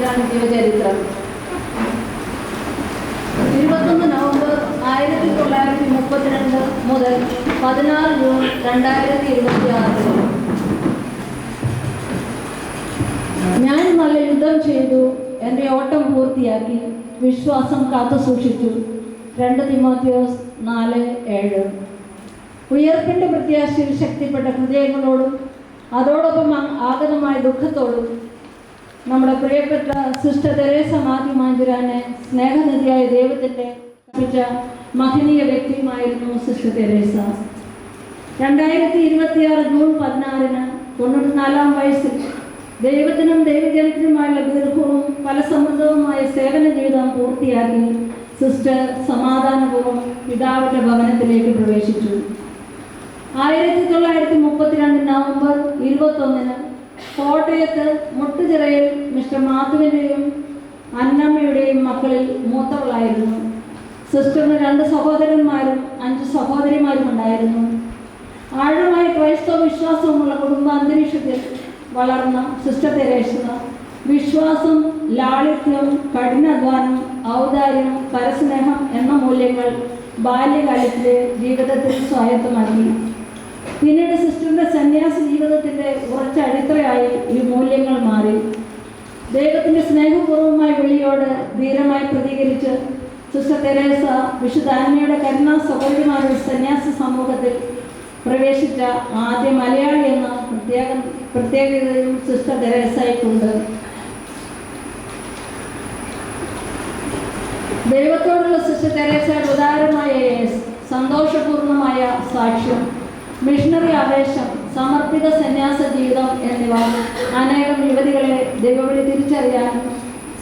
മഞ്ചിറാണ് ജീവചരിത്രം. 21 നവംബർ 1932 മുതൽ 16 ജൂൺ 2026. ഞാൻ നല്ല യുദ്ധം ചെയ്തു, എൻ്റെ ഓട്ടം പൂർത്തിയാക്കി, വിശ്വാസം കാത്തു സൂക്ഷിച്ചു. 2 തിമോത്തിയോസ് 4:7. ഉയർപ്പിൻ്റെ പ്രത്യാശയിൽ ശക്തിപ്പെട്ട ഹൃദയങ്ങളോടും അതോടൊപ്പം ആഗതമായ ദുഃഖത്തോടും നമ്മുടെ പ്രിയപ്പെട്ട സിസ്റ്റർ തെരേസ മാത്യു മാഞ്ചിറാനെ സ്നേഹനിധിയായ ദൈവത്തിൻ്റെ മഹനീയ വ്യക്തിയുമായിരുന്നു സിസ്റ്റർ തെരേസ. 2026 ജൂൺ 16 94-ാം വയസ്സിൽ ദൈവത്തിനും ദൈവജനത്തിനുമായുള്ള ദീർഘവും ഫലസമൃദ്ധവുമായ സേവന ജീവിതം പൂർത്തിയാക്കി സിസ്റ്റർ സമാധാനപൂർവ്വം പിതാവിൻ്റെ ഭവനത്തിലേക്ക് പ്രവേശിച്ചു. 1932 നവംബർ 21 കോട്ടയത്ത് മുട്ടുചിറയിൽ മിസ്റ്റർ മാത്തുവിൻ്റെയും അന്നമ്മയുടെയും മക്കളിൽ മൂത്തവളായിരുന്നു. സിസ്റ്ററിന് 2 സഹോദരന്മാരും 5 സഹോദരിമാരും ഉണ്ടായിരുന്നു. ആഴമായ ക്രൈസ്തവ വിശ്വാസവുമുള്ള കുടുംബ അന്തരീക്ഷത്തിൽ വളർന്ന സിസ്റ്റർ തെരേസ വിശ്വാസം, ലാളിത്യം, കഠിനാധ്വാനം, ഔദാര്യം, പരസ്നേഹം എന്ന മൂല്യങ്ങൾ ബാല്യകാലത്തിലെ ജീവിതത്തിൽ സ്വായത്തമാക്കി. പിന്നീട് സിസ്റ്ററിൻ്റെ സന്യാസ ജീവിതത്തിൻ്റെ ഉറച്ച അടിത്തറയായി ഈ മൂല്യങ്ങൾ മാറി. ദൈവത്തിൻ്റെ സ്നേഹപൂർവമായ വിളിയോട് ധീരമായി പ്രതികരിച്ച് സിസ്റ്റർ തെരേസ വിശുദ്ധ അന്നയുടെ കരുണാ സഹോദരിമാരുടെ സന്യാസ സമൂഹത്തിൽ പ്രവേശിച്ച ആദ്യ മലയാളി എന്ന പ്രത്യേകതയും സിസ്റ്റർ തെരേസയ്ക്കുണ്ട്. ദൈവത്തോടുള്ള സിസ്റ്റർ തെരേസയുടെ ഉദാരമായ സന്തോഷപൂർണമായ സാക്ഷ്യം, മിഷണറി ആവേശം, സമർപ്പിത സന്യാസ ജീവിതം എന്നിവ അനേകം യുവതികളെ ദൈവവിളി തിരിച്ചറിയാനും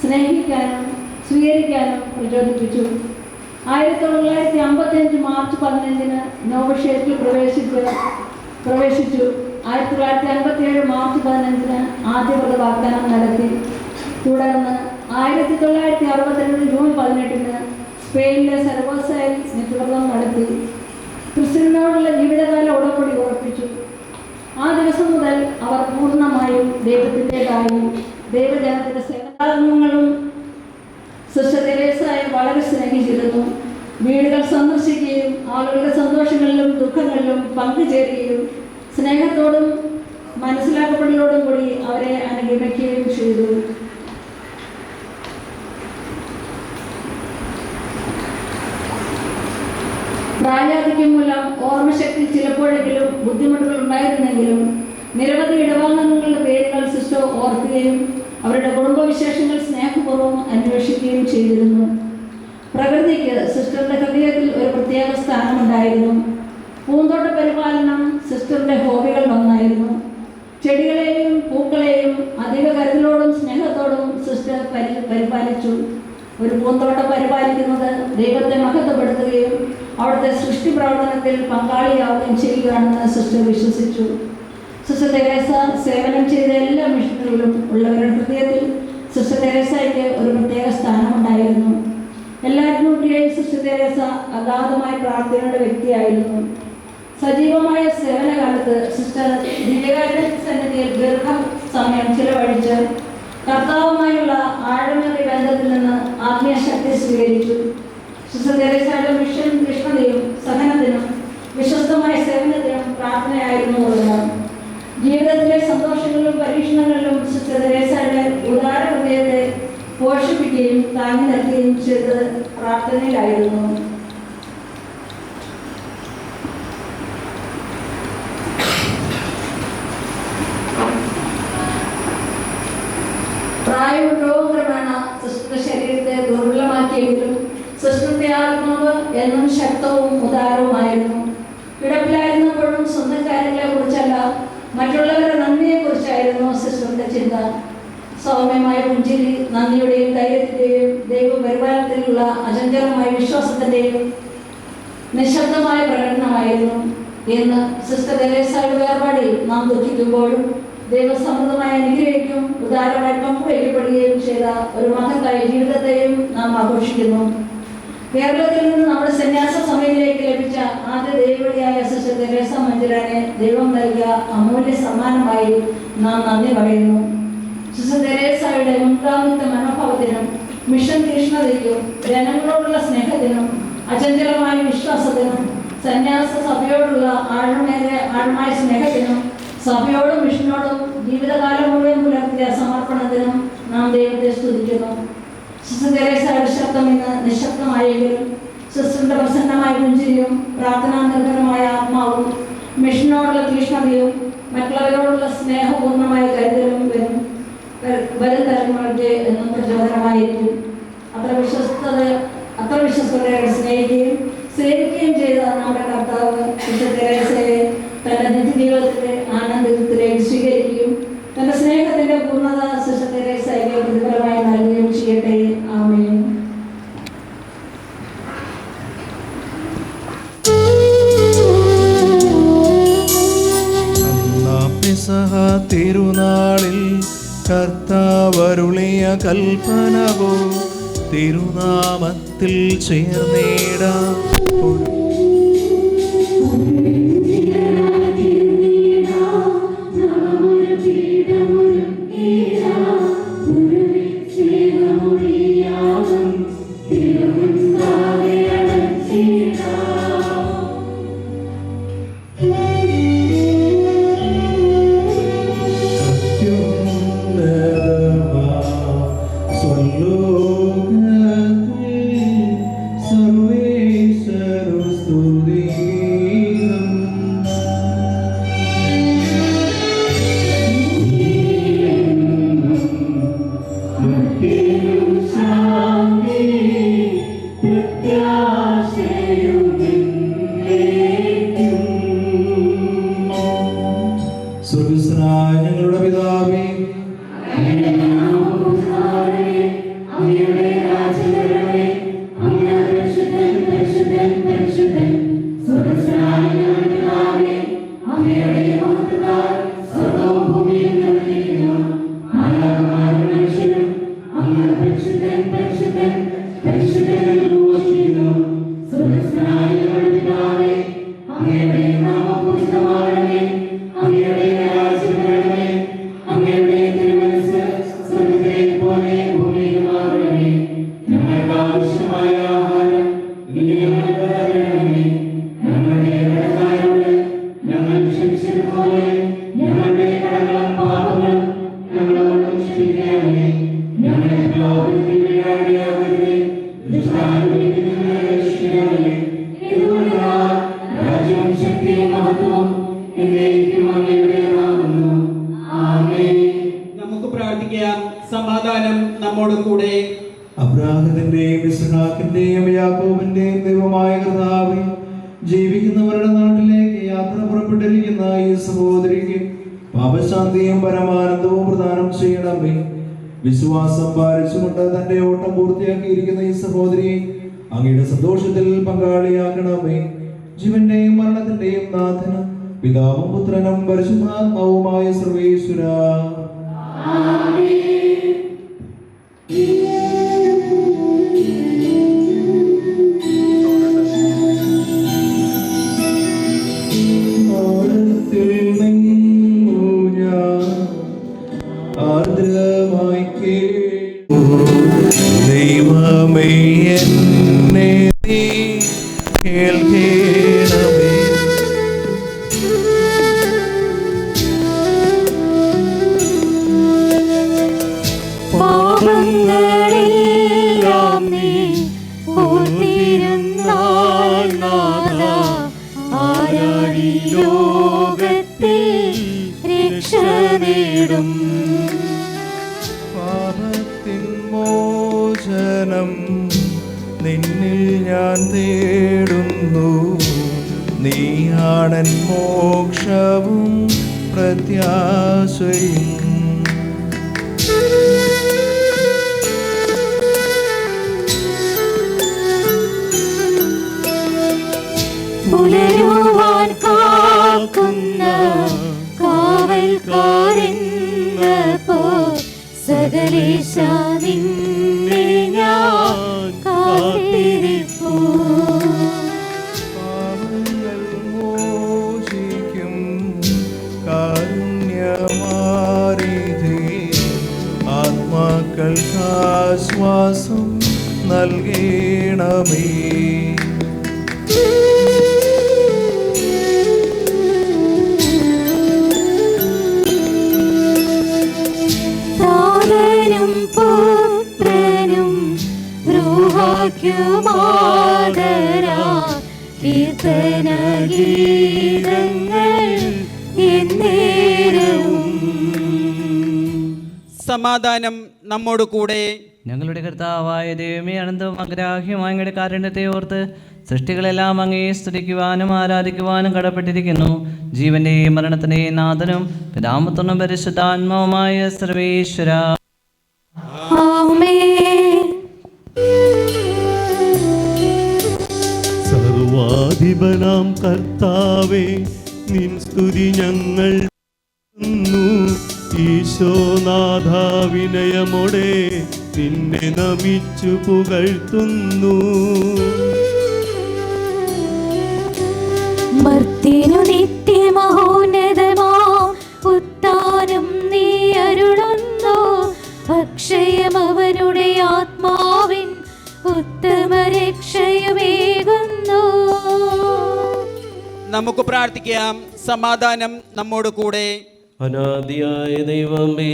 സ്നേഹിക്കാനും സ്വീകരിക്കാനും പ്രചോദിപ്പിച്ചു. 1955 മാർച്ച് 15 നോവഷേറ്റിൽ പ്രവേശിച്ചു. 1957 മാർച്ച് 15 ആദ്യവ്രത വാഗ്ദാനം നടത്തി. തുടർന്ന് 1962 ജൂൺ 18 സ്പെയിനിലെ സരഗോസയിൽ നിത്യവ്രതം നടത്തി. ക്രിസ്ത്യനോടുള്ള ജീവിതകാല ഉടമ്പടി ഉറപ്പിച്ചു. ആ ദിവസം മുതൽ അവർ പൂർണ്ണമായും ദൈവത്തിൻ്റെതായി ദൈവജനത്തിൻ്റെ സേവനങ്ങളും സിസ്റ്റർ തെരേസയെ വളരെ സ്നേഹിച്ചിരുന്നു. വീടുകൾ സന്ദർശിക്കുകയും ആളുകളുടെ സന്തോഷങ്ങളിലും ദുഃഖങ്ങളിലും പങ്കുചേരുകയും സ്നേഹത്തോടും മനസ്സിലാക്കപ്പെടലോടും കൂടി അവരെ അനുഗമിക്കുകയും ചെയ്തു. പ്രായാധിക്യം മൂലം ഓർമ്മശക്തി ചിലപ്പോഴെങ്കിലും ബുദ്ധിമുട്ടുകൾ ഉണ്ടായിരുന്നെങ്കിലും നിരവധി ഇടവാങ്ങങ്ങളുടെ പേരുകൾ സിസ്റ്റർ ഓർക്കുകയും അവരുടെ കുടുംബവിശേഷങ്ങൾ സ്നേഹപൂർവ്വം അന്വേഷിക്കുകയും ചെയ്തിരുന്നു. പ്രകൃതിക്ക് സിസ്റ്ററിൻ്റെ ഹൃദയത്തിൽ ഒരു പ്രത്യേക സ്ഥാനമുണ്ടായിരുന്നു. പൂന്തോട്ട പരിപാലനം സിസ്റ്ററിൻ്റെ ഹോബികളിൽ ഒന്നായിരുന്നു. ചെടികളെയും പൂക്കളെയും അധിക കരുതലോടും സ്നേഹത്തോടും സിസ്റ്റർ പരിപാലിച്ചു. ഒരു പൂന്തോട്ടം പരിപാലിക്കുന്നത് ദൈവത്തെ മഹത്വപ്പെടുത്തുകയും അവിടുത്തെ സൃഷ്ടി പ്രവർത്തനത്തിൽ പങ്കാളിയാവുകയും ചെയ്യുകയാണെന്ന് സിസ്റ്റർ വിശ്വസിച്ചു. സിസ്റ്റർ തെരേസ സേവനം ചെയ്ത എല്ലാ മിഷണറികളും ഉള്ളവരുടെ ഹൃദയത്തിൽ സിസ്റ്റർ തെരേസയ്ക്ക് ഒരു പ്രത്യേക സ്ഥാനമുണ്ടായിരുന്നു. എല്ലാവരുടെയും സിസ്റ്റർ തെരേസ അഗാധമായ പ്രാർത്ഥനയുടെ വ്യക്തിയായിരുന്നു. സജീവമായ സേവനകാലത്ത് സിസ്റ്റർ ദിവ്യകാരുണ്യ സന്നിധിയിൽ ദീർഘസമയം ചിലവഴിച്ച് കർത്താവുമായുള്ള ആഴമേറിയ ബന്ധത്തിൽ നിന്ന് ആത്മീയ ശക്തി സ്വീകരിച്ചു. സിസ്റ്റർ തെരേസയുടെ മിഷൻ തീഷ്ണതയും സഹനത്തിനും വിശ്വസ്തമായ സേവനത്തിനും പ്രാർത്ഥനയായിരുന്നു ഉള്ളത്. ജീവിതത്തിലെ സന്തോഷങ്ങളിലും പരീക്ഷണങ്ങളിലും സിസ്റ്റർ തെരേസയുടെ ഉദാര ഹൃദയത്തെ പോഷിപ്പിക്കുകയും താങ്ങി നിർത്തുകയും ചെയ്തത് പ്രാർത്ഥനയിലായിരുന്നു. പ്രായമുള്ളവും ക്രമേണ സിസ്റ്ററുടെ ശരീരത്തെ ദുർബലമാക്കിയെങ്കിലും സിസ്റ്ററിന്റെ ആത്മാവ് എന്നും ശക്തവും ഉദാരവുമായിരുന്നു. കിടപ്പിലായിരുന്നപ്പോഴും സ്വന്തം കാര്യങ്ങളെ കുറിച്ചല്ല, മറ്റുള്ളവരുടെ നന്ദിയെ കുറിച്ചായിരുന്നു സിസ്റ്ററിന്റെ ചിന്ത. സൗമ്യമായ പുഞ്ചിരി നന്ദിയുടെയും ധൈര്യത്തിന്റെയും ദൈവപരിപാലനത്തിലുള്ള അചഞ്ചലമായ വിശ്വാസത്തിന്റെയും നിശബ്ദമായ പ്രകടനമായിരുന്നു. ഇന്ന് സിസ്റ്റർ തെരേസയുടെ വേർപാടിൽ നാം ദുഃഖിക്കുമ്പോഴും ദൈവസമൃദ്ധമായ അനുഗ്രഹിക്കും ഉദാരമായി പങ്കുവയ്ക്കപ്പെടുകയും ചെയ്ത ഒരു മഹത്തായ ജീവിതത്തെയും നാം ആഘോഷിക്കുന്നു. കേരളത്തിൽ നിന്ന് നമ്മുടെ സന്യാസ സഭയിലേക്ക് ലഭിച്ച ആദ്യ ദൈവവിളിയായ സിസ്റ്റർ തെരേസ മാഞ്ചിറാനെ ദൈവം നൽകിയ അമൂല്യ സമ്മാനമായി നാം നന്ദി പറയുന്നു. സിസ്റ്റർ തെരേസയുടെ മുൻഗാമിത്വ മനോഭാവത്തിനും മിഷൻ തീക്ഷ്ണതയ്ക്കും ജനങ്ങളോടുള്ള സ്നേഹത്തിനും അചഞ്ചലമായ വിശ്വാസത്തിനും സന്യാസ സഭയോടുള്ള ആഴമായ സ്നേഹത്തിനും സഭയോടും മിഷനോടും ജീവിതകാലം മുഴുവൻ പുലർത്തിയ സമർപ്പണത്തിനും നാം ദൈവത്തെ സ്തുതിക്കുന്നു. സിസ്റ്റർ തെരേസയുടെ ശബ്ദം ഇന്ന് നിശബ്ദമായെങ്കിലും സിസ്റ്ററിന്റെ പ്രസന്നമായ പുഞ്ചിരിയും പ്രാർത്ഥനാ നിർഭരമായ ആത്മാവും മിഷനോടുള്ള തീക്ഷ്ണതയും മറ്റുള്ളവരോടുള്ള സ്നേഹപൂർണ്ണമായ കരുതലും വരും തലമുറയ്ക്ക് എന്നും പ്രചോദനമായിരിക്കും. അത്ര വിശ്വസ്തയോടെ സ്നേഹിക്കുകയും സേവിക്കുകയും ചെയ്ത നമ്മുടെ കർത്താവ് സിസ്റ്റർ തെരേസയെ തന്റെ നിത്യജീവിതത്തിലെ ആനന്ദത്തിലേക്ക് സ്വീകരിക്കുകയും തന്റെ സ്നേഹത്തിന്റെ പൂർണ്ണത സിസ്റ്റർ തെരേസയ്ക്ക് പ്രതിഫലമായി നൽകുകയും ചെയ്യട്ടെ. ആമേൻ. തിരുനാളിൽ കർത്താവരുളിയ കൽപ്പനവോ തിരുനാമത്തിൽ ചേർന്നിടാം. സ്വർഗ്ഗസ്ഥനായ ഞങ്ങളുടെ പിതാവേ, നമുക്ക് പ്രാർത്ഥിക്കാം. സമാധാനം നമ്മോട് കൂടെ. അബ്രാഹത്തിന്റെയും ഇസ്ഹാക്കിന്റെയും യാക്കോബിന്റെയും ദൈവമായ കർത്താവേ, ജീവിക്കുന്നവരുടെ നാട്ടിലേക്ക് യാത്ര പുറപ്പെട്ടിരിക്കുന്ന ഈ സഹോദരിക്ക് പാപശാന്തിയും പരമാനന്ദവും പ്രദാനം ചെയ്യണമേ. വിശ്വാസം പാലിച്ചുകൊണ്ട് തന്റെ ഓട്ടം പൂർത്തിയാക്കിയിരിക്കുന്ന ഈ സഹോദരിയെ അങ്ങയുടെ സന്തോഷത്തിൽ പങ്കാളിയാക്കണമേ. ജീവന്റെയും മരണത്തിന്റെയും നാഥനും പിതാവും പുത്രനും പരിശുദ്ധാത്മാവുമായ സർവേശ്വരാ. ദൈവമേ എന്നെ നീ കേൾക്കണമേ. പാപങ്ങളെല്ലാം നീ ഓർത്തിരുന്നാൽ നാഥ, ആരാടി ലോകത്തിൽ രക്ഷ നേടും. പാപത്തിൻ മോചനം നിന്നിൽ ഞാൻ തേടുന്നു. നീയാണൻ മോക്ഷവും പ്രത്യാശയും. പുലരുവാൻ കാക്കുന്ന കാവൽക്കാരെന്നപ്പോ സകലേശ നിന്നെ ഞാൻ കാത്തിരിപ്പൂ. പാപങ്ങൾ മോചിക്കും കാരുണ്യമാരിധേ, നൽകണമേ. താതനും പുത്രനും റൂഹായ്ക്കുമാദരാ കീർത്തന ഗീതങ്ങൾ എന്നേരവും. സമാധാനം നമ്മോട് കൂടെ. ഞങ്ങളുടെ കർത്താവായ ദൈവമേ, അനന്തവും അഗ്രാഹ്യമായ അങ്ങയുടെ കാരുണ്യത്തെ ഓർത്ത് സൃഷ്ടികളെല്ലാം അങ്ങയെ സ്തുതിക്കുവാനും ആരാധിക്കുവാനും കടപ്പെട്ടിരിക്കുന്നു. ജീവന്റെയും മരണത്തിന്റെയും നാഥനും പിതാമത്വനും പരിശുദ്ധാത്മാവുമായ സർവേശ്വര. ആമേൻ. സർവാധിപനാം കർത്താവേ, നിൻ സ്തുതി ഞങ്ങൾ ഈശോനാഥ വിനയമോടെ നിന്നെ നമിച്ചു പുകഴ്ത്തുന്നു. മർത്തിനു നിത്യമഹോന്നതമാ ഉത്താനം നീ അരുളുന്നു. അക്ഷയം അവനുടെ ആത്മാവിൻ ഉത്തമ രക്ഷയുമേകുന്നു. നമുക്ക് പ്രാർത്ഥിക്കാം. സമാധാനം നമ്മോട് കൂടെ. അനാദിയായ ദൈവമേ,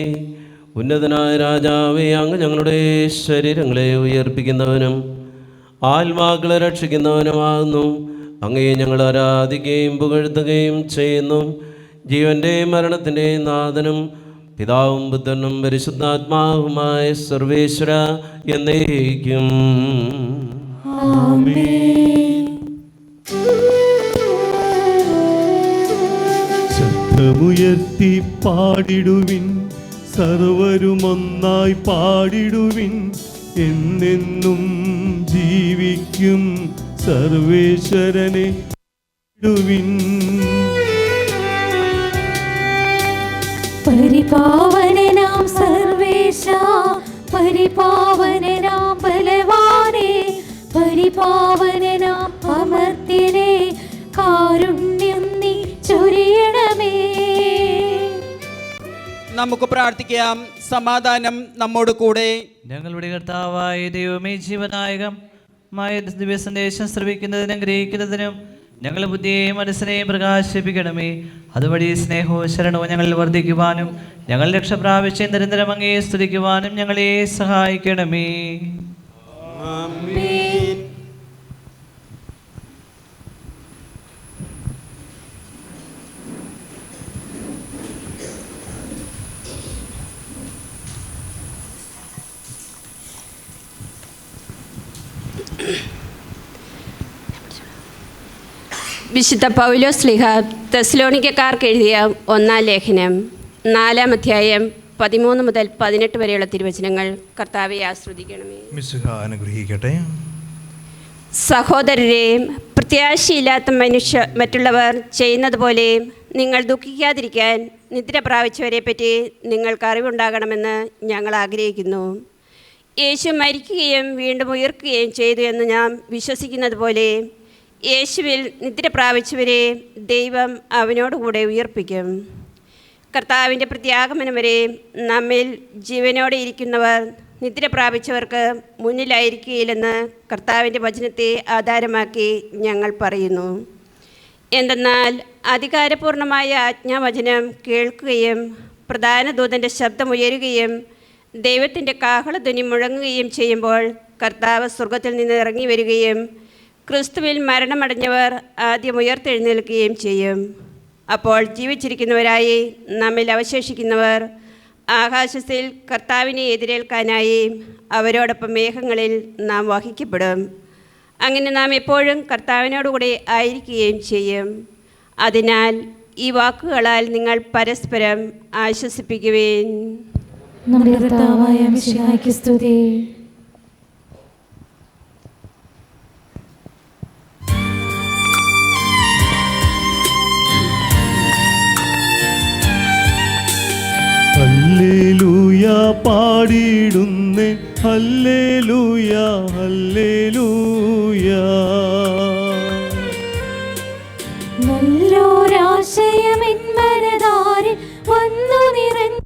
ഉന്നതനായ രാജാവേ, അങ്ങ് ഞങ്ങളുടെ ശരീരങ്ങളെ ഉയർപ്പിക്കുന്നവനും ആത്മാക്കളെ രക്ഷിക്കുന്നവനുമാകുന്നു. അങ്ങയെ ഞങ്ങൾ ആരാധിക്കുകയും പുകഴ്ത്തുകയും ചെയ്യുന്നു. ജീവന്റെയും മരണത്തിൻ്റെയും നാഥനും പിതാവും പുത്രനും പരിശുദ്ധാത്മാവുമായ സർവേശ്വര എന്നേക്കും. ശബ്ദമുയർത്തി പാടിടുവിൻ, സർവരുമൊന്നായി പാടിടുവിൻ. എന്നെന്നും ജീവിക്കും സർവേശ്വരനെ പാടിടുവിൻ. പരിപാവനനാം സർവേശ, പരിപാവനനാം ബലവാനേ, പരിപാവനനാം അമർത്യനേ, കാരുണ്യം നീ ചൊരിയണമേ. നമുക്ക് പ്രാർത്ഥിക്കാം. സമാധാനം നമ്മോട് കൂടെ. ഞങ്ങളുടെ കർത്താവായ ദൈവമേ, ജീവനായകമായ ദിവ്യ സന്ദേശം ശ്രവിക്കുന്നതിനും ഗ്രഹിക്കുന്നതിനും ഞങ്ങളുടെ ബുദ്ധിയെയും മനസ്സിനെയും പ്രകാശിപ്പിക്കണമേ. അതുവഴി സ്നേഹവും ശരണവും ഞങ്ങളിൽ വർദ്ധിക്കുവാനും ഞങ്ങൾ രക്ഷ പ്രാപിച്ച് നിരന്തരം അങ്ങയെ സ്തുതിക്കുവാനും ഞങ്ങളെ സഹായിക്കണമേ. വിശുദ്ധ പൗലോസ് ശ്ലീഹ തെസ്സലോനിക്കക്കാർക്ക് എഴുതിയ 1-ാം ലേഖനം 4-ാം അധ്യായം 13 മുതൽ 18 വരെയുള്ള തിരുവചനങ്ങൾ. കർത്താവെ ആശ്രദിക്കണമേ. മിശിഹ അനുഗ്രഹിക്കട്ടെ. സഹോദരരെ, പ്രത്യാശയില്ലാത്ത മറ്റുള്ളവർ ചെയ്യുന്നത് പോലെ നിങ്ങൾ ദുഃഖിക്കാതിരിക്കാൻ നിദ്ര പ്രാപിച്ചവരെ പറ്റി നിങ്ങൾക്ക് അറിവുണ്ടാകണമെന്ന് ഞങ്ങൾ ആഗ്രഹിക്കുന്നു. യേശു മരിക്കുകയും വീണ്ടും ഉയർക്കുകയും ചെയ്തു എന്ന് നാം വിശ്വസിക്കുന്നത് പോലെ യേശുവിൽ നിദ്ര പ്രാപിച്ചവരെ ദൈവം അവനോടുകൂടെ ഉയർപ്പിക്കും. കർത്താവിൻ്റെ പ്രത്യാഗമനം വരെ നമ്മിൽ ജീവനോടെ ഇരിക്കുന്നവർ നിദ്ര പ്രാപിച്ചവർക്ക് മുന്നിലായിരിക്കുകയില്ലെന്ന് കർത്താവിൻ്റെ വചനത്തെ ആധാരമാക്കി ഞങ്ങൾ പറയുന്നു. എന്തെന്നാൽ അധികാരപൂർണമായ ആജ്ഞാവചനം കേൾക്കുകയും പ്രധാന ദൂതൻ്റെ ശബ്ദമുയരുകയും ദൈവത്തിൻ്റെ കാഹളധ്വനി മുഴങ്ങുകയും ചെയ്യുമ്പോൾ കർത്താവ് സ്വർഗത്തിൽ നിന്ന് ഇറങ്ങി വരികയും ക്രിസ്തുവിൽ മരണമടഞ്ഞവർ ആദ്യം ഉയർത്തെഴുന്നേൽക്കുകയും ചെയ്യും. അപ്പോൾ ജീവിച്ചിരിക്കുന്നവരായി നമ്മിൽ അവശേഷിക്കുന്നവർ ആകാശത്തിൽ കർത്താവിനെ എതിരേൽക്കാനായി അവരോടൊപ്പം മേഘങ്ങളിൽ നാം വഹിക്കപ്പെടും. അങ്ങനെ നാം എപ്പോഴും കർത്താവിനോടുകൂടെ ആയിരിക്കുകയും ചെയ്യും. അതിനാൽ ഈ വാക്കുകളാൽ നിങ്ങൾ പരസ്പരം ആശ്വസിപ്പിക്കുവേൻ. നമ്മുടെ കർത്താവായ മിശിഹായ്ക്ക് സ്തുതി. ഹല്ലേലൂയ പാടിയിടുന്നേ, ഹല്ലേലൂയ ഹല്ലേലൂയ. നല്ലൊരാശയമെൻ മനതാരിൽ വന്നു നിറഞ്ഞു.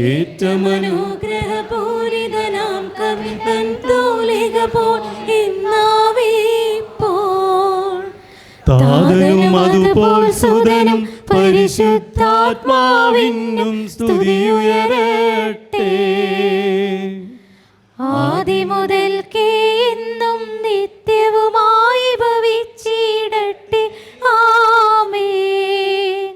ഏറ്റമനുഗ്രഹപൂരിതനാം കവി തൻ തൂലിക പോൽ ഇന്നാവിപ്പോൾ താതനും അതുപോൽ സുതനും പരിശുദ്ധാത്മാവിനും സ്തുതിയുയരട്ടെ. ആദിമുതൽക്കേ എന്നും നിത്യവുമായി ഭവിച്ചിടട്ടെ. ആമേൻ.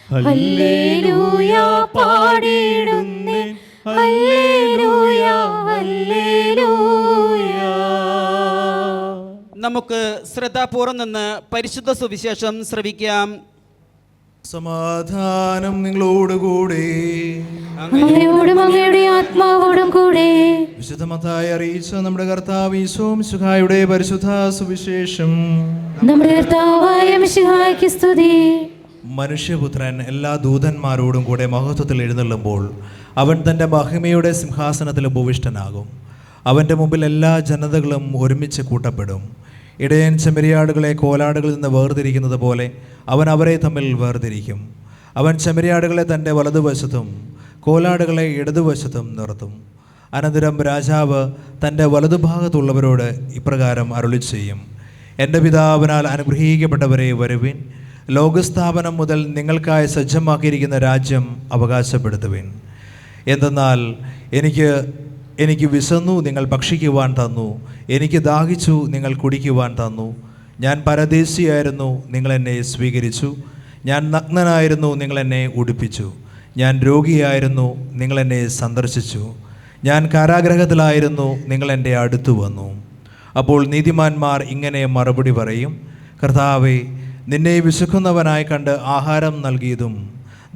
ഹല്ലേലൂയ പാടിയിടുന്നേ, ഹല്ലേലൂയ ഹല്ലേലൂയ. നമുക്ക് ശ്രദ്ധാപൂർവം നിന്ന് പരിശുദ്ധ സുവിശേഷം ശ്രവിക്കാം. സമാധാനം നിങ്ങളോടുകൂടെ. അങ്ങയോടും അങ്ങയുടെ ആത്മാവോടും കൂടെ. വിശുദ്ധ മത്തായി അറിയിച്ച നമ്മുടെ കർത്താവ് ഈശോ മിശിഹായുടെ പരിശുദ്ധ സുവിശേഷം. നമ്മുടെ കർത്താവായ മിശിഹായ്ക്ക് സ്തുതി. മനുഷ്യപുത്രൻ എല്ലാ ദൂതന്മാരോടും കൂടെ മഹത്വത്തിൽ എഴുന്നള്ളുമ്പോൾ അവൻ തൻ്റെ മഹിമയുടെ സിംഹാസനത്തിൽ ഉപവിഷ്ടനാകും. അവൻ്റെ മുമ്പിൽ എല്ലാ ജനതകളും ഒരുമിച്ച് കൂട്ടപ്പെടും. ഇടയൻ ചെമ്മരിയാടുകളെ കോലാടുകളിൽ നിന്ന് വേർതിരിക്കുന്നത് പോലെ അവൻ അവരെ തമ്മിൽ വേർതിരിക്കും. അവൻ ചെമ്മരിയാടുകളെ തൻ്റെ വലതുവശത്തും കോലാടുകളെ ഇടതുവശത്തും നിർത്തും. അനന്തരം രാജാവ് തൻ്റെ വലതുഭാഗത്തുള്ളവരോട് ഇപ്രകാരം അരുളി ചെയ്യും: എൻ്റെ പിതാവിനാൽ അനുഗ്രഹിക്കപ്പെട്ടവരെ വരുവിൻ, ലോകസ്ഥാപനം മുതൽ നിങ്ങൾക്കായി സജ്ജമാക്കിയിരിക്കുന്ന രാജ്യം അവകാശപ്പെടുത്തുവിൻ. എന്തെന്നാൽ എനിക്ക് വിശന്നു, നിങ്ങൾ ഭക്ഷിക്കുവാൻ തന്നു. എനിക്ക് ദാഹിച്ചു, നിങ്ങൾ കുടിക്കുവാൻ തന്നു. ഞാൻ പരദേശിയായിരുന്നു, നിങ്ങൾ എന്നെ സ്വീകരിച്ചു. ഞാൻ നഗ്നനായിരുന്നു, നിങ്ങൾ എന്നെ ഉടുപ്പിച്ചു. ഞാൻ രോഗിയായിരുന്നു, നിങ്ങൾ എന്നെ സന്ദർശിച്ചു. ഞാൻ കാരാഗൃഹത്തിലായിരുന്നു, നിങ്ങൾ എൻ്റെ അടുത്തു വന്നു. അപ്പോൾ നീതിമാന്മാർ ഇങ്ങനെ മറുപടി പറയും: കർത്താവേ, നിന്നെ വിശക്കുന്നവനായി കണ്ട് ആഹാരം നൽകിയതും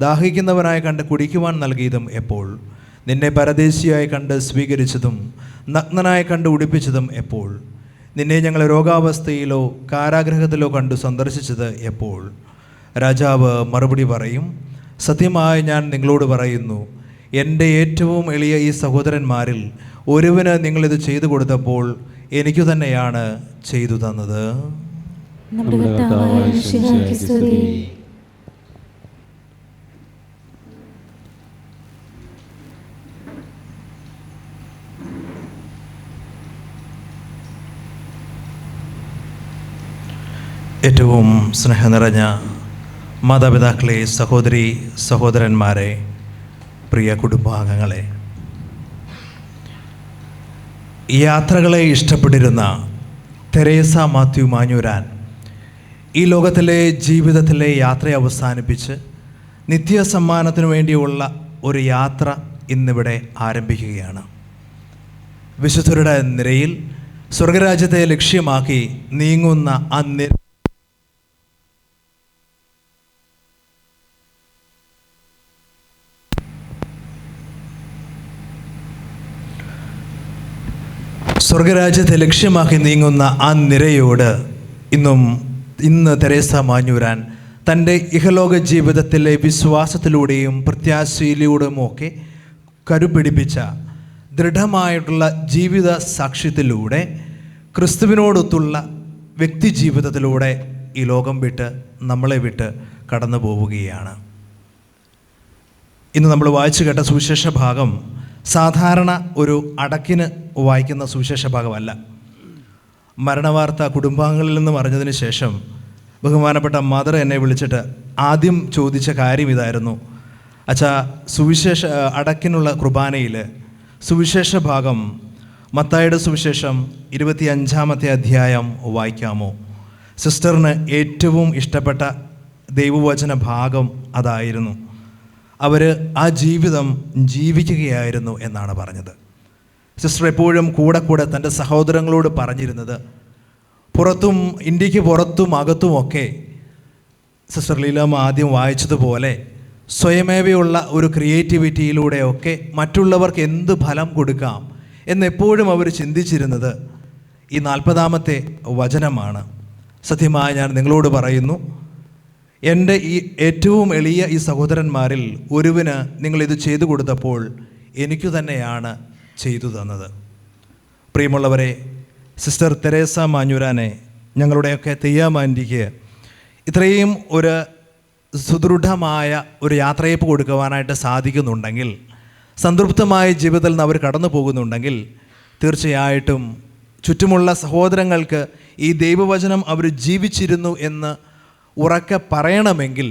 ദാഹിക്കുന്നവനായി കണ്ട് കുടിക്കുവാൻ നൽകിയതും എപ്പോൾ? നിന്നെ പരദേശിയായി കണ്ട് സ്വീകരിച്ചതും നഗ്നനായി കണ്ട് ഉടുപ്പിച്ചതും എപ്പോൾ? നിന്നെ ഞങ്ങൾ രോഗാവസ്ഥയിലോ കാരാഗൃഹത്തിലോ കണ്ടു സന്ദർശിച്ചത് എപ്പോൾ? രാജാവ് മറുപടി പറയും: സത്യമായി ഞാൻ നിങ്ങളോട് പറയുന്നു, എൻ്റെ ഏറ്റവും എളിയ ഈ സഹോദരന്മാരിൽ ഒരുവന് നിങ്ങളിത് ചെയ്തു കൊടുത്തപ്പോൾ എനിക്കു തന്നെയാണ് ചെയ്തു തന്നത്. നമ്മുടെ കർത്താവായ മിശിഹായ്ക്ക് സ്തുതി. ഏറ്റവും സ്നേഹം നിറഞ്ഞ മാതാപിതാക്കളെ, സഹോദരി സഹോദരന്മാരെ, പ്രിയ കുടുംബാംഗങ്ങളെ, യാത്രകളെ ഇഷ്ടപ്പെട്ടിരുന്ന തെരേസ മാത്യു മാഞ്ഞൂരാൻ ഈ ലോകത്തിലെ ജീവിതത്തിലെ യാത്ര അവസാനിപ്പിച്ച് നിത്യസമ്മാനത്തിനു വേണ്ടിയുള്ള ഒരു യാത്ര ഇന്നിവിടെ ആരംഭിക്കുകയാണ്. വിശുദ്ധരുടെ നിരയിൽ സ്വർഗരാജ്യത്തെ ലക്ഷ്യമാക്കി നീങ്ങുന്ന ആ സ്വർഗരാജ്യത്തെ ലക്ഷ്യമാക്കി നീങ്ങുന്ന ആ നിരയോട് ഇന്ന് തെരേസ മാഞ്ഞൂരാൻ തൻ്റെ ഇഹലോക ജീവിതത്തിലെ വിശ്വാസത്തിലൂടെയും പ്രത്യാശയിലൂടെയുമൊക്കെ കരുപിടിപ്പിച്ച ദൃഢമായിട്ടുള്ള ജീവിത സാക്ഷ്യത്തിലൂടെ ക്രിസ്തുവിനോടൊത്തുള്ള വ്യക്തി ജീവിതത്തിലൂടെ ഈ ലോകം വിട്ട് നമ്മളെ വിട്ട് കടന്നു പോവുകയാണ്. ഇന്ന് നമ്മൾ വായിച്ചു കേട്ട സുവിശേഷ ഭാഗം സാധാരണ ഒരു അടക്കിന് വായിക്കുന്ന സുവിശേഷ ഭാഗമല്ല. മരണവാർത്ത കുടുംബാംഗങ്ങളിൽ നിന്ന് അറിഞ്ഞതിന് ശേഷം ബഹുമാനപ്പെട്ട മദർ എന്നെ വിളിച്ചിട്ട് ആദ്യം ചോദിച്ച കാര്യം ഇതായിരുന്നു: അച്ഛാ, അടക്കിനുള്ള കുർബാനയിൽ സുവിശേഷ ഭാഗം മത്തായിയുടെ സുവിശേഷം 25-ാമത്തെ അധ്യായം വായിക്കാമോ? സിസ്റ്ററിന് ഏറ്റവും ഇഷ്ടപ്പെട്ട ദൈവവചന ഭാഗം അതായിരുന്നു. അവർ ആ ജീവിതം ജീവിക്കുകയായിരുന്നു എന്നാണ് പറഞ്ഞത്. സിസ്റ്റർ എപ്പോഴും കൂടെ തൻ്റെ സഹോദരങ്ങളോട് പറഞ്ഞിരുന്നത്, ഇന്ത്യക്ക് പുറത്തും അകത്തുമൊക്കെ സിസ്റ്റർ ലീലാമ്മ ആദ്യം വായിച്ചതുപോലെ സ്വയമേവയുള്ള ഒരു ക്രിയേറ്റിവിറ്റിയിലൂടെയൊക്കെ മറ്റുള്ളവർക്ക് എന്ത് ഫലം കൊടുക്കാം എന്നെപ്പോഴും അവർ ചിന്തിച്ചിരുന്നത് ഈ 40-ാമത്തെ വചനമാണ്. സത്യമായി ഞാൻ നിങ്ങളോട് പറയുന്നു, എൻ്റെ ഈ ഏറ്റവും എളിയ ഈ സഹോദരന്മാരിൽ ഒരുവന് നിങ്ങളിത് ചെയ്തു കൊടുത്തപ്പോൾ എനിക്കു തന്നെയാണ് ചെയ്തു തന്നത്. പ്രിയമുള്ളവരെ, സിസ്റ്റർ തെരേസ മാഞ്ഞൂരാനെ, ഞങ്ങളുടെയൊക്കെ തെയ്യാമാൻറ്റിക്ക് ഇത്രയും ഒരു സുദൃഢമായ ഒരു യാത്രയപ്പ് കൊടുക്കുവാനായിട്ട് സാധിക്കുന്നുണ്ടെങ്കിൽ, സംതൃപ്തമായ ജീവിതത്തിൽ നിന്ന് അവർ കടന്നു പോകുന്നുണ്ടെങ്കിൽ, തീർച്ചയായിട്ടും ചുറ്റുമുള്ള സഹോദരങ്ങൾക്ക് ഈ ദൈവവചനം അവർ ജീവിച്ചിരുന്നു എന്ന് ഉറക്കെ പറയണമെങ്കിൽ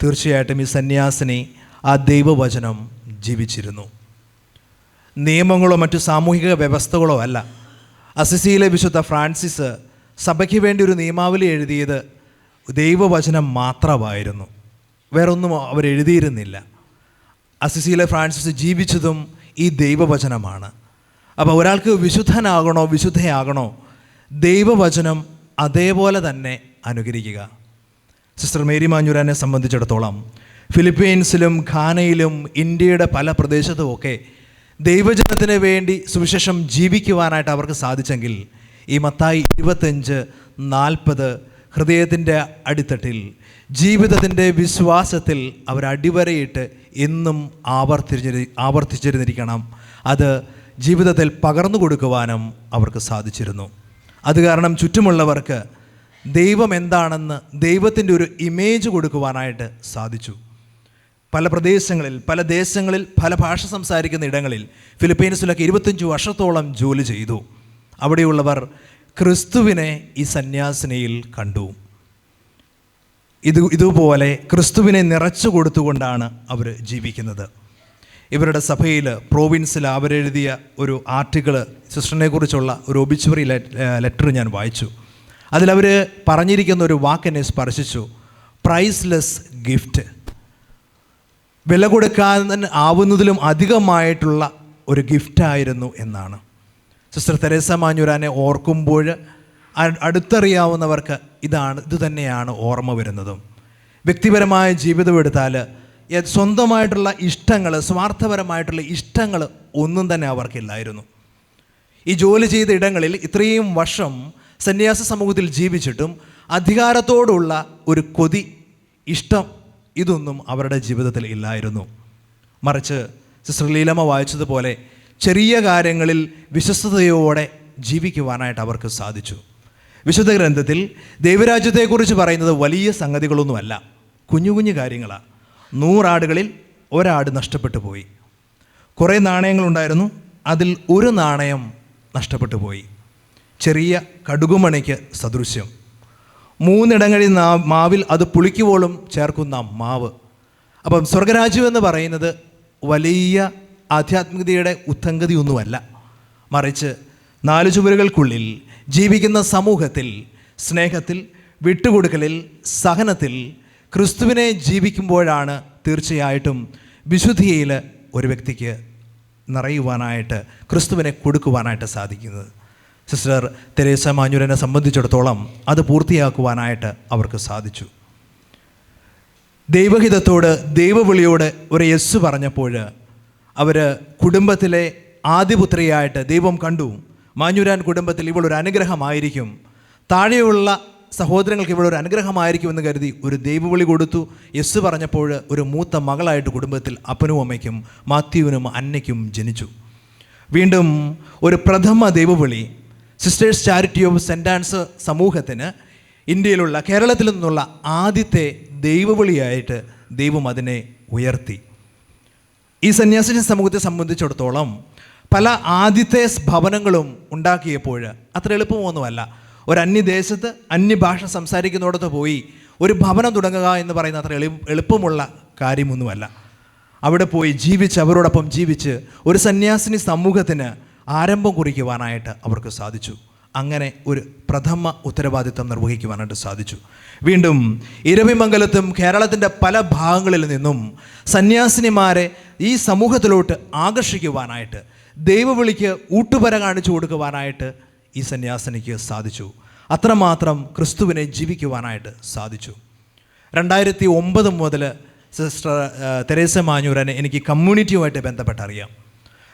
തീർച്ചയായിട്ടും ഈ സന്യാസിനി ആ ദൈവവചനം ജീവിച്ചിരുന്നു. നിയമങ്ങളോ മറ്റു സാമൂഹിക വ്യവസ്ഥകളോ അല്ല. അസിസിയിലെ വിശുദ്ധ ഫ്രാൻസിസ് സഭയ്ക്ക് വേണ്ടി ഒരു നിയമാവലി എഴുതിയത് ദൈവവചനം മാത്രമായിരുന്നു, വേറൊന്നും അവരെഴുതിയിരുന്നില്ല. അസിസിയിലെ ഫ്രാൻസിസ് ജീവിച്ചതും ഈ ദൈവവചനമാണ്. അപ്പോൾ ഒരാൾക്ക് വിശുദ്ധനാകണോ വിശുദ്ധയാകണോ, ദൈവവചനം അതേപോലെ തന്നെ അനുകരിക്കുക. സിസ്റ്റർ മേരി മാഞ്ഞൂരാനെ സംബന്ധിച്ചിടത്തോളം ഫിലിപ്പീൻസിലും ഘാനയിലും ഇന്ത്യയുടെ പല പ്രദേശത്തുമൊക്കെ ദൈവജനത്തിന് വേണ്ടി സുവിശേഷം ജീവിക്കുവാനായിട്ട് അവർക്ക് സാധിച്ചെങ്കിൽ, ഈ മത്തായി 25-40 ഹൃദയത്തിൻ്റെ അടിത്തട്ടിൽ ജീവിതത്തിൻ്റെ വിശ്വാസത്തിൽ അവർ അടിവരയിട്ട് എന്നും ആവർത്തിച്ചിരുന്നിരിക്കണം. അത് ജീവിതത്തിൽ പകർന്നു കൊടുക്കുവാനും അവർക്ക് സാധിച്ചിരുന്നു. അത് കാരണം ചുറ്റുമുള്ളവർക്ക് ദൈവം എന്താണെന്ന് ദൈവത്തിൻ്റെ ഒരു ഇമേജ് കൊടുക്കുവാനായിട്ട് സാധിച്ചു. പല പ്രദേശങ്ങളിൽ, പല ദേശങ്ങളിൽ, പല ഭാഷ സംസാരിക്കുന്ന ഇടങ്ങളിൽ ഫിലിപ്പീൻസിലൊക്കെ 25 വർഷത്തോളം ജോലി ചെയ്തു. അവിടെയുള്ളവർ ക്രിസ്തുവിനെ ഈ സന്യാസിനിയിൽ കണ്ടു. ഇതുപോലെ ക്രിസ്തുവിനെ നിറച്ചു കൊടുത്തുകൊണ്ടാണ് അവർ ജീവിക്കുന്നത്. ഇവരുടെ സഭയിൽ പ്രോവിൻസിൽ അവരെഴുതിയ ഒരു ആർട്ടിക്കിൾ, സിസ്റ്ററിനെ കുറിച്ചുള്ള ഒരു ഒബിച്വറി ലെറ്റർ ഞാൻ വായിച്ചു. അതിലവർ പറഞ്ഞിരിക്കുന്ന ഒരു വാക്കെന്നെ സ്പർശിച്ചു. പ്രൈസ്ലെസ് ഗിഫ്റ്റ്, വില കൊടുക്കാൻ ആവുന്നതിലും അധികമായിട്ടുള്ള ഒരു ഗിഫ്റ്റായിരുന്നു എന്നാണ്. സിസ്റ്റർ തെരേസ മാഞ്ഞൂരാനെ ഓർക്കുമ്പോൾ അടുത്തറിയാവുന്നവർക്ക് ഇത് തന്നെയാണ് ഓർമ്മ വരുന്നതും. വ്യക്തിപരമായ ജീവിതം എടുത്താൽ സ്വന്തമായിട്ടുള്ള ഇഷ്ടങ്ങൾ, സ്വാർത്ഥപരമായിട്ടുള്ള ഇഷ്ടങ്ങൾ ഒന്നും തന്നെ അവർക്കില്ലായിരുന്നു. ഈ ജോലി ചെയ്ത ഇടങ്ങളിൽ ഇത്രയും വർഷം സന്യാസ സമൂഹത്തിൽ ജീവിച്ചിട്ടും അധികാരത്തോടുള്ള ഒരു കൊതി, ഇഷ്ടം, ഇതൊന്നും അവരുടെ ജീവിതത്തിൽ ഇല്ലായിരുന്നു. മറിച്ച് സിസ്റ്റർ ലീലമ്മ വായിച്ചതുപോലെ ചെറിയ കാര്യങ്ങളിൽ വിശ്വസ്തയോടെ ജീവിക്കുവാനായിട്ട് അവർക്ക് സാധിച്ചു. വിശുദ്ധ ഗ്രന്ഥത്തിൽ ദൈവരാജ്യത്തെക്കുറിച്ച് പറയുന്നത് വലിയ സംഗതികളൊന്നുമല്ല, കുഞ്ഞു കുഞ്ഞു കാര്യങ്ങളാണ്. 100 ആടുകളിൽ 1 ആട് നഷ്ടപ്പെട്ടു പോയി. കുറേ നാണയങ്ങളുണ്ടായിരുന്നു, അതിൽ ഒരു നാണയം നഷ്ടപ്പെട്ടു പോയി. ചെറിയ കടുകുമണിക്ക് സദൃശ്യം. 3 ഇടങ്ങളിൽ മാവിൽ അത് പുളിക്കുവോളം ചേർക്കുന്ന മാവ്. അപ്പം സ്വർഗരാജ്യം എന്ന് പറയുന്നത് വലിയ ആധ്യാത്മികതയുടെ ഉത്തംഗതിയൊന്നുമല്ല, മറിച്ച് 4 ചുവരുകൾക്കുള്ളിൽ ജീവിക്കുന്ന സമൂഹത്തിൽ സ്നേഹത്തിൽ, വിട്ടുകൊടുക്കലിൽ, സഹനത്തിൽ ക്രിസ്തുവിനെ ജീവിക്കുമ്പോഴാണ് തീർച്ചയായിട്ടും വിശുദ്ധിയിൽ ഒരു വ്യക്തിക്ക് നിറയുവാനായിട്ട്, ക്രിസ്തുവിനെ കൊടുക്കുവാനായിട്ട് സാധിക്കുന്നത്. സിസ്റ്റർ തെരേസ മാഞ്ഞൂരിനെ സംബന്ധിച്ചിടത്തോളം അത് പൂർത്തിയാക്കുവാനായിട്ട് അവർക്ക് സാധിച്ചു. ദൈവഹിതത്തോട്, ദൈവവിളിയോട് ഒരു യെസ് പറഞ്ഞപ്പോൾ അവർ കുടുംബത്തിലെ ആദ്യപുത്രിയായിട്ട് ദൈവം കണ്ടു. മാഞ്ഞൂരാൻ കുടുംബത്തിൽ ഇവളൊരു അനുഗ്രഹമായിരിക്കും, താഴെയുള്ള സഹോദരങ്ങൾക്ക് ഇവളൊരു അനുഗ്രഹമായിരിക്കുമെന്ന് കരുതി ഒരു ദൈവവിളി കൊടുത്തു. യെസ് പറഞ്ഞപ്പോൾ ഒരു മൂത്ത മകളായിട്ട് കുടുംബത്തിൽ അപ്പനും അമ്മയ്ക്കും മാത്യുവിനും അന്നയ്ക്കും ജനിച്ചു. വീണ്ടും ഒരു പ്രഥമ ദൈവവിളി sisters charity of saint Ans സമൂഹത്തിന് ഇന്ത്യയിലുള്ള, കേരളത്തിൽ നിന്നുള്ള ആദ്യത്തെ ദൈവവിളിയായിട്ട് ദൈവം അതിനെ ഉയർത്തി. ഈ സന്യാസി സമൂഹത്തെ സംബന്ധിച്ചിടത്തോളം പല ആദ്യത്തെ ഭവനങ്ങളും ഉണ്ടാക്കിയപ്പോൾ അത്ര എളുപ്പമൊന്നുമല്ല. ഒരു അന്യദേശത്ത് അന്യഭാഷ സംസാരിക്കുന്നിടത്ത് പോയി ഒരു ഭവനം തുടങ്ങുക എന്ന് പറയുന്ന അത്ര എളുപ്പമുള്ള കാര്യമൊന്നുമല്ല. അവിടെ പോയി ജീവിച്ച്, അവരോടൊപ്പം ജീവിച്ച് ഒരു സന്യാസിനി സമൂഹത്തിന് ആരംഭം കുറിക്കുവാനായിട്ട് അവർക്ക് സാധിച്ചു. അങ്ങനെ ഒരു പ്രഥമ ഉത്തരവാദിത്വം നിർവഹിക്കുവാനായിട്ട് സാധിച്ചു. വീണ്ടും ഇരവിമംഗലത്തും കേരളത്തിൻ്റെ പല ഭാഗങ്ങളിൽ നിന്നും സന്യാസിനിമാരെ ഈ സമൂഹത്തിലോട്ട് ആകർഷിക്കുവാനായിട്ട്, ദൈവവിളിക്ക് ഊട്ടുപര കാണിച്ചു കൊടുക്കുവാനായിട്ട് ഈ സന്യാസിനിക്ക് സാധിച്ചു. അത്രമാത്രം ക്രിസ്തുവിനെ ജീവിക്കുവാനായിട്ട് സാധിച്ചു. 2009 മുതൽ സിസ്റ്റർ തെരേസ മാഞ്ഞൂരനെ എനിക്ക് കമ്മ്യൂണിറ്റിയുമായിട്ട് ബന്ധപ്പെട്ട് അറിയാം.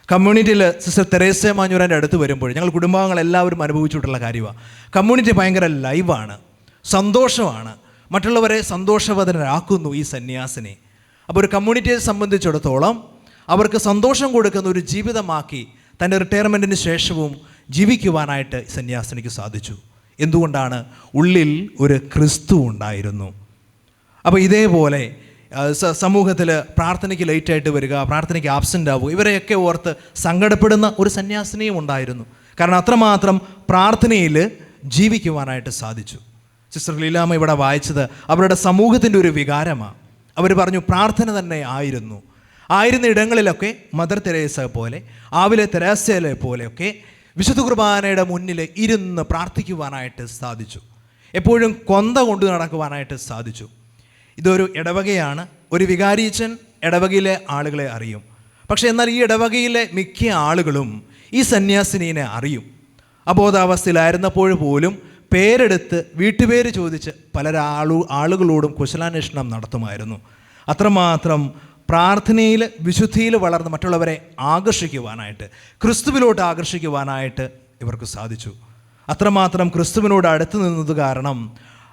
കമ്മ്യൂണിറ്റിയിൽ സിസ്റ്റർ തെരേസ മാഞ്ഞൂരൻ്റെ അടുത്ത് വരുമ്പോൾ ഞങ്ങൾ കുടുംബാംഗങ്ങളെല്ലാവരും അനുഭവിച്ചിട്ടുള്ള കാര്യമാണ്. കമ്മ്യൂണിറ്റി ഭയങ്കര ലൈവാണ്, സന്തോഷമാണ്, മറ്റുള്ളവരെ സന്തോഷവതരാക്കുന്നു ഈ സന്യാസിനെ. അപ്പോൾ ഒരു കമ്മ്യൂണിറ്റിയെ സംബന്ധിച്ചിടത്തോളം അവർക്ക് സന്തോഷം കൊടുക്കുന്ന ഒരു ജീവിതമാക്കി തൻ്റെ റിട്ടയർമെൻറ്റിന് ശേഷവും ജീവിക്കുവാനായിട്ട് സന്യാസിനിക്ക് സാധിച്ചു. എന്തുകൊണ്ടാണ്? ഉള്ളിൽ ഒരു ക്രിസ്തു ഉണ്ടായിരുന്നു. അപ്പോൾ ഇതേപോലെ സമൂഹത്തിൽ പ്രാർത്ഥനയ്ക്ക് ലേറ്റായിട്ട് വരിക, പ്രാർത്ഥനയ്ക്ക് ആബ്സെൻ്റ് ആവുക, ഇവരെയൊക്കെ ഓർത്ത് സങ്കടപ്പെടുന്ന ഒരു സന്യാസിനിയും ഉണ്ടായിരുന്നു. കാരണം അത്രമാത്രം പ്രാർത്ഥനയിൽ ജീവിക്കുവാനായിട്ട് സാധിച്ചു. സിസ്റ്റർ ലീലാമ്മ ഇവിടെ വായിച്ചത് അവരുടെ സമൂഹത്തിൻ്റെ ഒരു വികാരമാണ്. അവർ പറഞ്ഞു പ്രാർത്ഥന തന്നെ ആയിരുന്ന ഇടങ്ങളിലൊക്കെ മദർ തെരേസ പോലെ, ആവിലെ തെരേസയെ പോലെയൊക്കെ വിശുദ്ധ കുർബാനയുടെ മുന്നിൽ ഇരുന്ന് പ്രാർത്ഥിക്കുവാനായിട്ട് സാധിച്ചു. എപ്പോഴും കൊന്ത കൊണ്ടു നടക്കുവാനായിട്ട് സാധിച്ചു. ഇതൊരു ഇടവകയാണ്. ഒരു വികാരിയച്ചൻ ഇടവകയിലെ ആളുകളെ അറിയും. പക്ഷേ എന്നാൽ ഈ ഇടവകയിലെ മിക്ക ആളുകളും ഈ സന്യാസിനിയെ അറിയും. അബോധാവസ്ഥയിലായിരുന്നപ്പോൾ പോലും പേരെടുത്ത് വീട്ടുപേര് ചോദിച്ച് ആളുകളോടും കുശലാന്വേഷണം നടത്തുമായിരുന്നു. അത്രമാത്രം പ്രാർത്ഥനയിൽ വിശുദ്ധിയിൽ വളർന്ന് മറ്റുള്ളവരെ ആകർഷിക്കുവാനായിട്ട്, ക്രിസ്തുവിലോട്ട് ആകർഷിക്കുവാനായിട്ട് ഇവർക്ക് സാധിച്ചു. അത്രമാത്രം ക്രിസ്തുവിനോട് അടുത്ത് നിന്നത് കാരണം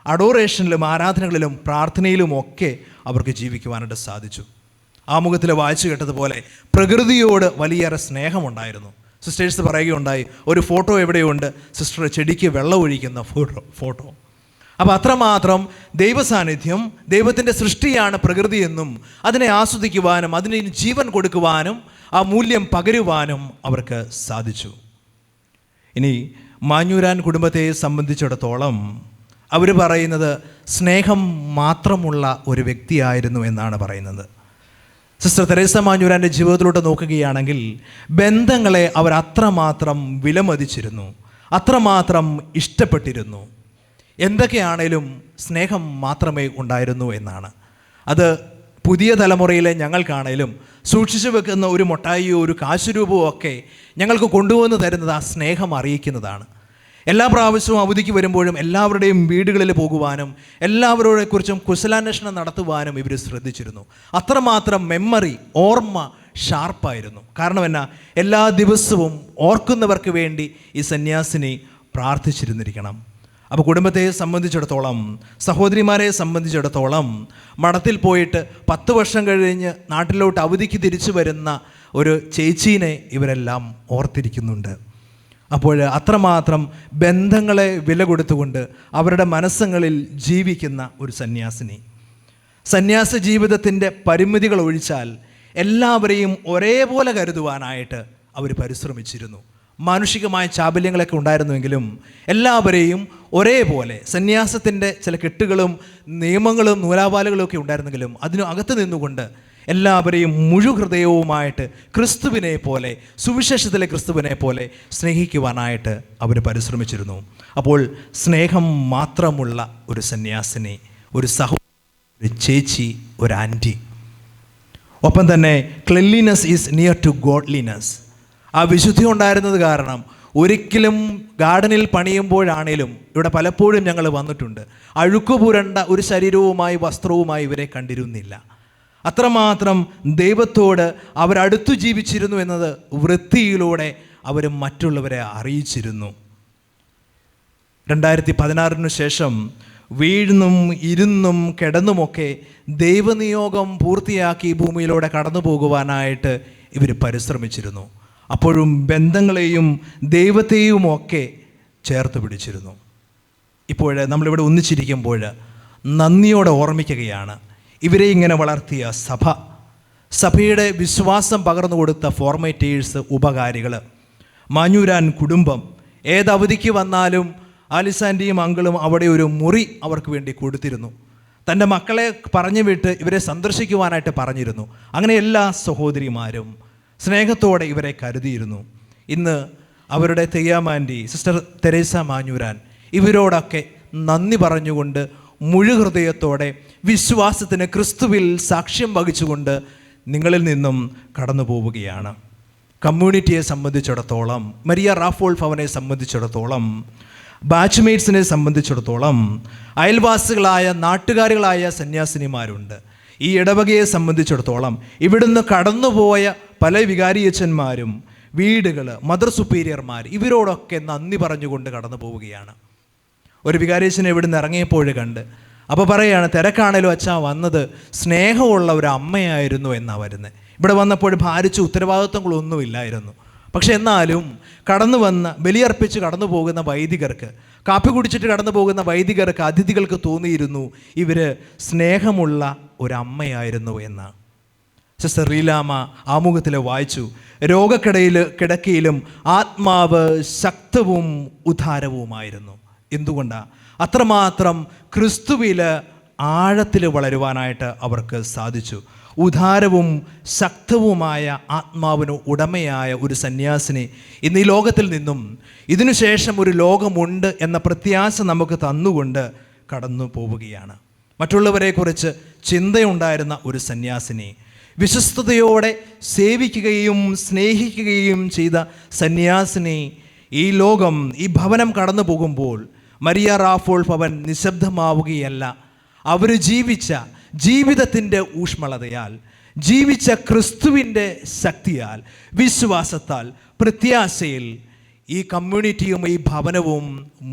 അഡോറേഷനിലും ആരാധനകളിലും പ്രാർത്ഥനയിലുമൊക്കെ അവർക്ക് ജീവിക്കുവാനായിട്ട് സാധിച്ചു. ആമുഖത്തിൽ വായിച്ചു കേട്ടതുപോലെ പ്രകൃതിയോട് വലിയേറെ സ്നേഹമുണ്ടായിരുന്നു. സിസ്റ്റേഴ്സ് പറയുകയുണ്ടായി, ഒരു ഫോട്ടോ എവിടെയുണ്ട്, സിസ്റ്റർ ചെടിക്ക് വെള്ളം ഒഴിക്കുന്ന ഫോട്ടോ. അപ്പോൾ അത്രമാത്രം ദൈവസാന്നിധ്യം, ദൈവത്തിൻ്റെ സൃഷ്ടിയാണ് പ്രകൃതിയെന്നും അതിനെ ആസ്വദിക്കുവാനും അതിന് ജീവൻ കൊടുക്കുവാനും ആ മൂല്യം പകരുവാനും അവർക്ക് സാധിച്ചു. ഇനി മാഞ്ഞൂരാൻ കുടുംബത്തെ സംബന്ധിച്ചിടത്തോളം അവർ പറയുന്നത് സ്നേഹം മാത്രമുള്ള ഒരു വ്യക്തിയായിരുന്നു എന്നാണ് പറയുന്നത്. സിസ്റ്റർ തെരേസ മാഞ്ഞൂരാൻ്റെ ജീവിതത്തിലോട്ട് നോക്കുകയാണെങ്കിൽ ബന്ധങ്ങളെ അവർ അത്രമാത്രം വിലമതിച്ചിരുന്നു, അത്രമാത്രം ഇഷ്ടപ്പെട്ടിരുന്നു. എന്തൊക്കെയാണേലും സ്നേഹം മാത്രമേ ഉണ്ടായിരുന്നു എന്നാണ്. അത് പുതിയ തലമുറയിലെ ഞങ്ങൾക്കാണേലും സൂക്ഷിച്ചു വെക്കുന്ന ഒരു മൊട്ടായിയോ ഒരു കാശുരൂപമോ ഒക്കെ ഞങ്ങൾക്ക് കൊണ്ടുവന്ന് തരുന്നത് ആ സ്നേഹം അറിയിക്കുന്നതാണ്. എല്ലാ പ്രാവശ്യവും അവധിക്ക് വരുമ്പോഴും എല്ലാവരുടെയും വീടുകളിൽ പോകുവാനും എല്ലാവരെക്കുറിച്ചും കുശലാന്വേഷണം നടത്തുവാനും ഇവർ ശ്രദ്ധിച്ചിരുന്നു. അത്രമാത്രം മെമ്മറി, ഓർമ്മ ഷാർപ്പായിരുന്നു. കാരണം എന്നാ, എല്ലാ ദിവസവും ഓർക്കുന്നവർക്ക് വേണ്ടി ഈ സന്യാസിനി പ്രാർത്ഥിച്ചിരുന്നിരിക്കണം. അപ്പോൾ കുടുംബത്തെ സംബന്ധിച്ചിടത്തോളം, സഹോദരിമാരെ സംബന്ധിച്ചിടത്തോളം മഠത്തിൽ പോയിട്ട് 10 വർഷം കഴിഞ്ഞ് നാട്ടിലോട്ട് അവധിക്ക് തിരിച്ചു വരുന്ന ഒരു ചേച്ചീനെ ഇവരെല്ലാം ഓർത്തിരിക്കുന്നുണ്ട്. അപ്പോൾ അത്രമാത്രം ബന്ധങ്ങളെ വില കൊടുത്തുകൊണ്ട് അവരുടെ മനസ്സുകളിൽ ജീവിക്കുന്ന ഒരു സന്യാസിനി. സന്യാസ ജീവിതത്തിൻ്റെ പരിമിതികൾ ഒഴിച്ചാൽ എല്ലാവരെയും ഒരേപോലെ കരുതുവാനായിട്ട് അവർ പരിശ്രമിച്ചിരുന്നു. മാനുഷികമായ ചാബല്യങ്ങളൊക്കെ ഉണ്ടായിരുന്നുവെങ്കിലും എല്ലാവരെയും ഒരേപോലെ, സന്യാസത്തിൻ്റെ ചില കെട്ടുകളും നിയമങ്ങളും നൂലാപാലുകളും ഒക്കെ ഉണ്ടായിരുന്നെങ്കിലും അതിനു അകത്ത് നിന്നുകൊണ്ട് എല്ലാവരെയും മുഴുഹൃദയവുമായിട്ട് ക്രിസ്തുവിനെ പോലെ, സുവിശേഷത്തിലെ ക്രിസ്തുവിനെ പോലെ സ്നേഹിക്കുവാനായിട്ട് അവർ പരിശ്രമിച്ചിരുന്നു. അപ്പോൾ സ്നേഹം മാത്രമുള്ള ഒരു സന്യാസിനി, ഒരു ഒരു ചേച്ചി, ഒരു ആൻറ്റി. ഒപ്പം തന്നെ cleanliness is near to godliness. ആ വിശുദ്ധി ഉണ്ടായിരുന്നത് കാരണം ഒരിക്കലും ഗാർഡനിൽ പണിയുമ്പോഴാണേലും ഇവിടെ പലപ്പോഴും ഞങ്ങൾ വന്നിട്ടുണ്ട്, അഴുക്കുപുരണ്ട ഒരു ശരീരവുമായി വസ്ത്രവുമായി ഇവരെ കണ്ടിരുന്നില്ല. അത്രമാത്രം ദൈവത്തോട് അവരടുത്തു ജീവിച്ചിരുന്നു എന്നത് വൃത്തിയിലൂടെ അവർ മറ്റുള്ളവരെ അറിയിച്ചിരുന്നു. 2016 ശേഷം വീഴുന്നും ഇരുന്നും കിടന്നുമൊക്കെ ദൈവനിയോഗം പൂർത്തിയാക്കി ഭൂമിയിലൂടെ കടന്നു പോകുവാനായിട്ട് ഇവർ പരിശ്രമിച്ചിരുന്നു. അപ്പോഴും ബന്ധങ്ങളെയും ദൈവത്തെയുമൊക്കെ ചേർത്ത് പിടിച്ചിരുന്നു. ഇപ്പോൾ നമ്മളിവിടെ ഒന്നിച്ചിരിക്കുമ്പോൾ നന്ദിയോടെ ഓർമ്മിക്കുകയാണ് ഇവരെ ഇങ്ങനെ വളർത്തിയ സഭയുടെ വിശ്വാസം പകർന്നു കൊടുത്ത ഫോർമേറ്റേഴ്സ്, ഉപകാരികൾ, മാഞ്ഞൂരാൻ കുടുംബം. ഏതവധിക്ക് വന്നാലും ആലിസാൻ്റെയും അങ്കിളും അവിടെ ഒരു മുറി അവർക്ക് വേണ്ടി കൊടുത്തിരുന്നു. തൻ്റെ മക്കളെ പറഞ്ഞു വിട്ട് ഇവരെ സന്ദർശിക്കുവാനായിട്ട് പറഞ്ഞിരുന്നു. അങ്ങനെ എല്ലാ സഹോദരിമാരും സ്നേഹത്തോടെ ഇവരെ കരുതിയിരുന്നു. ഇന്ന് അവരുടെ തെയ്യാമാൻറ്റി സിസ്റ്റർ തെരേസ മാഞ്ഞൂരാൻ ഇവരോടൊക്കെ നന്ദി പറഞ്ഞുകൊണ്ട് മുഴുഹൃദയത്തോടെ വിശ്വാസത്തിന് ക്രിസ്തുവിൽ സാക്ഷ്യം വഹിച്ചുകൊണ്ട് നിങ്ങളിൽ നിന്നും കടന്നു പോവുകയാണ്. കമ്മ്യൂണിറ്റിയെ സംബന്ധിച്ചിടത്തോളം, മരിയ റാഫോൾ ഭവനെ സംബന്ധിച്ചിടത്തോളം, ബാച്ച്മേറ്റ്സിനെ സംബന്ധിച്ചിടത്തോളം, അയൽവാസികളായ നാട്ടുകാരികളായ സന്യാസിനിമാരുണ്ട്. ഈ ഇടവകയെ സംബന്ധിച്ചിടത്തോളം ഇവിടുന്ന് കടന്നുപോയ പല വികാരിയച്ചന്മാരും, വീടുകൾ, മദർ സുപ്പീരിയർമാർ, ഇവരോടൊക്കെ നന്ദി പറഞ്ഞുകൊണ്ട് കടന്നു പോവുകയാണ്. ഒരു വികാരിയച്ചനെ ഇവിടുന്ന് ഇറങ്ങിയപ്പോൾ കണ്ട് അപ്പോൾ പറയുകയാണ്, തിരക്കാണേലും അച്ഛാ വന്നത് സ്നേഹമുള്ള ഒരു അമ്മയായിരുന്നു എന്നാണ് വരുന്നത്. ഇവിടെ വന്നപ്പോൾ ഭാരിച്ച ഉത്തരവാദിത്വങ്ങളൊന്നുമില്ലായിരുന്നു. പക്ഷെ എന്നാലും കടന്നു വന്ന് ബലിയർപ്പിച്ച് കടന്നു പോകുന്ന വൈദികർക്ക്, കാപ്പി കുടിച്ചിട്ട് കടന്നു പോകുന്ന വൈദികർക്ക്, അതിഥികൾക്ക് തോന്നിയിരുന്നു ഇവർ സ്നേഹമുള്ള ഒരമ്മയായിരുന്നു എന്ന്. സിസ്റ്റർ റീലാമ ആമുഖത്തിൽ വായിച്ചു, കിടക്കയിലും ആത്മാവ് ശക്തവും ഉദാരവുമായിരുന്നു. എന്തുകൊണ്ടാണ്? അത്രമാത്രം ക്രിസ്തുവിൽ ആഴത്തിൽ വളരുവാനായിട്ട് അവർക്ക് സാധിച്ചു. ഉദാരവും ശക്തവുമായ ആത്മാവിന് ഉടമയായ ഒരു സന്യാസിനെ ഇന്ന് ഈ ലോകത്തിൽ നിന്നും ഇതിനുശേഷം ഒരു ലോകമുണ്ട് എന്ന പ്രത്യാശ നമുക്ക് തന്നുകൊണ്ട് കടന്നു പോവുകയാണ്. മറ്റുള്ളവരെക്കുറിച്ച് ചിന്തയുണ്ടായിരുന്ന ഒരു സന്യാസിനെ, വിശ്വസ്തയോടെ സേവിക്കുകയും സ്നേഹിക്കുകയും ചെയ്ത സന്യാസിനെ ഈ ലോകം, ഈ ഭവനം കടന്നു പോകുമ്പോൾ മരിയ റാഫോൾ ഭവൻ നിശബ്ദമാവുകയല്ല. അവർ ജീവിച്ച ജീവിതത്തിൻ്റെ ഊഷ്മളതയാൽ, ജീവിച്ച ക്രിസ്തുവിൻ്റെ ശക്തിയാൽ, വിശ്വാസത്താൽ, പ്രത്യാശയിൽ ഈ കമ്മ്യൂണിറ്റിയും ഈ ഭവനവും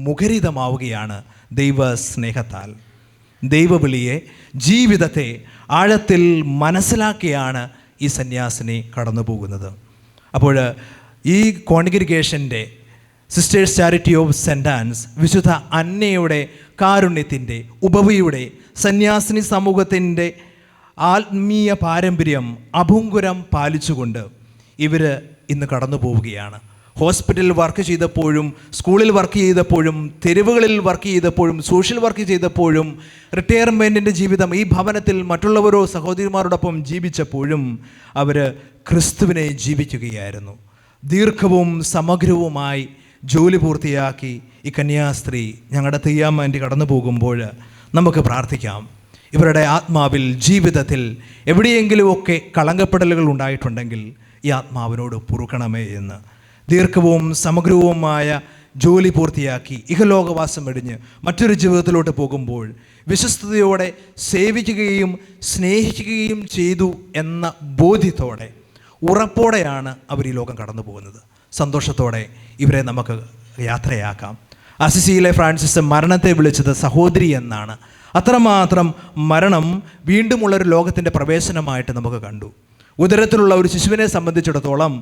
മുഖരിതമാവുകയാണ് ദൈവസ്നേഹത്താൽ. ദൈവവിളിയെ, ജീവിതത്തെ ആഴത്തിൽ മനസ്സിലാക്കിയാണ് ഈ സന്യാസിനി കടന്നു പോകുന്നത്. അപ്പോൾ ഈ കോൺഗ്രിഗേഷൻ്റെ sisters charity of cent Ans വിശുദ്ധ അന്നയുടെ കാരുണ്യത്തിൻ്റെ, ഉപവിയുടെ, സന്യാസിനി സമൂഹത്തിൻ്റെ ആത്മീയ പാരമ്പര്യം അഭംഗുരം പാലിച്ചുകൊണ്ട് ഇവർ ഇന്ന് കടന്നു പോവുകയാണ്. ഹോസ്പിറ്റലിൽ വർക്ക് ചെയ്തപ്പോഴും, സ്കൂളിൽ വർക്ക് ചെയ്തപ്പോഴും, തെരുവുകളിൽ വർക്ക് ചെയ്തപ്പോഴും, സോഷ്യൽ വർക്ക് ചെയ്തപ്പോഴും, റിട്ടയർമെൻറ്റിൻ്റെ ജീവിതം ഈ ഭവനത്തിൽ മറ്റുള്ളവരോ സഹോദരിമാരോടൊപ്പം ജീവിച്ചപ്പോഴും അവർ ക്രിസ്തുവിനെ ജീവിക്കുകയായിരുന്നു. ദീർഘവും സമഗ്രവുമായി ജോലി പൂർത്തിയാക്കി ഈ കന്യാസ്ത്രീ ഞങ്ങളുടെ തെയ്യാമാൻ്റെ കടന്നു പോകുമ്പോൾ നമുക്ക് പ്രാർത്ഥിക്കാം, ഇവരുടെ ആത്മാവിൽ, ജീവിതത്തിൽ എവിടെയെങ്കിലുമൊക്കെ കളങ്കപ്പെടലുകൾ ഉണ്ടായിട്ടുണ്ടെങ്കിൽ ഈ ആത്മാവിനോട് പൊറുക്കണമേ എന്ന്. ദീർഘവും സമഗ്രവുമായ ജോലി പൂർത്തിയാക്കി ഇഹലോകവാസം വെടിഞ്ഞ് മറ്റൊരു ജീവിതത്തിലോട്ട് പോകുമ്പോൾ വിശ്വസ്തയോടെ സേവിക്കുകയും സ്നേഹിക്കുകയും ചെയ്തു എന്ന ബോധ്യത്തോടെ, ഉറപ്പോടെയാണ് അവർ ഈ ലോകം കടന്നു പോകുന്നത്. സന്തോഷത്തോടെ ഇവരെ നമുക്ക് യാത്രയാക്കാം. അസിസിയിലെ ഫ്രാൻസിസ് മരണത്തെ വിളിച്ചത് സഹോദരി എന്നാണ്. അത്രമാത്രം മരണം വീണ്ടുമുള്ളൊരു ലോകത്തിൻ്റെ പ്രവേശനമായിട്ട് നമുക്ക് കണ്ടു. ഉദരത്തിലുള്ള ഒരു ശിശുവിനെ സംബന്ധിച്ചിടത്തോളം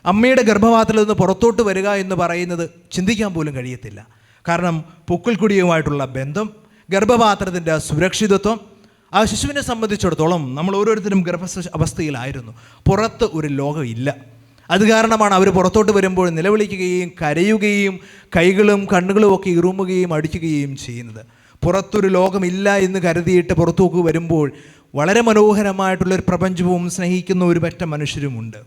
അമ്മയുടെ ഗർഭപാത്രത്തിൽ നിന്ന് പുറത്തോട്ട് വരിക എന്ന് പറയുന്നത് ചിന്തിക്കാൻ പോലും കഴിയത്തില്ല. കാരണം പൊക്കിൾക്കുടിയുമായിട്ടുള്ള ബന്ധം, ഗർഭപാത്രത്തിൻ്റെ സുരക്ഷിതത്വം, ആ ശിശുവിനെ സംബന്ധിച്ചിടത്തോളം നമ്മൾ ഓരോരുത്തരും അവസ്ഥയിലായിരുന്നു. പുറത്ത് ഒരു ലോകം ഇല്ല. അത് കാരണമാണ് അവർ പുറത്തോട്ട് വരുമ്പോൾ നിലവിളിക്കുകയും കരയുകയും കൈകളും കണ്ണുകളും ഒക്കെ ഇറുമുകയും അടിക്കുകയും ചെയ്യുന്നത്. പുറത്തൊരു ലോകമില്ല എന്ന് കരുതിയിട്ട് പുറത്തേക്ക് വരുമ്പോൾ വളരെ മനോഹരമായിട്ടുള്ളൊരു പ്രപഞ്ചവും സ്നേഹിക്കുന്ന ഒരു പറ്റ മനുഷ്യരുമുണ്ട്.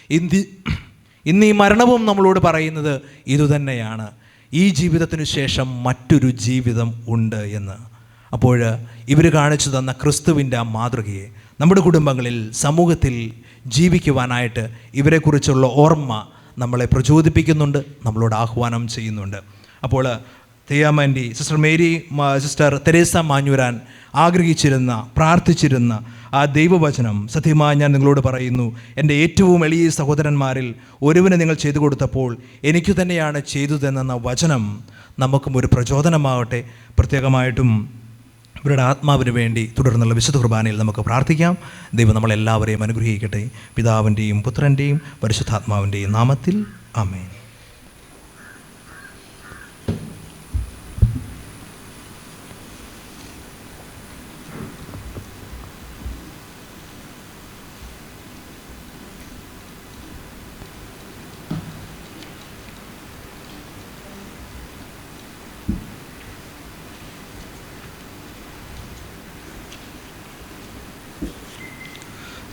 ഇന്ന് ഈ മരണവും നമ്മളോട് പറയുന്നത് ഇതുതന്നെയാണ്, ഈ ജീവിതത്തിനു ശേഷം മറ്റൊരു ജീവിതം ഉണ്ട് എന്ന്. അപ്പോൾ ഇവർ കാണിച്ചു തന്ന ക്രിസ്തുവിൻ്റെ ആ മാതൃകയെ നമ്മുടെ കുടുംബങ്ങളിൽ, സമൂഹത്തിൽ ജീവിക്കുവാനായിട്ട് ഇവരെക്കുറിച്ചുള്ള ഓർമ്മ നമ്മളെ പ്രചോദിപ്പിക്കുന്നുണ്ട്, നമ്മളോട് ആഹ്വാനം ചെയ്യുന്നുണ്ട്. അപ്പോൾ തെയ്യാമാൻ്റെ sister Mary, sister Teresa Manjooran ആഗ്രഹിച്ചിരുന്ന, പ്രാർത്ഥിച്ചിരുന്ന ആ ദൈവവചനം സത്യമായി ഞാൻ നിങ്ങളോട് പറയുന്നു, എൻ്റെ ഏറ്റവും എളിയ സഹോദരന്മാരിൽ ഒരുവന് നിങ്ങൾ ചെയ്തു കൊടുത്തപ്പോൾ എനിക്ക് തന്നെയാണ് ചെയ്തതെന്ന വചനം നമുക്കും ഒരു പ്രചോദനമാവട്ടെ. പ്രത്യേകമായിട്ടും ഇവരുടെ ആത്മാവിന് വേണ്ടി തുടർന്നുള്ള വിശുദ്ധ കുർബാനയിൽ നമുക്ക് പ്രാർത്ഥിക്കാം. ദൈവം നമ്മളെല്ലാവരെയും അനുഗ്രഹിക്കട്ടെ. പിതാവിൻ്റെയും പുത്രൻ്റെയും പരിശുദ്ധാത്മാവിൻ്റെയും നാമത്തിൽ ആമേൻ.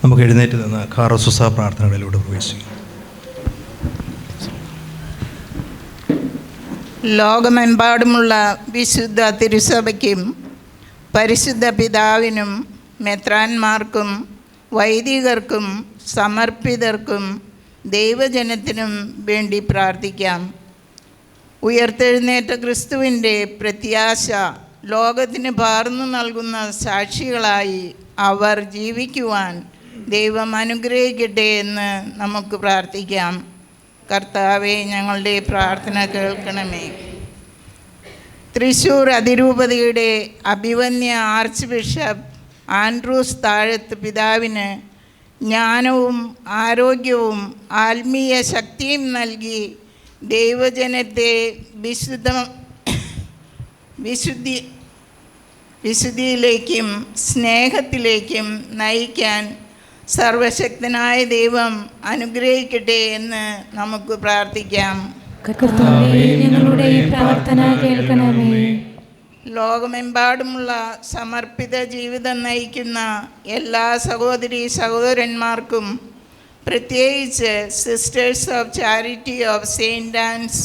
നമുക്ക് എഴുന്നേറ്റ് നിന്ന് കാറസുസ പ്രാർത്ഥനകളിലൂടെ പ്രവേശിക്കും. ലോകമെമ്പാടുമുള്ള വിശുദ്ധ തിരുസഭയ്ക്കും പരിശുദ്ധ പിതാവിനും മെത്രാന്മാർക്കും വൈദികർക്കും സമർപ്പിതർക്കും ദൈവജനത്തിനും വേണ്ടി പ്രാർത്ഥിക്കാം. ഉയർത്തെഴുന്നേറ്റ ക്രിസ്തുവിൻ്റെ പ്രത്യാശ ലോകത്തിന് പകർന്നു നൽകുന്ന സാക്ഷികളായി അവർ ജീവിക്കുവാൻ ദൈവം അനുഗ്രഹിക്കട്ടെ എന്ന് നമുക്ക് പ്രാർത്ഥിക്കാം. കർത്താവെ, ഞങ്ങളുടെ പ്രാർത്ഥന കേൾക്കണമേ. തൃശ്ശൂർ അതിരൂപതയുടെ അഭിവന്യ ആർച്ച് ബിഷപ്പ് ആൻഡ്രൂസ് താഴത്ത് പിതാവിന് ജ്ഞാനവും ആരോഗ്യവും ആത്മീയ ശക്തിയും നൽകി ദൈവജനത്തെ വിശുദ്ധിയിലേക്കും സ്നേഹത്തിലേക്കും നയിക്കാൻ സർവശക്തനായ ദൈവം അനുഗ്രഹിക്കട്ടെ എന്ന് നമുക്ക് പ്രാർത്ഥിക്കാം. കർത്താവേ, ഞങ്ങളുടെ പ്രാർത്ഥന കേൾക്കണമേ. ലോകമെമ്പാടുമുള്ള സമർപ്പിത ജീവിതം നയിക്കുന്ന എല്ലാ സഹോദരീ സഹോദരന്മാർക്കും, പ്രത്യേകിച്ച് sisters of charity of saint Anne's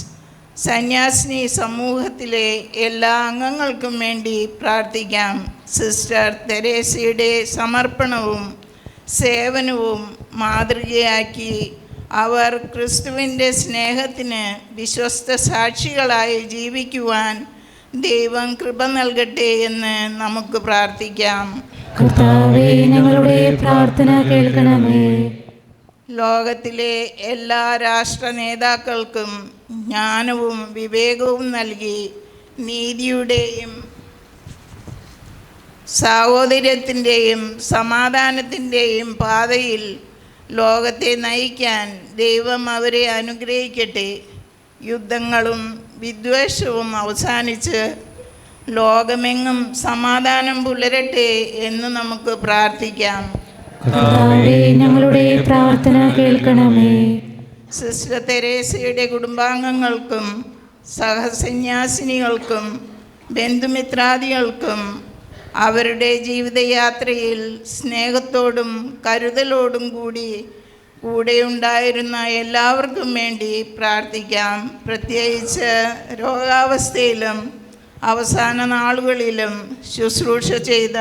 സന്യാസിനി സമൂഹത്തിലെ എല്ലാ അംഗങ്ങൾക്കും വേണ്ടി പ്രാർത്ഥിക്കാം. സിസ്റ്റർ തെരേസയുടെ സമർപ്പണവും സേവനവും മാതൃകയാക്കി അവർ ക്രിസ്തുവിൻ്റെ സ്നേഹത്തിന് വിശ്വസ്ത സാക്ഷികളായി ജീവിക്കുവാൻ ദൈവം കൃപ നൽകട്ടെ എന്ന് നമുക്ക് പ്രാർത്ഥിക്കാം. കർത്താവേ, ഞങ്ങളുടെ പ്രാർത്ഥന കേൾക്കണമേ. ലോകത്തിലെ എല്ലാ രാഷ്ട്ര നേതാക്കൾക്കും ജ്ഞാനവും വിവേകവും നൽകി നീതിയുടെയും സാഹോദര്യത്തിൻ്റെയും സമാധാനത്തിൻ്റെയും പാതയിൽ ലോകത്തെ നയിക്കാൻ ദൈവം അവരെ അനുഗ്രഹിക്കട്ടെ. യുദ്ധങ്ങളും വിദ്വേഷവും അവസാനിച്ച് ലോകമെങ്ങും സമാധാനം പുലരട്ടെ എന്ന് നമുക്ക് പ്രാർത്ഥിക്കാം. കർത്താവേ, ഞങ്ങളുടെ പ്രാർത്ഥന കേൾക്കണമേ. സിസ്റ്റർ തെരേസയുടെ കുടുംബാംഗങ്ങൾക്കും സഹസന്യാസിനികൾക്കും ബന്ധുമിത്രാദികൾക്കും അവരുടെ ജീവിതയാത്രയിൽ സ്നേഹത്തോടും കരുതലോടും കൂടെയുണ്ടായിരുന്ന എല്ലാവർക്കും വേണ്ടി പ്രാർത്ഥിക്കാം. പ്രത്യേകിച്ച് രോഗാവസ്ഥയിലും അവസാന നാളുകളിലും ശുശ്രൂഷ ചെയ്ത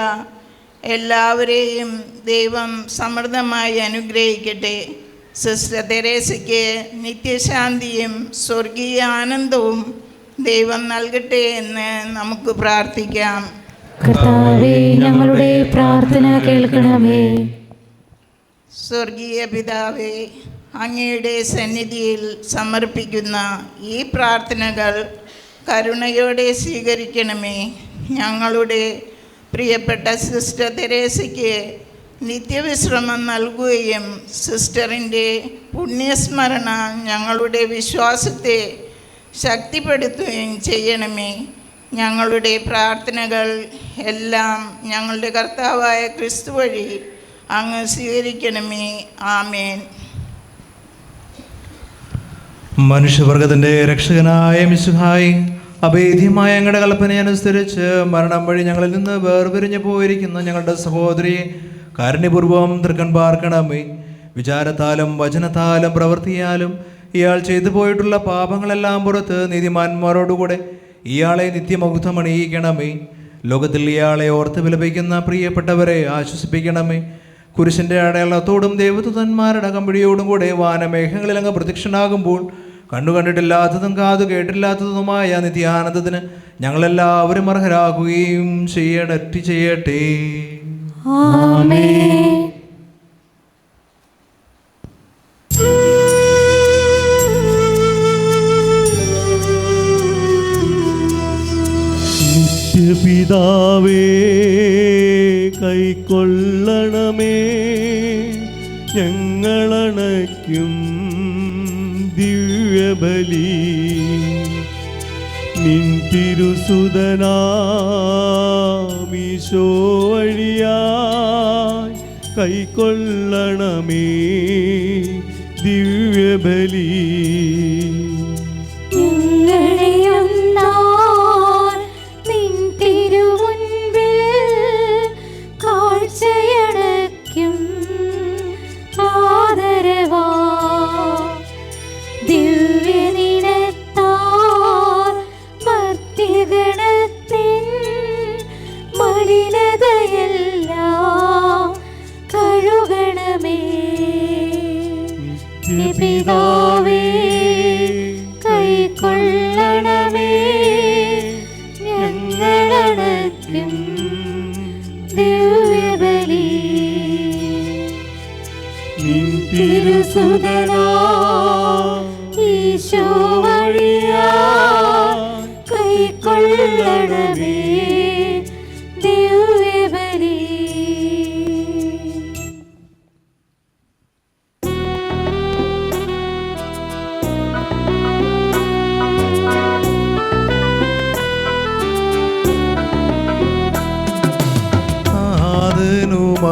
എല്ലാവരെയും ദൈവം സമൃദ്ധമായി അനുഗ്രഹിക്കട്ടെ. സിസ്റ്റർ തെരേസയ്ക്ക് നിത്യശാന്തിയും സ്വർഗീയ ആനന്ദവും ദൈവം നൽകട്ടെ എന്ന് നമുക്ക് പ്രാർത്ഥിക്കാം. കർത്താവേ, ഞങ്ങളുടെ പ്രാർത്ഥന കേൾക്കണമേ. സ്വർഗീയ പിതാവേ, അങ്ങയുടെ സന്നിധിയിൽ സമർപ്പിക്കുന്ന ഈ പ്രാർത്ഥനകൾ കരുണയോടെ സ്വീകരിക്കണമേ. ഞങ്ങളുടെ പ്രിയപ്പെട്ട സിസ്റ്റർ തെരേസയ്ക്ക് നിത്യവിശ്രമം നൽകുകയും സിസ്റ്ററിൻ്റെ പുണ്യസ്മരണ ഞങ്ങളുടെ വിശ്വാസത്തെ ശക്തിപ്പെടുത്തുകയും ചെയ്യണമേ. ഞങ്ങളുടെ പ്രാർത്ഥനകൾ എല്ലാം ഞങ്ങളുടെ കർത്താവായ ക്രിസ്തു വഴി അങ്ങ് സ്വീകരിക്കണമേ. ആമേൻ. മനുഷ്യവർഗത്തിൻ്റെ രക്ഷകനായ മിശിഹായി, അഭേദ്യമായ ഞങ്ങളുടെ കൽപ്പനയനുസരിച്ച് മരണം വഴി ഞങ്ങളിൽ നിന്ന് വേർപിരിഞ്ഞു പോയിരിക്കുന്ന ഞങ്ങളുടെ സഹോദരിയെ കാരുണ്യപൂർവ്വം തൃക്കൺ പാർക്കണമേ. വിചാരത്താലും വചനത്താലും പ്രവൃത്തിയാലും ഇയാൾ ചെയ്തു പോയിട്ടുള്ള പാപങ്ങളെല്ലാം പുറത്ത് നീതിമാന്മാരോടുകൂടെ ഇയാളെ നിത്യമൗഗ്ധം അണിയിക്കണമേ. ലോകത്തിൽ ഇയാളെ ഓർത്ത് വിലപിക്കുന്ന പ്രിയപ്പെട്ടവരെ ആശ്വസിപ്പിക്കണമേ. കുരിശിൻ്റെ അടയാളത്തോടും ദേവദൂതന്മാരുടെ കമ്പിടിയോടും കൂടെ വാനമേഘങ്ങളിൽ അങ്ങ് പ്രത്യക്ഷനാകുമ്പോൾ കണ്ണു കണ്ടിട്ടില്ലാത്തതും കാതു കേട്ടില്ലാത്തതുമായ നിത്യാനന്ദത്തിന് ഞങ്ങളെല്ലാവരും അർഹരാകുകയും ചെയ്യട്ടെ. ആമേൻ. നിത്യപിതാവേ, കൈക്കൊള്ളണമേ ഞങ്ങളണയ്ക്കും ദിവ്യബലി. നിൻ തിരുസുതനാമീശോ വഴിയായി കൈക്കൊള്ളണമേ ദിവ്യബലി. പിതാവേ, കൈക്കൊള്ളണമേ ഞങ്ങളണയ്ക്കും ദിവ്യബലി. നിൻ തിരുസുതനാ ഈശോ വഴിയായി കൈക്കൊള്ളണമേ ദിവ്യബലി.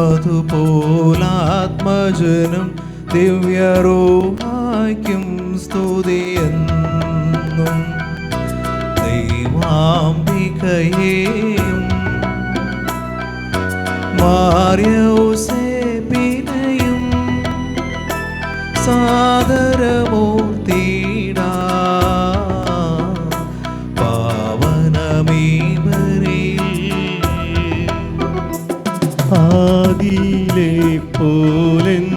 അതുപോലാത്മജനും ദിവ്യരൂഹായ്ക്കും സ്തുതിയെന്നും ദൈവാംബികയെയും മാർയൗസേപ്പിനെയും സാദരമൂർത്തിടാ ആദിയിലെ പോലെന്നേക്കും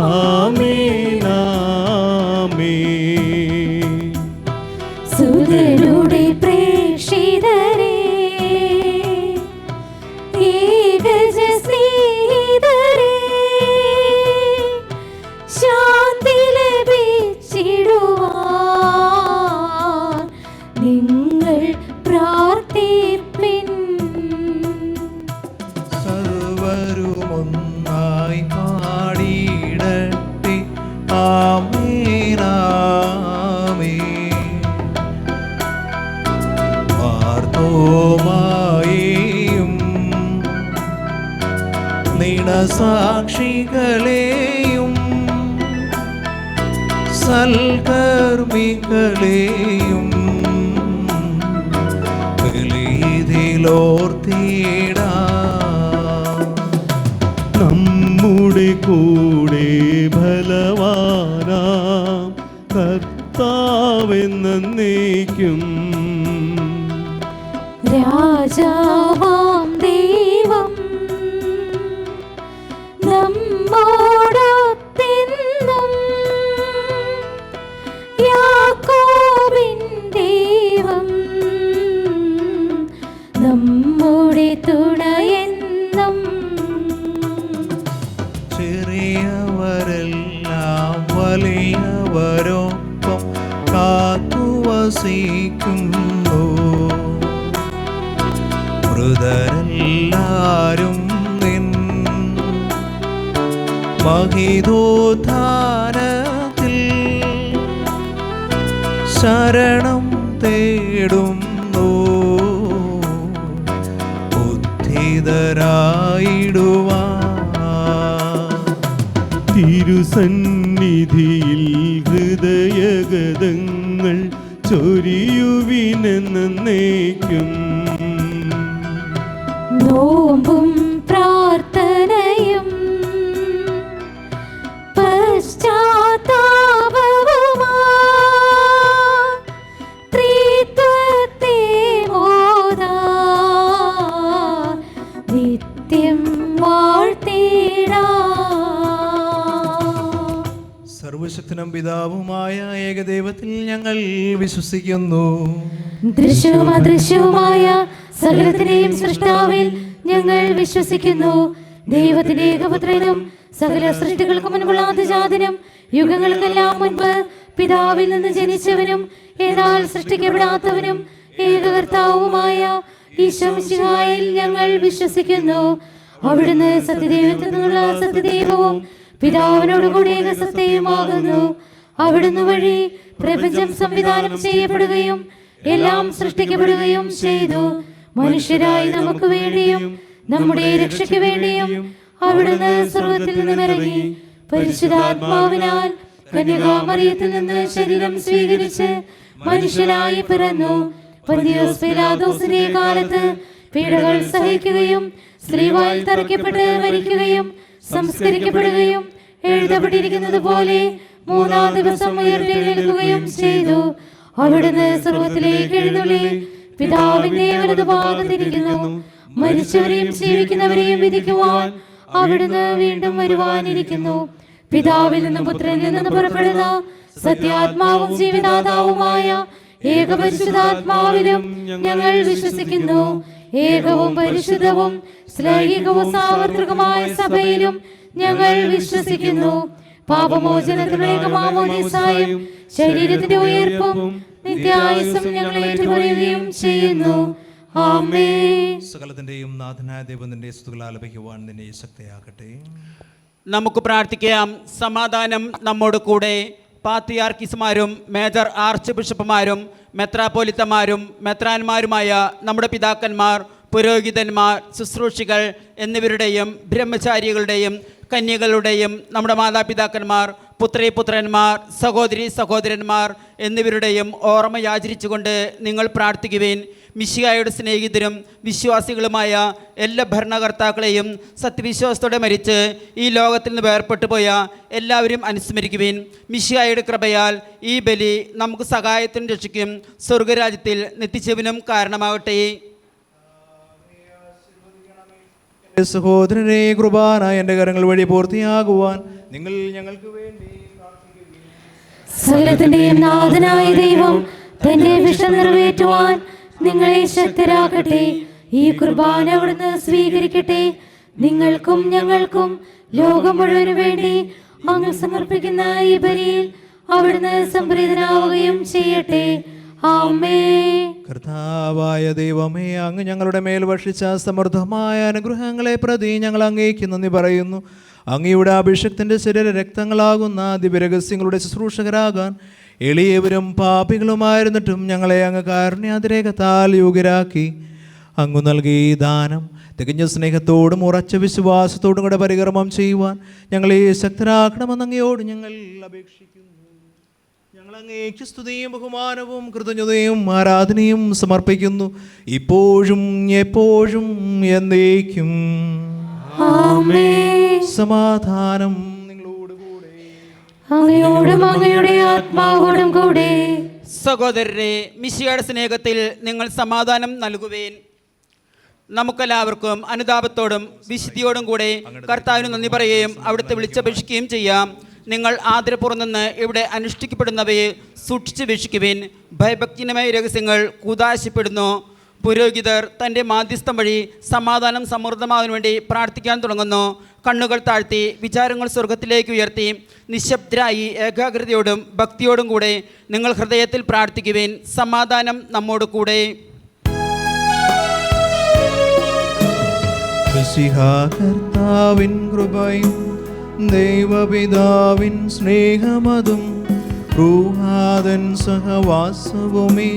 ആമേൻ ആമേൻ. സുതരുടെ പ്രേക്ഷിതരേ, ഏകജ സ്നേഹിതരേ, ശാന്തി ലഭിച്ചിടുവാൻ നിങ്ങൾ പ്രാർത്ഥിപ്പിൻ. സർവരുമൊന്നായി പാടിയിടട്ടെ ആമേൻ ആമേൻ. മാർത്തോമായെയും നിണസാക്ഷികളെയും സൽകർമ്മികളെയും ബലിയിലോർത്തിടാം. നമ്മുടെ കൂടെ ബലവാനാം കർത്താവെന്നേക്കും. രാജാവാം ദൈവം നമ്മോടൊത്തെന്നും, യാക്കോബിൻ ദൈവം നമ്മുടെ തുണയെന്നും. ചെറിയവരെല്ലാം വലിയവരൊപ്പം കാത്തുവസിക്കുന്നു. മൃതരെല്ലാരും നിൻ മഹിതോത്ഥാനത്തിൽ ശരണം തേടുന്നു. ഉദ്ധിതരായിടുവാൻ തിരുസന്നിധിയിൽ ഹൃദയഗതങ്ങൾ ചൊരിയുവിനെന്നേക്കും. നോമ്പും പ്രാർത്ഥനയും പശ്ചാത്താപവുമായി ത്രിത്വത്തെ മോദാൻ നിത്യം വാഴ്ത്തിടാം. സർവശക്തനും പിതാവുമായ ഏകദൈവത്തിൽ ഞങ്ങൾ വിശ്വസിക്കുന്നു. ദൃശ്യവും അദൃശ്യവുമായ സകലത്തിന്റെയും സൃഷ്ടാവിൽ ഞങ്ങൾ വിശ്വസിക്കുന്നു. ദൈവത്തിന്റെ ഏകപുത്രനും സകല സൃഷ്ടികൾക്ക് മുൻപുള്ള ആദിജാതനും യുഗങ്ങൾക്കെല്ലാം മുൻപ് പിതാവിൽ നിന്ന് ജനിച്ചവനും എന്നാൽ സൃഷ്ടിക്കപ്പെടാത്തവനും ഏകകർത്താവുമായ ഈശോ മിശിഹായിൽ ഞങ്ങൾ വിശ്വസിക്കുന്നു. അവിടുന്ന് സത്യദൈവത്തിൽ നിന്നുള്ള സത്യദൈവവും പിതാവിനോടുകൂടി ഏകസത്യവുമാകുന്നു. അവിടുന്ന് വഴി പ്രപഞ്ചം സംവിധാനം ചെയ്യപ്പെടുകയും എല്ലാം സൃഷ്ടിക്കപ്പെടുകയും ചെയ്തു. മനുഷ്യരായി നമുക്ക് വേണ്ടിയും നമ്മുടെ രക്ഷയ്ക്ക് വേണ്ടിയും അവിടുന്ന് സ്വർഗ്ഗത്തിൽ നിന്നും ഇറങ്ങി പരിശുദ്ധാത്മാവിനാൽ കന്യകാമറിയത്തിൽ നിന്ന് ശരീരം സ്വീകരിച്ച് മനുഷ്യനായി പിറന്നു. പന്തിയോസ് പീലാത്തോസിന്റെ കാലത്ത് പീഡകൾ സഹിക്കുകയും സ്ത്രീവായിൽ തറയ്ക്കപ്പെട്ട് മരിക്കുകയും സംസ്കരിക്കപ്പെടുകയും എഴുതപ്പെട്ടിരിക്കുന്നത് പോലെ മൂന്നാം ദിവസം ഉയർത്തെഴുന്നേൽക്കുകയും ചെയ്തു. അവിടുന്ന് സ്വർഗ്ഗത്തിലേക്ക് എഴുന്നള്ളി പിതാവിന്റെ വലതുഭാഗത്തിരിക്കുന്നു. മരിച്ചവരെയും ജീവിക്കുന്നവരെയും വിധിക്കുവാൻ അവിടുന്ന് വീണ്ടും വരുവാനിരിക്കുന്നു. പിതാവിൽ നിന്നും പുത്രനിൽ നിന്നും പുറപ്പെടുന്ന സത്യാത്മാവും ജീവിതാതാവുമായ ഏകപരിശുദ്ധാത്മാവിലും ഞങ്ങൾ വിശ്വസിക്കുന്നു. ഏകവും പരിശുദ്ധവും ശ്ലൈഹികവും സാർവത്രികമായ സഭയിലും ഞങ്ങൾ വിശ്വസിക്കുന്നു. പാപമോചനത്തിനുള്ള മാമോദീസായും ശരീരത്തിന്റെ ഉയർപ്പും നിത്യായുസ്സും ഞങ്ങൾ ഏറ്റുപറയുകയും ചെയ്യുന്നു. ആമേൻ. സകലത്തിന്റെയും നാഥനായ ദൈവത്തിന്റെ സ്തുതികൾ ആലപിക്കുവാൻ നിന്നെ ശക്തിയാക്കട്ടെ. നമുക്ക് പ്രാർത്ഥിക്കാം. സമാധാനം നമ്മോട് കൂടെ. പാത്രിയാർക്കീസുമാരും മേജർ ആർച്ച് ബിഷപ്പുമാരും മെത്രാപ്പോലിത്തമാരും മെത്രാന്മാരുമായ നമ്മുടെ പിതാക്കന്മാർ, പുരോഹിതന്മാർ, ശുശ്രൂഷികൾ എന്നിവരുടെയും ബ്രഹ്മചാരികളുടെയും കന്യകളുടെയും നമ്മുടെ മാതാപിതാക്കന്മാർ, പുത്രന്മാർ, സഹോദരന്മാർ എന്നിവരുടെയും ഓർമ്മ യാചരിച്ചുകൊണ്ട് നിങ്ങൾ പ്രാർത്ഥിക്കുവേൻ. മിശിഹായുടെ സ്നേഹിതരും വിശ്വാസികളുമായ എല്ലാ ഭരണകർത്താക്കളെയും സത്യവിശ്വാസത്തോടെ മരിച്ച് ഈ ലോകത്തിൽ നിന്ന് വേർപെട്ടു പോയ എല്ലാവരും അനുസ്മരിക്കുവേൻ. മിശിഹായുടെ കൃപയാൽ ഈ ബലി നമുക്ക് സഹായത്തിനും രക്ഷിക്കും സ്വർഗരാജ്യത്തിൽ നിത്യജീവനും കാരണമാകട്ടെ. സഹോദരനെ, കുർബാന എൻ്റെ കരങ്ങൾ വഴി പൂർത്തിയാകുവാൻ നിങ്ങൾ ഞങ്ങൾക്ക് വേണ്ടി സകലത്തിന്റെയും നാഥനായ ദൈവം തന്റെ വിഷം നിറവേറ്റുവാൻ നിങ്ങളെ ശക്തരാക്കട്ടെ. ഈ കുർബാന അവിടുന്ന് സ്വീകരിക്കട്ടെ. നിങ്ങൾക്കും ഞങ്ങൾക്കും ലോകം മുഴുവനും വേണ്ടി അങ്ങ് സമർപ്പിക്കുന്ന ഈ ബലിയിൽ അവിടുന്ന് സംപ്രീതനാവുകയും ചെയ്യട്ടെ. ആമേൻ. കർത്താവായ ദൈവമേ, അങ്ങ് ഞങ്ങളുടെ മേൽ വർഷിച്ച സമൃദ്ധമായ അനുഗ്രഹങ്ങളെ പ്രതി ഞങ്ങൾ അങ്ങേക്ക് നന്ദി പറയുന്നു. അങ്ങയുടെ അഭിഷേകത്തിൻ്റെ ശരീര രക്തങ്ങളാകുന്ന ദിവ്യരഹസ്യങ്ങളുടെ ശുശ്രൂഷകരാകാൻ എളിയവരും പാപികളുമായിരുന്നിട്ടും ഞങ്ങളെ അങ്ങ് കാരുണ്യാതിരേകത്താൽ യോഗ്യരാക്കി. അങ്ങ് നൽകി ദാനം തികഞ്ഞ സ്നേഹത്തോടും ഉറച്ച വിശ്വാസത്തോടും കൂടെ പരികർമ്മം ചെയ്യുവാൻ ഞങ്ങളെ ശക്തരാക്കണമെന്ന് അങ്ങയോട് ഞങ്ങൾ അപേക്ഷിക്കുന്നു. ഞങ്ങൾ അങ്ങേക്ക് സ്തുതിയും ബഹുമാനവും കൃതജ്ഞതയും ആരാധനയും സമർപ്പിക്കുന്നു, ഇപ്പോഴും എപ്പോഴും എന്നേക്കും. സമാധാനം നിങ്ങളോടുകൂടെ, അങ്ങയോടും അങ്ങയുടെ ആത്മാവോടും കൂടെ. സഹോദരരെ, മിശിഹായുടെ സ്നേഹത്തിൽ നിങ്ങൾ സമാധാനം നൽകുവേൻ. നമുക്കെല്ലാവർക്കും അനുതാപത്തോടും വിശുദ്ധിയോടും കൂടെ കർത്താവിന് നന്ദി പറയുകയും അവിടുത്തെ വിളിച്ചപേക്ഷിക്കുകയും ചെയ്യാം. നിങ്ങൾ ആദരപൂർവ്വം നിന്ന് ഇവിടെ അനുഷ്ഠിക്കപ്പെടുന്നവയെ സൂക്ഷിച്ചു വീക്ഷിക്കുവിൻ. ഭയഭക്തിനമായ രഹസ്യങ്ങൾ കൂതാശപ്പെടുന്നു. പുരോഹിതർ തൻ്റെ മാധ്യസ്ഥം വഴി സമാധാനം സമൃദ്ധമാകാൻ വേണ്ടി പ്രാർത്ഥിക്കാൻ തുടങ്ങുന്നു. കണ്ണുകൾ താഴ്ത്തി വിചാരങ്ങൾ സ്വർഗത്തിലേക്ക് ഉയർത്തി നിശബ്ദരായി ഏകാഗ്രതയോടും ഭക്തിയോടും കൂടെ നിങ്ങൾ ഹൃദയത്തിൽ പ്രാർത്ഥിക്കുവിൻ. സമാധാനം നമ്മോട് കൂടെ. കർത്താവിൻ കൃപയും ദൈവപിതാവിൻ സ്നേഹമതും റൂഹാദൻ സഹവാസവുമേ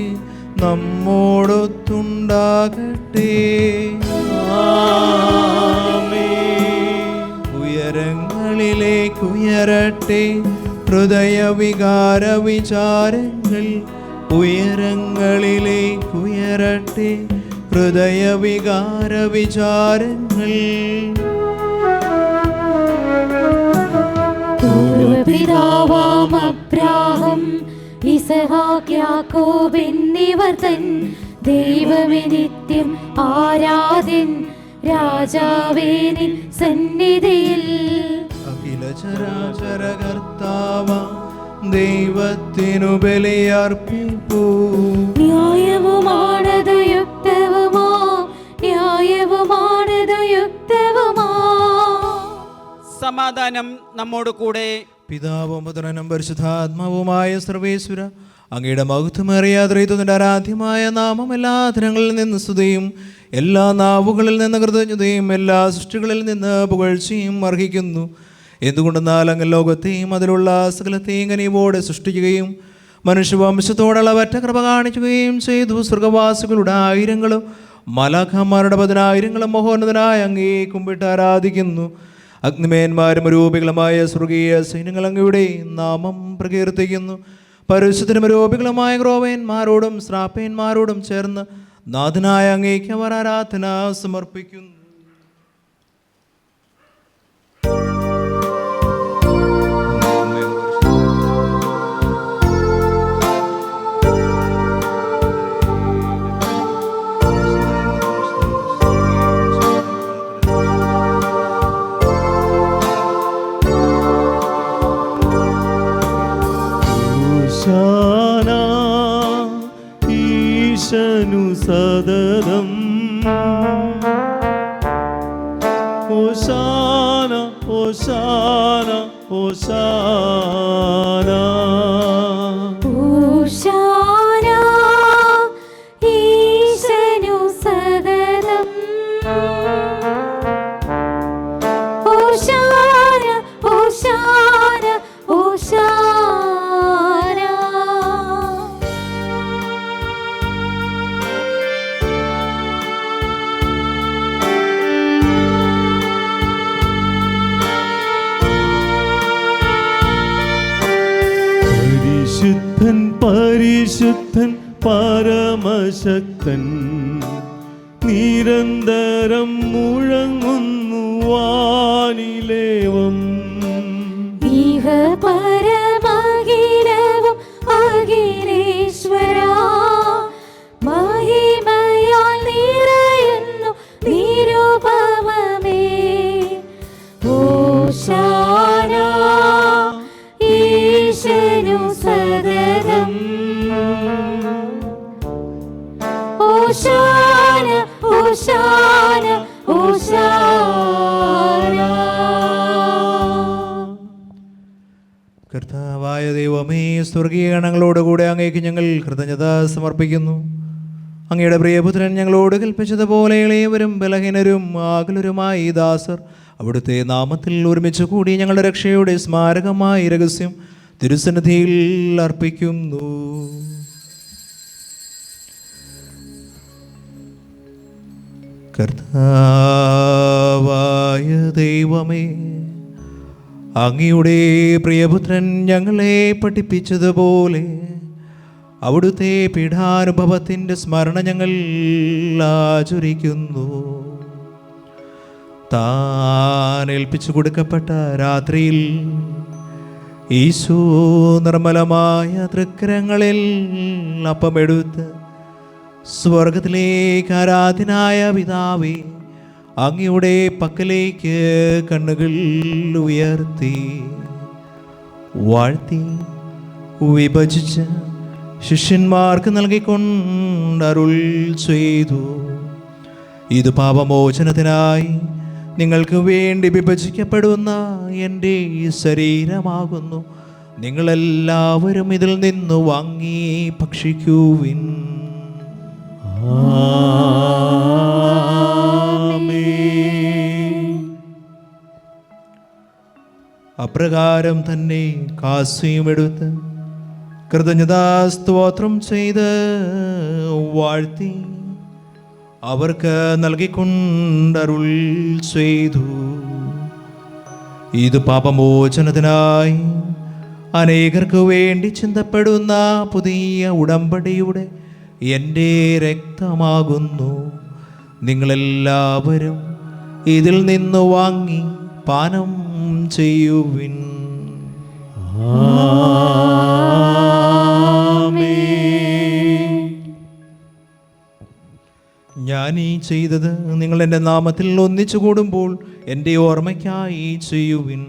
നമ്മോടൊത്തുണ്ടാകട്ടെ. ഉയരങ്ങളിലേക്കുയരട്ടെ ഹൃദയവികാര വിചാരങ്ങൾ, ഉയരങ്ങളിലേക്കുയരട്ടെ ഹൃദയവികാര വിചാരങ്ങൾ. പൂർവപിതാവാം അബ്രാഹം, ഇസഹാക്ക്, യാക്കോബ് എന്നിവർ തൻ ദൈവമേ നിത്യം ആരാധ്യൻ, രാജാവേ നിൻ സന്നിധിയിൽ. അഖില ചരാചര കർത്താവാ ദൈവത്തിനു ബലിയർപ്പിപ്പൂ. ന്യായവുമാണതു യുക്തവുമാ, ന്യായവുമാണതു യുക്തവുമാ. സമാധാനം നമ്മോട് കൂടെ. പിതാവും പുത്രനും പരിശുദ്ധാത്മാവുമായ സർവേശ്വര, അങ്ങയുടെ മഹത്വമേറിയ ത്രിത്വത്തിന്റെ ആരാധ്യമായ നാമം എല്ലാ തരങ്ങളിൽ നിന്ന് സ്തുതിയും എല്ലാ നാവുകളിൽ നിന്ന് കൃതജ്ഞതയും എല്ലാ സൃഷ്ടികളിൽ നിന്ന് പുകഴ്ചയും അർഹിക്കുന്നു. എന്തുകൊണ്ടെന്നാൽ അങ്ങ് ലോകത്തെയും അതിലുള്ള സകലത്തെയും കനിവോടെ സൃഷ്ടിക്കുകയും മനുഷ്യവംശത്തോടുള്ളവറ്റ കൃപ കാണിക്കുകയും ചെയ്തു. സ്വർഗവാസികളുടെ ആയിരങ്ങളും മലാഖമാരുടെ 10,000 മഹോന്നതനായ അങ്ങേ കുമ്പിട്ട് ആരാധിക്കുന്നു. അഗ്നിമേന്മാരും രൂപികളുമായ സ്വർഗീയ സൈന്യങ്ങൾ അങ്ങയുടെ നാമം പ്രകീർത്തിക്കുന്നു. പരിശുദ്ധരും രൂപികളുമായ ക്രോവേന്മാരോടും ശ്രാപ്പേന്മാരോടും ചേർന്ന് നാഥനായ അങ്ങേക്ക് അവർ ആരാധന സമർപ്പിക്കുന്നു. ഈശനു സദതം ഓശാന ഓശാന ഓശാന. ഓശാന ഈശനു സദതം, ഓശാന ഓശാന ഓശാന. പരിശുദ്ധൻ പരിശുദ്ധൻ പരമശക്തൻ നിരന്തരം മുഴങ്ങുന്നു വാനിലേവം. ഇഹ പരമഖിലവും അഖിലേശ്വരാ മഹിമയാൽ നിറയുന്നു നിരുപമമേ. ഓശാന ഈശനു സദതം. ഓശാന ഓശാന ഓശാന. കർത്താവായ ദൈവമേ, സ്വർഗീയ ഗണങ്ങളോടുകൂടെ അങ്ങേക്ക് ഞങ്ങൾ കൃതജ്ഞത സമർപ്പിക്കുന്നു. അങ്ങയുടെ പ്രിയപുത്രൻ ഞങ്ങളോട് കൽപ്പിച്ചതുപോലെ ഇളയവരും ബലഹീനരും ആകുലരുമായ ഈ ദാസർ അവിടുത്തെ നാമത്തിൽ ഒരുമിച്ച് കൂടി ഞങ്ങളുടെ രക്ഷയുടെ സ്മാരകമായ രഹസ്യം തിരുസന്നിധിയിൽ അർപ്പിക്കുന്നു. കർത്താവായ ദൈവമേ, അങ്ങയുടെ പ്രിയപുത്രൻ ഞങ്ങളെ പഠിപ്പിച്ചതുപോലെ അവിടുത്തെ പീഠാനുഭവത്തിൻ്റെ സ്മരണ ഞങ്ങൾ ആചരിക്കുന്നു. താൻ ഏൽപ്പിച്ചു കൊടുക്കപ്പെട്ട രാത്രിയിൽ ഈശോ നിർമ്മലമായ തൃക്കരങ്ങളിൽ അപ്പമെടുത്ത് സ്വർഗത്തിലേക്ക് ആരാധനായ പിതാവേ, അങ്ങയുടെ പക്കലേക്ക് കണ്ണുകൾ ഉയർത്തി വാഴ്ത്തി വിഭജിച്ച് ശിഷ്യന്മാർക്ക് നൽകിക്കൊണ്ട് അരുൾ ചെയ്തു. ഇത് പാപമോചനത്തിനായി നിങ്ങൾക്ക് വേണ്ടി വിഭജിക്കപ്പെടുന്ന എൻ്റെ ശരീരമാകുന്നു. നിങ്ങളെല്ലാവരും ഇതിൽ നിന്ന് വാങ്ങി ഭക്ഷിക്കുവിൻ. അപ്രകാരം തന്നെ കാസ്യമെടുത്ത് കൃതജ്ഞതാസ്തോത്രം ചെയ്ത് വാഴ്ത്തി അവർക്ക് നൽകിക്കൊണ്ടരുൾ ചെയ്തു. ഇത് പാപമോചനത്തിനായി അനേകർക്ക് വേണ്ടി ചിന്തപ്പെടുന്ന പുതിയ ഉടമ്പടിയുടെ എൻ്റെ രക്തമാകുന്നു. നിങ്ങളെല്ലാവരും ഇതിൽ നിന്ന് വാങ്ങി പാനം ചെയ്യുവിൻ. ഞാൻ ഈ ചെയ്തത് നിങ്ങൾ എൻ്റെ നാമത്തിൽ ഒന്നിച്ചു കൂടുമ്പോൾ എൻ്റെ ഓർമ്മയ്ക്കായി ചെയ്യുവിൻ.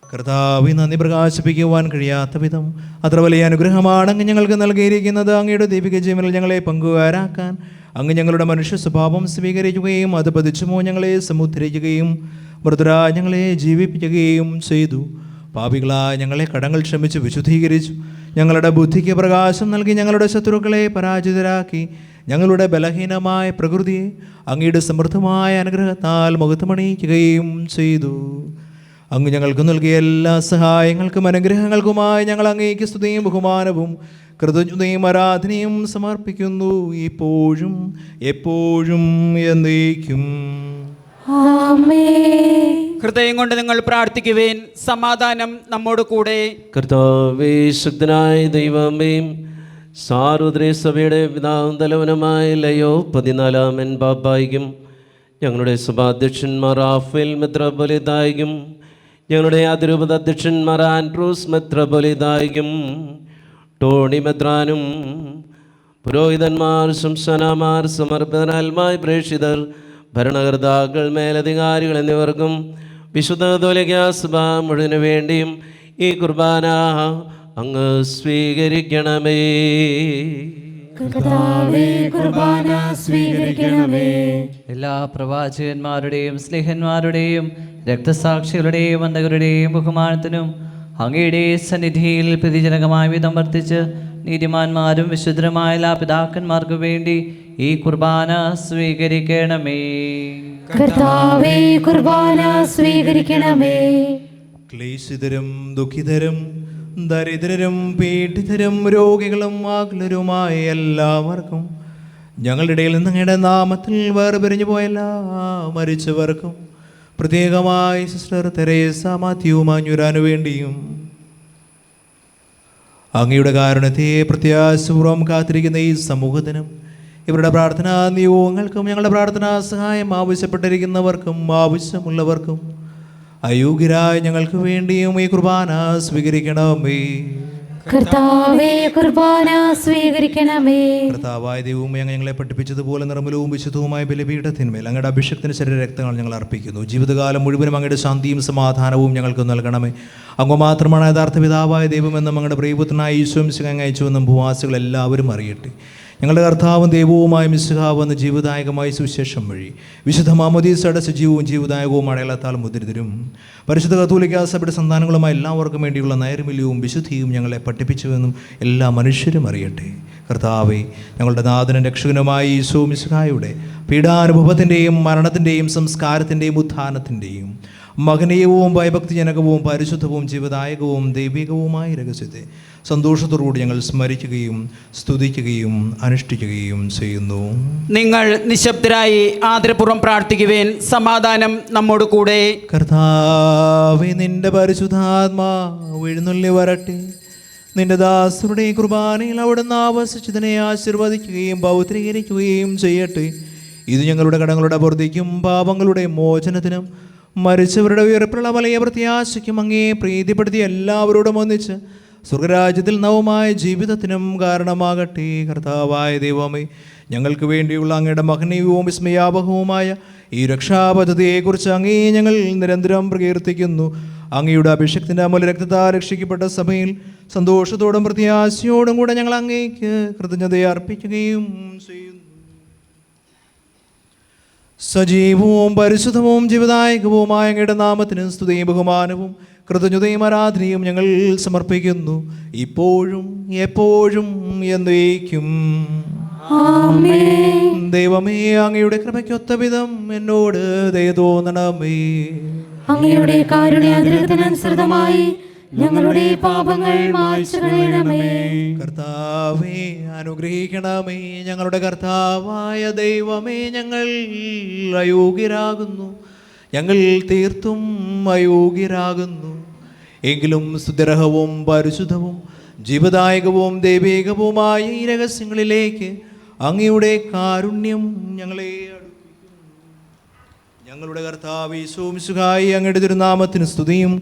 കർത്താവ് നന്ദി പ്രകാശിപ്പിക്കുവാൻ കഴിയാത്ത വിധം അത്ര വലിയ അനുഗ്രഹമാണ് അങ്ങ് ഞങ്ങൾക്ക് നൽകിയിരിക്കുന്നത്. അങ്ങയുടെ ദൈവിക ജീവനിൽ ഞങ്ങളെ പങ്കുകാരാക്കാൻ അങ്ങ് ഞങ്ങളുടെ മനുഷ്യ സ്വഭാവം സ്വീകരിക്കുകയും അത് പതിച്ചുമോ ഞങ്ങളെ സമുദ്ധരിക്കുകയും മൃതരാ ഞങ്ങളെ ജീവിപ്പിക്കുകയും ചെയ്തു. പാപികളായ ഞങ്ങളെ കടങ്ങൾ ക്ഷമിച്ച് വിശുദ്ധീകരിച്ചു. ഞങ്ങളുടെ ബുദ്ധിക്ക് പ്രകാശം നൽകി ഞങ്ങളുടെ ശത്രുക്കളെ പരാജിതരാക്കി. ഞങ്ങളുടെ ബലഹീനമായ പ്രകൃതിയെ അങ്ങയുടെ സമൃദ്ധമായ അനുഗ്രഹത്താൽ മുഖത്തുമണിയിക്കുകയും ചെയ്തു. അങ്ങ് ഞങ്ങൾക്ക് നൽകിയ എല്ലാ സഹായങ്ങൾക്കും അനുഗ്രഹങ്ങൾക്കുമായി ഞങ്ങൾ അങ്ങേക്ക് സ്തുതിയും ബഹുമാനവും കൃതജ്ഞതയും ആരാധനയും സമർപ്പിക്കുന്നു, ഇപ്പോഴും എപ്പോഴും എന്നേക്കും. ഹൃദയം കൊണ്ട് നിങ്ങൾ പ്രാർത്ഥിക്കുവേൻ. സമാധാനം നമ്മോട് കൂടെ. കർത്താവേ, ശക്തനായ ദൈവമേ, സാർവത്രിക സഭയുടെ പിതാവും തലവനുമായ ലയോ 14 പാപ്പായിക്കും ഞങ്ങളുടെ സഭാധ്യക്ഷന്മാർ റാഫേൽ മെത്രാപ്പൊലീത്തായിക്കും ഞങ്ങളുടെ അതിരൂപത അധ്യക്ഷന്മാർ ആൻഡ്രൂസ് മെത്രാപ്പൊലീത്തായിക്കും ടോണി മെത്രാനും പുരോഹിതന്മാർ, സംസ്ഥാനമാർ, സമർപ്പിതരാൽമായ പ്രേക്ഷിതർ, ഭരണകർത്താക്കൾ, മേലധികാരികൾ എന്നിവർക്കും വിശുദ്ധ കത്തോലിക്കാ സഭ മുഴുവനു വേണ്ടിയും ഈ കുർബാന അങ്ങ് സ്വീകരിക്കണമേ. കുർബാന സ്വീകരിക്കണമേ. എല്ലാ പ്രവാചകന്മാരുടെയും സ്നേഹന്മാരുടെയും രക്തസാക്ഷികളുടെയും അന്തകരുടെയും ബഹുമാനത്തിനും അങ്ങയുടെ സന്നിധിയിൽ പ്രതിജനകമായ വിധം വർത്തിച്ച് നീതിമാന്മാരും വിശുദ്ധരുമായ എല്ലാ പിതാക്കന്മാർക്കു വേണ്ടി ഈ കുർബാന സ്വീകരിക്കണമേ. കർത്താവേ, കുർബാന സ്വീകരിക്കണമേ. ക്ലേശിതരും ദുഃഖിതരും ദരിദ്രരും പീഡിതരും രോഗികളും ആകുലരുമായ എല്ലാവർക്കും ഞങ്ങളുടെ ഇടയിൽ നിന്ന് അങ്ങയുടെ നാമത്തിൽ വേർപിരിഞ്ഞു പോയ എല്ലാ മരിച്ചവർക്കും പ്രത്യേകമായി സിസ്റ്റർ തെരേസ മാത്യു മാഞ്ഞുരാനു വേണ്ടിയും അങ്ങയുടെ കാരുണ്യത്തെ പ്രത്യാശപൂർവ്വം കാത്തിരിക്കുന്ന ഈ സമൂഹത്തിനും ഇവരുടെ പ്രാർത്ഥനാ നിയോഗങ്ങൾക്കും ഞങ്ങളുടെ പ്രാർത്ഥനാ സഹായം ആവശ്യപ്പെട്ടിരിക്കുന്നവർക്കും ആവശ്യമുള്ളവർക്കും അയോഗ്യരായ ഞങ്ങൾക്ക് വേണ്ടിയും ഈ കുർബാന സ്വീകരിക്കണമേ. കർത്താവേ കുർബാന സ്വീകരിക്കണമേ. കർത്താവായ ദൈവമേ, അങ്ങ് ഞങ്ങളെ പഠിപ്പിച്ചതുപോലെ നിർമ്മലവും വിശുദ്ധവുമായ ബലിപീഠത്തിന്മേൽ അങ്ങയുടെ അഭിഷേകത്തിന് ശരീരരക്തങ്ങൾ ഞങ്ങൾ അർപ്പിക്കുന്നു. ജീവിതകാലം മുഴുവനും അങ്ങയുടെ ശാന്തിയും സമാധാനവും ഞങ്ങൾക്ക് നൽകണമേ. അങ്ങ് മാത്രമാണ് യഥാർത്ഥ പിതാവായ ദൈവമെന്നും അങ്ങയുടെ പ്രിയപുത്രനായ ഈശോ മിശിഹായെ അങ്ങ് അയച്ചുവെന്നും ഭൂവാസികൾ എല്ലാവരും അറിയട്ടെ. ഞങ്ങളുടെ കർത്താവും ദൈവവുമായ മിശിഹാവ് എന്ന ജീവദായകമായ സുവിശേഷം വഴി വിശുദ്ധ മാമോദീസയുടെ സജീവവും ജീവദായകവും അടയാളത്താൽ മുദ്രിതരും പരിശുദ്ധ കത്തോലിക്കാ സഭയുടെ സന്താനങ്ങളുമായ എല്ലാവർക്കും വേണ്ടിയുള്ള നൈർമല്യവും വിശുദ്ധിയും ഞങ്ങളെ പഠിപ്പിച്ചുവെന്നും എല്ലാ മനുഷ്യരും അറിയട്ടെ. കർത്താവേ, ഞങ്ങളുടെ നാഥനും രക്ഷകനുമായ ഈശോ മിശിഹായുടെ പീഡാനുഭവത്തിൻ്റെയും മരണത്തിൻ്റെയും സംസ്കാരത്തിൻ്റെയും ഉത്ഥാനത്തിൻ്റെയും മഹനീയവും ഭയഭക്തിജനകവും പരിശുദ്ധവും ജീവദായകവും ദൈവികവുമായ രഹസ്യത്തെ സന്തോഷത്തോടുകൂടി ഞങ്ങൾ സ്മരിക്കുകയും സ്തുതിക്കുകയും അനുഷ്ഠിക്കുകയും ചെയ്യുന്നു. നിങ്ങൾ നിശബ്ദരായി ആദരപൂർവ്വം പ്രാർത്ഥിക്കുവേൻ. സമാധാനം നമ്മോട് കൂടെ. കർത്താവേ, നിന്റെ പരിശുദ്ധാത്മാവ് എഴുന്നള്ളി വരട്ടെ. നിന്റെ ദാസരുടെ കുർബാനയിൽ അവിടുന്ന് ആവസിച്ചതിനെ ആശീർവദിക്കുകയും പൗത്രീകരിക്കുകയും ചെയ്യട്ടെ. ഇത് ഞങ്ങളുടെ കടങ്ങളുടെ പൂർത്തിക്കും പാപങ്ങളുടെ മോചനത്തിനും മരിച്ചവരുടെ ഉയർപ്പുള്ള വലിയ പ്രത്യാശയ്ക്കും അങ്ങേ പ്രീതിപ്പെടുത്തി എല്ലാവരോടും ഒന്നിച്ച് സ്വർഗരാജ്യത്തിൽ നവമായ ജീവിതത്തിനും കാരണമാകട്ടെ. കർത്താവായ ദൈവമേ, ഞങ്ങൾക്ക് വേണ്ടിയുള്ള അങ്ങയുടെ മഹനീയവും വിസ്മയാവഹവുമായ ഈ രക്ഷാപദ്ധതിയെക്കുറിച്ച് അങ്ങേ ഞങ്ങൾ നിരന്തരം പ്രകീർത്തിക്കുന്നു. അങ്ങയുടെ അഭിഷേകത്തിൻ്റെ അമൂല്യ രക്തത്താൽ രക്ഷിക്കപ്പെട്ട സഭയിൽ സന്തോഷത്തോടും പ്രത്യാശയോടും കൂടെ ഞങ്ങൾ അങ്ങേക്ക് കൃതജ്ഞത അർപ്പിക്കുകയും ചെയ്യുന്നു. സജീവവും പരിശുദ്ധവും ജീവദായകവുമായ അങ്ങയുടെ നാമത്തിന് സ്തുതിയും ബഹുമാനവും കൃതജ്ഞതയും ആരാധനയും ഞങ്ങൾ സമർപ്പിക്കുന്നു, ഇപ്പോഴും എപ്പോഴും എന്നേക്കും. ദൈവമേ, അങ്ങയുടെ കൃപയ്ക്കൊത്ത വിധം എന്നോട് ദയ തോന്നണമേ. അങ്ങയുടെ കാരുണ്യാതിരകത്തിനനുസൃതമായി ഞങ്ങളുടെ പാപങ്ങൾ മായ്ച്ചു കളയണമേ. കർത്താവേ, അനുഗ്രഹിക്കണമേ. ഞങ്ങളുടെ കർത്താവായ ദൈവമേ, ഞങ്ങൾ അയോഗ്യരാകുന്നു, ഞങ്ങൾ തീർത്തും അയോഗ്യരാകുന്നു. എങ്കിലും സുദൃഢവും പരിശുദ്ധവും ജീവദായകവും ദൈവികവുമായ ഈ രഹസ്യങ്ങളിലേക്ക് അങ്ങയുടെ കാരുണ്യം ഞങ്ങളെ അടുപ്പിക്കുന്നു. ഞങ്ങളുടെ കർത്താവ് യേശു മിശിഹായി, അങ്ങയുടെ തിരുനാമത്തിന് സ്തുതിയും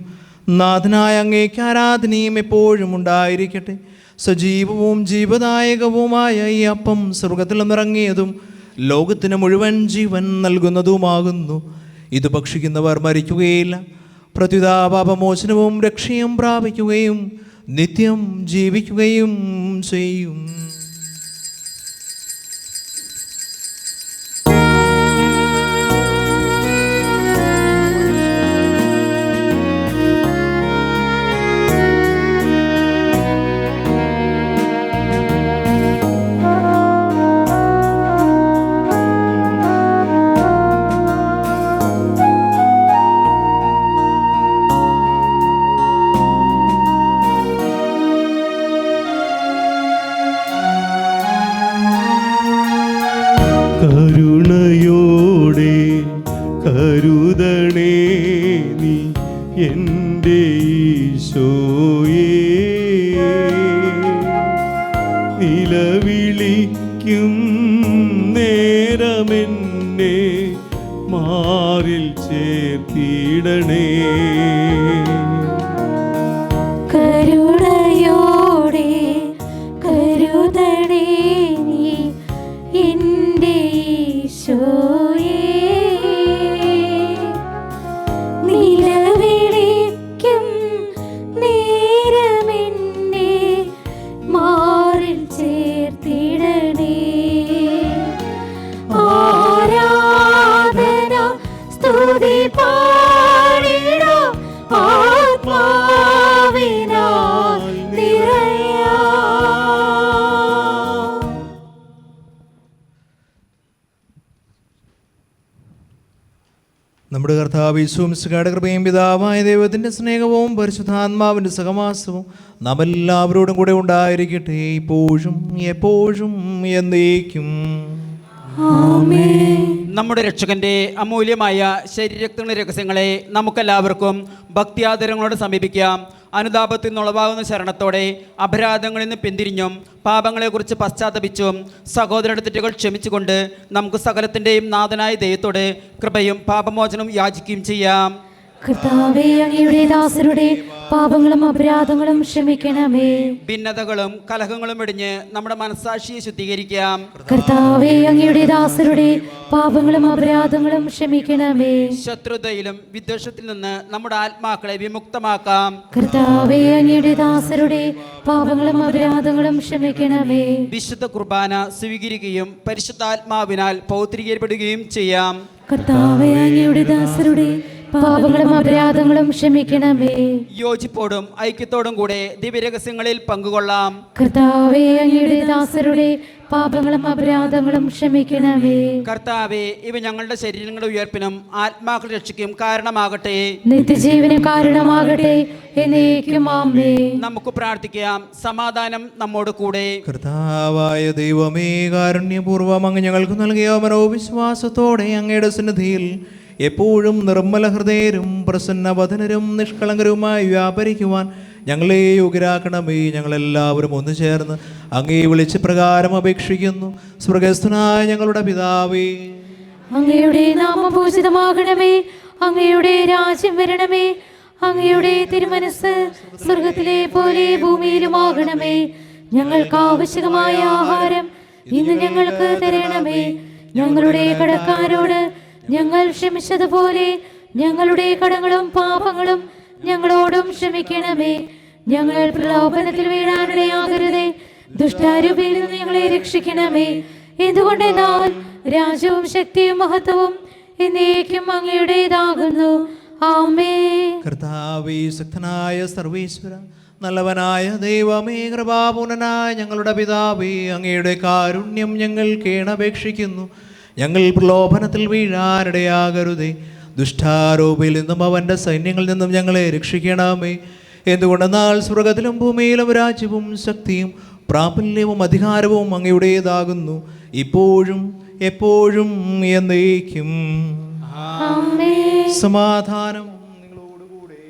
നാഥനായ അങ്ങേക്ക് ആരാധനയും എപ്പോഴും ഉണ്ടായിരിക്കട്ടെ. സജീവവും ജീവദായകവുമായ ഈ അപ്പം സ്വർഗത്തിൽ നിറങ്ങിയതും ലോകത്തിന് മുഴുവൻ ജീവൻ നൽകുന്നതുമാകുന്നു. ഇത് ഭക്ഷിക്കുന്നവർ മരിക്കുകയില്ല, പ്രത്യുത പാപമോചനവും രക്ഷയും പ്രാപിക്കുകയും നിത്യം ജീവിക്കുകയും ചെയ്യും. കരുണയോടെ കരുതണേ നീ എൻ്റെ ഈശോയേ, നിലവിളിക്കും നേരമെന്നെ മാറിൽ ചേർത്തിടണേ. കരുണയോടെ കരുതണേ നീ എൻ്റെ ഈശോയേ, നിലവിളിക്കും നേരമെന്നെ മാറിൽ ചേർത്തിടണേ. ആരാധന സ്തുതി പാടിടാം ആത്മാവിനാൽ നിറയാം. നമ്മുടെ കർത്താവ് യേശു മിശിഹായുടെ കൃപയും പിതാവായ ദൈവത്തിൻ്റെ സ്നേഹവും പരിശുദ്ധാത്മാവിൻ്റെ സഹവാസവും നാം എല്ലാവരോടും കൂടെ ഉണ്ടായിരിക്കട്ടെ, ഇപ്പോഴും എപ്പോഴും എന്നേക്കും. ആമേൻ. നമ്മുടെ രക്ഷകന്റെ അമൂല്യമായ ശരീരത്തിന്റെ രഹസ്യങ്ങളെ നമുക്കെല്ലാവർക്കും ഭക്തിയാദരങ്ങളോട് സമീപിക്കാം. അനുതാപത്തിൽ നിന്നുളവാകുന്ന ശരണത്തോടെ അപരാധങ്ങളിൽ നിന്ന് പിന്തിരിഞ്ഞും പാപങ്ങളെക്കുറിച്ച് പശ്ചാത്തപിച്ചും സഹോദരരുടെ തെറ്റുകൾ ക്ഷമിച്ചുകൊണ്ട് നമുക്ക് സകലത്തിൻ്റെയും നാഥനായ ദൈവത്തോട് കൃപയും പാപമോചനവും യാചിക്കുകയും ചെയ്യാം. കർത്താവേ, അങ്ങയുടെ ദാസരുടെ പാപങ്ങളും അപരാധങ്ങളും ക്ഷമിക്കണമേ. ഭിന്നതകളും കലഹങ്ങളും വെടിഞ്ഞ് നമ്മുടെ മനസ്സാക്ഷിയെ ശുദ്ധീകരിക്കാം. കർത്താവേ, അങ്ങയുടെ ദാസരുടെ പാപങ്ങളും അപരാധങ്ങളും ക്ഷമിക്കണമേ. ശത്രുതയിലും വിദ്വേഷത്തിൽ നിന്ന് നമ്മുടെ ആത്മാക്കളെ വിമുക്തമാക്കാം. കർത്താവേ, അങ്ങയുടെ ദാസരുടെ പാപങ്ങളും അപരാധങ്ങളും ക്ഷമിക്കണമേ. വിശുദ്ധ കുർബാന സ്വീകരിക്കുകയും പരിശുദ്ധാത്മാവിനാൽ പൗത്രീകരിക്കപ്പെടുകയും ചെയ്യാം. കർത്താവേ, അങ്ങയുടെ ദാസരുടെ പാപങ്ങളും അപരാധങ്ങളും ക്ഷമിക്കണമേ. യോജിപ്പോടും ഐക്യത്തോടും കൂടെ ദിവ്യരഹസ്യങ്ങളിൽ പങ്കുകൊള്ളാം. കർത്താവേ, അങ്ങയുടെ ദാസരുടെ പാപങ്ങളും അപരാധങ്ങളും ക്ഷമിക്കണമേ. കർത്താവേ, ഇവ ഞങ്ങളുടെ ശരീരങ്ങളുടെ ഉയർപ്പിനും ആത്മാക്കളുടെ രക്ഷയ്ക്കും കാരണമാകട്ടെ. നിത്യജീവന് കാരണമാകട്ടെ. എന്നേക്കും ആമേൻ. നമുക്ക് പ്രാർത്ഥിക്കാം. സമാധാനം നമ്മോട് കൂടെ. കർത്താവായ ദൈവമേ, കാരുണ്യപൂർവ്വം അങ്ങ് ഞങ്ങൾക്ക് നൽകിയ മനോവിശ്വാസത്തോടെ അങ്ങയുടെ സന്നിധിയിൽ എപ്പോഴും നിർമ്മല ഹൃദയരും പ്രസന്നവദനരും നിഷ്കളങ്കരുമായി വ്യാപരിക്കുവാൻ ഞങ്ങളെ യോഗ്യരാക്കണമേ. ഞങ്ങളെല്ലാവരും ഒന്നു ചേർന്ന് അങ്ങേ വിളിച്ച് പ്രകാരം അപേക്ഷിക്കുന്നു. സ്വർഗസ്ഥനായ ഞങ്ങളുടെ പിതാവേ, അങ്ങയുടെ നാമം പൂജിതമാകണമേ. അങ്ങയുടെ രാജ്യം വരണമേ. അങ്ങയുടെ തിരുമനസ് സ്വർഗത്തിലെ പോലെ ഭൂമിയിലുമാകണമേ. ഞങ്ങൾക്ക് ആവശ്യമായ ആഹാരം ഇന്ന് ഞങ്ങൾക്ക് തരണമേ. ഞങ്ങളുടെ കടക്കാരോട് ഞങ്ങൾ ക്ഷമിച്ചതുപോലെ ഞങ്ങളുടെ കടങ്ങളും പാപങ്ങളും ഞങ്ങളോടും ക്ഷമിക്കണമേ. ഞങ്ങൾ പ്രലോഭനത്തിൽ വീഴാനിടയാകരുതേ. ദുഷ്ടാരൂപിയിൽ നിന്ന് ഞങ്ങളെ രക്ഷിക്കണമേ. എന്തുകൊണ്ടെന്നാൽ രാജ്യവും ശക്തിയും മഹത്വവും എന്നേക്കും അങ്ങയുടേതാകുന്നു. ആമേൻ. കർത്താവേ, ശക്തനായ സർവീശ്വര, നല്ലവനായ ദൈവമേ, കൃപാപൂർണനായ ഞങ്ങളുടെ പിതാവേ, അങ്ങയുടെ കാരുണ്യം ഞങ്ങൾ കേണപേക്ഷിക്കുന്നു. ഞങ്ങൾ പ്രലോഭനത്തിൽ വീഴാനിടയാകരുതേ. ദുഷ്ടാരൂപിയിൽ നിന്നും അവൻ്റെ സൈന്യങ്ങളിൽ നിന്നും ഞങ്ങളെ രക്ഷിക്കണമേ. എന്തുകൊണ്ടെന്നാൽ സ്വർഗത്തിലും ഭൂമിയിലും രാജ്യവും ശക്തിയും പ്രാബല്യവും അധികാരവും അങ്ങയുടേതാകുന്നു, ഇപ്പോഴും എപ്പോഴും എന്നേക്കും. സമാധാനം നിങ്ങളോടുകൂടെ.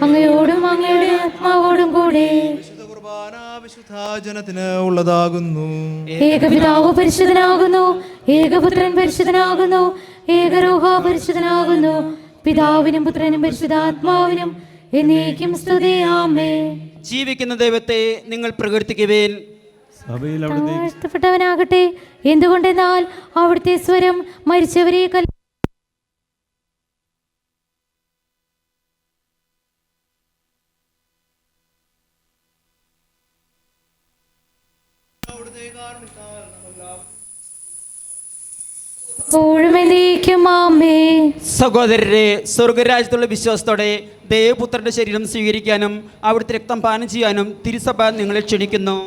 അങ്ങയോടും അങ്ങയുടെ ആത്മാവോടും കൂടെ. വിശുദ്ധാജനത്തിന് ഉള്ളതാകുന്നു. ഏകപിതാവ് പരിശുദ്ധനാകുന്നു. ഏകപുത്രൻ പരിശുദ്ധനാകുന്നു. ഏകരൂഹ പരിശുദ്ധനാകുന്നു. പിതാവിനും പുത്രനും പരിശുദ്ധാത്മാവിനും എന്നേക്കും സ്തുതി. ആമേൻ. ജീവിക്കുന്ന ദൈവത്തെ നിങ്ങൾ പ്രകീർത്തിക്കുവേൻ. സഭയിൽ അവിടുത്തെ വാഴ്ത്തപ്പെട്ടവനാകട്ടെ. എന്തുകൊണ്ടെന്നാൽ അവിടുത്തെ സ്വരം മരിച്ചവരെ സഹോദരരെ, സ്വർഗരാജ്യത്തുള്ള വിശ്വാസത്തോടെ ദേവപുത്രന്റെ ശരീരം സ്വീകരിക്കാനും അവിടുത്തെ രക്തം പാനം ചെയ്യാനും തിരുസഭ നിങ്ങളെ ക്ഷണിക്കുന്നു.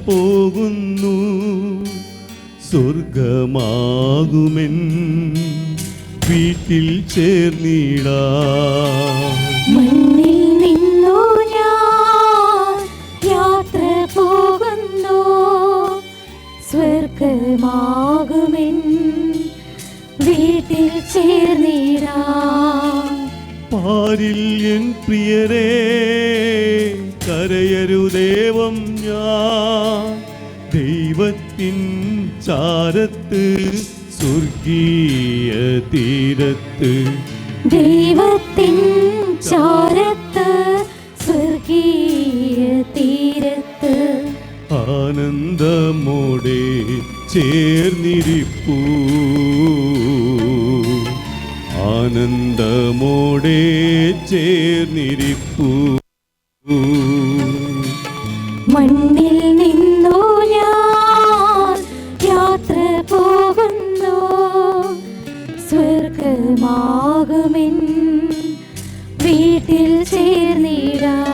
പോകുന്നു സ്വർഗമാകുമെൻ വീട്ടിൽ ചേർന്നിടാ. മണ്ണിൽ നിന്നു ഞാൻ യാത്ര പോകുന്നു സ്വർഗമാകുമെൻ വീട്ടിൽ ചേർന്നിടാ. പാരിൽ എൻ പ്രിയരേ കരയരുദേവം ഞാൻ ദൈവത്തിൻ ചാരത്ത് സ്വർഗീയ തീരത്ത്. ദൈവത്തിൻ ദൈവത്തിൻ ചാരത്ത് സ്വർഗീയ തീരത്ത് ആനന്ദമോടെ ചേർന്നിരിപ്പൂ, ആനന്ദമോടെ ചേർന്നിരിപ്പൂ. മണ്ണിൽ നിന്നു ഞാൻ യാത്ര പോകുന്നു, സ്വർഗമാകുമെൻ വീട്ടിൽ ചേർന്നിടാം.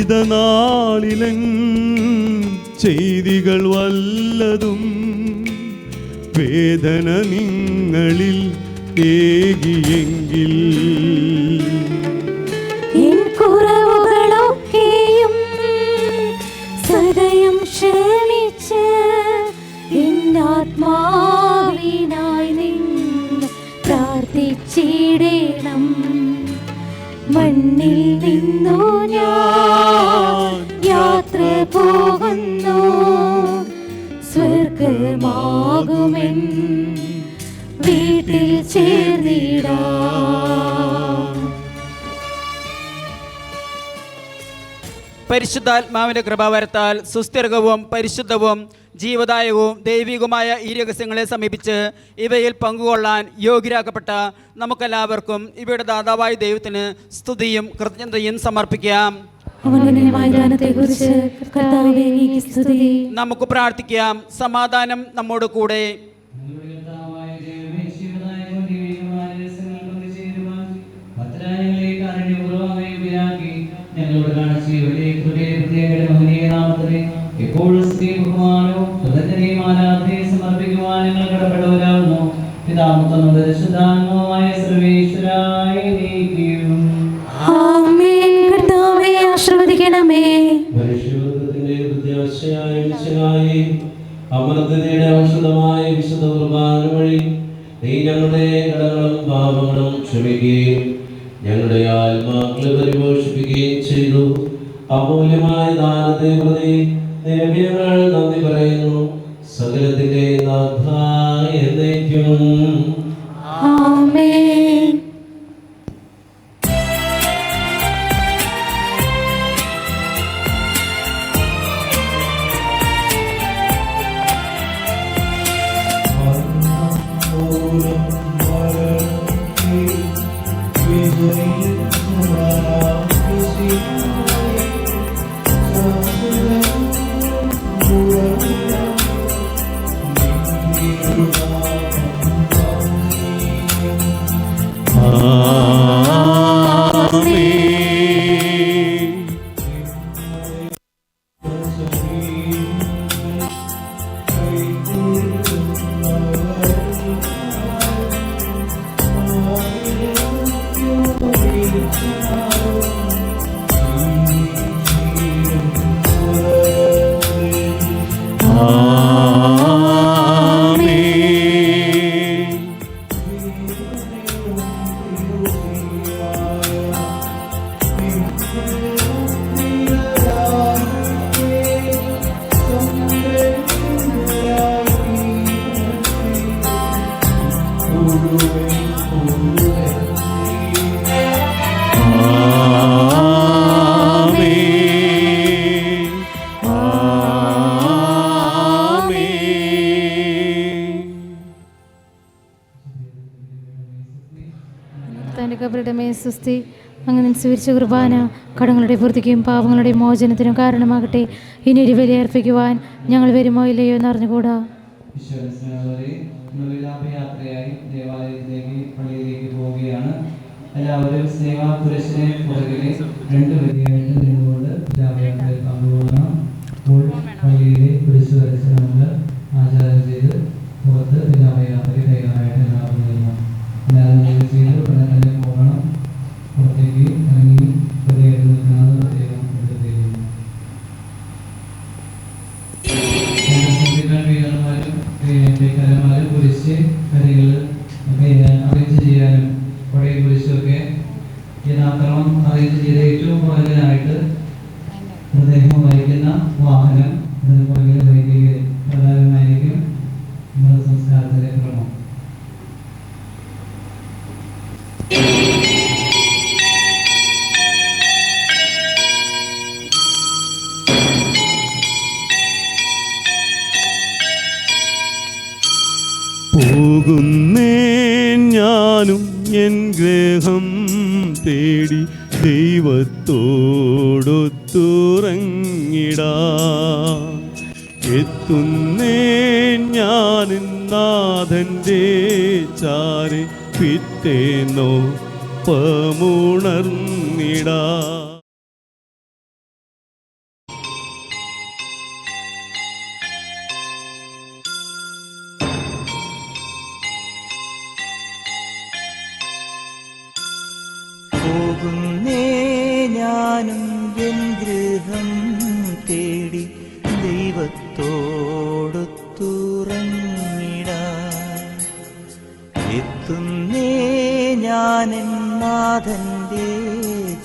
ജീവിതനാളിലൻ ചെയ്തികൾ വല്ലതും വേദന നിങ്ങളിൽ ഏകിയെങ്കിൽ എൻ കുറവുകളൊക്കെയും സദയം ക്ഷമിച്ച് എന്നാത്മാവിനായി നിന്ന് പ്രാർത്ഥിച്ചിടണം. മണ്ണിൽ നിന്നു ഞാൻ യാത്ര പോകുന്നു, സ്വർഗമാകുമെൻ വീട്ടിൽ ചേർന്നിടാം. പരിശുദ്ധാത്മാവിൻ്റെ കൃപാവരത്താൽ സുസ്ഥിരവും പരിശുദ്ധവും ജീവദായകവും ദൈവികവുമായ ഈ രഹസ്യങ്ങളെ സമീപിച്ച് ഇവയിൽ പങ്കുകൊള്ളാൻ യോഗ്യരാക്കപ്പെട്ട നമുക്കെല്ലാവർക്കും ഇവയുടെ ദാതാവായ ദൈവത്തിന് സ്തുതിയും കൃതജ്ഞതയും സമർപ്പിക്കാം. നമുക്ക് പ്രാർത്ഥിക്കാം. സമാധാനം നമ്മോട് കൂടെ. ഞങ്ങളോട് കാണിച്ച് എപ്പോഴും ബഹുമാനവും കൃതജ്ഞതയും ആരാധനയും സമർപ്പിക്കുവാൻ ഞങ്ങൾ കടപ്പെട്ടവരാകുന്നു. പിതാമുത്തനോട് ശുദ്ധാത്മാവായ സർവേശ്വരായ നീക്കും. ആശ്രവദിക്കണമേ. പരിശുദ്ധത്തിന്റെ പ്രത്യാശയായ മിശിഹായേ, അമർത്യതയുടെ ഔഷധമായ വിശുദ്ധ കുർബാന വഴി നീ ഞങ്ങളുടെ കടങ്ങളും പാപങ്ങളും ക്ഷമിക്കുകയും ഞങ്ങളുടെ ആത്മാക്കളെ പരിപോഷിപ്പിക്കുകയും ചെയ്തു. അമൂല്യമായ ദാനത്തെ പ്രതി ഞങ്ങൾ നന്ദി പറയുന്നു. സകലത്തിന്റെ നാഥായ എന്നേക്കും. ആമേൻ. സ്വസ്തി. അങ്ങനെ സ്വീകരിച്ച കുർബാന കടങ്ങളുടെ പൂർത്തിക്കും പാപങ്ങളുടെ മോചനത്തിനും കാരണമാകട്ടെ. ഇനി ഒരു ബലി അർപ്പിക്കുവാൻ ഞങ്ങൾ വരുമോ ഇല്ലയോ എന്നറിഞ്ഞുകൂടാ. യാത്രയായി ദേവാലയത്തിലേക്ക് പള്ളിയിലേക്ക് പോവുകയാണ്. എല്ലാവരും സ്നേഹാപുരുഷനെ പുറകിലെ രണ്ട് വരിയായിട്ട് നിന്നുകൊണ്ട് യാത്രയിൽ പങ്കുപോകണം. പള്ളിയിലെ കുരിശ് വരച്ച് നമ്മൾ ആചാരം കുറിച്ച് കാര്യങ്ങൾ അറേഞ്ച് ചെയ്യാനും പഴയ കുറിച്ചൊക്കെ യഥാക്രമം അറേഞ്ച് ചെയ്ത ഏറ്റവും പ്രധാനമായിട്ട് അദ്ദേഹം വഹിക്കുന്ന വാഹനം അതുപോലെ വൈദിക പ്രധാനമായിരിക്കും മൃതസംസ്കാരത്തിലെ ക്രമം. പോകുന്നേ ഞാനും എൻ ഗ്രഹം തേടി ദൈവത്തോടൊത്തുറങ്ങിടാ. എത്തുന്നേ ഞാൻ നാഥൻ്റെ ചാരെ പിറ്റേന്നോ പമുണർന്നിടാ. പോകുന്നേ ഞാനും എൻ ഗൃഹം തേടി ദൈവത്തോടൊത്തുറങ്ങിടാ. എത്തുന്നേ ഞാൻ നാഥൻ്റെ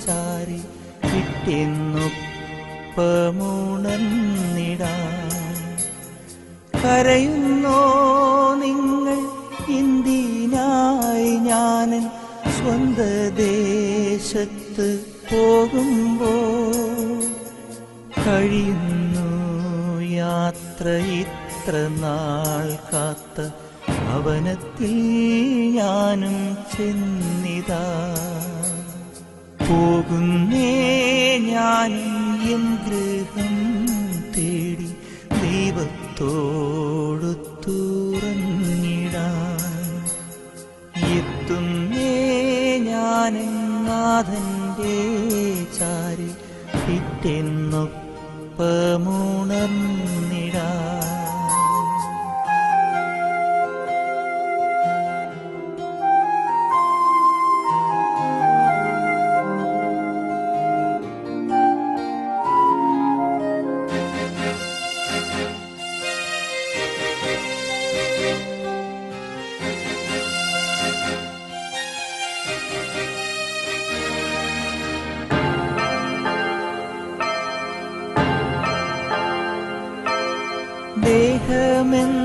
ചാരി പിറ്റേന്നൊപ്പമുണർന്നിടാ. കരയുന്നോ നിങ്ങൾ എന്തിനായി ഞാനൻ സ്വന്ത ദേശത്ത് പോകുമ്പോൾ? കഴിയുന്നു യാത്ര ഇത്ര നാൾ കാത്ത ഭവനത്തിൽ ഞാനും ചെന്നിതാ. പോകുന്നേ ഞാനും എൻ ഗൃഹം തേടി ദൈവത്തോടൊത്തുറങ്ങിടാൻ. എത്തുന്നേ ഞാൻ നാഥൻ്റെ ചാരി പിറ്റേന്നൊപ്പമുണർന്നിടാ.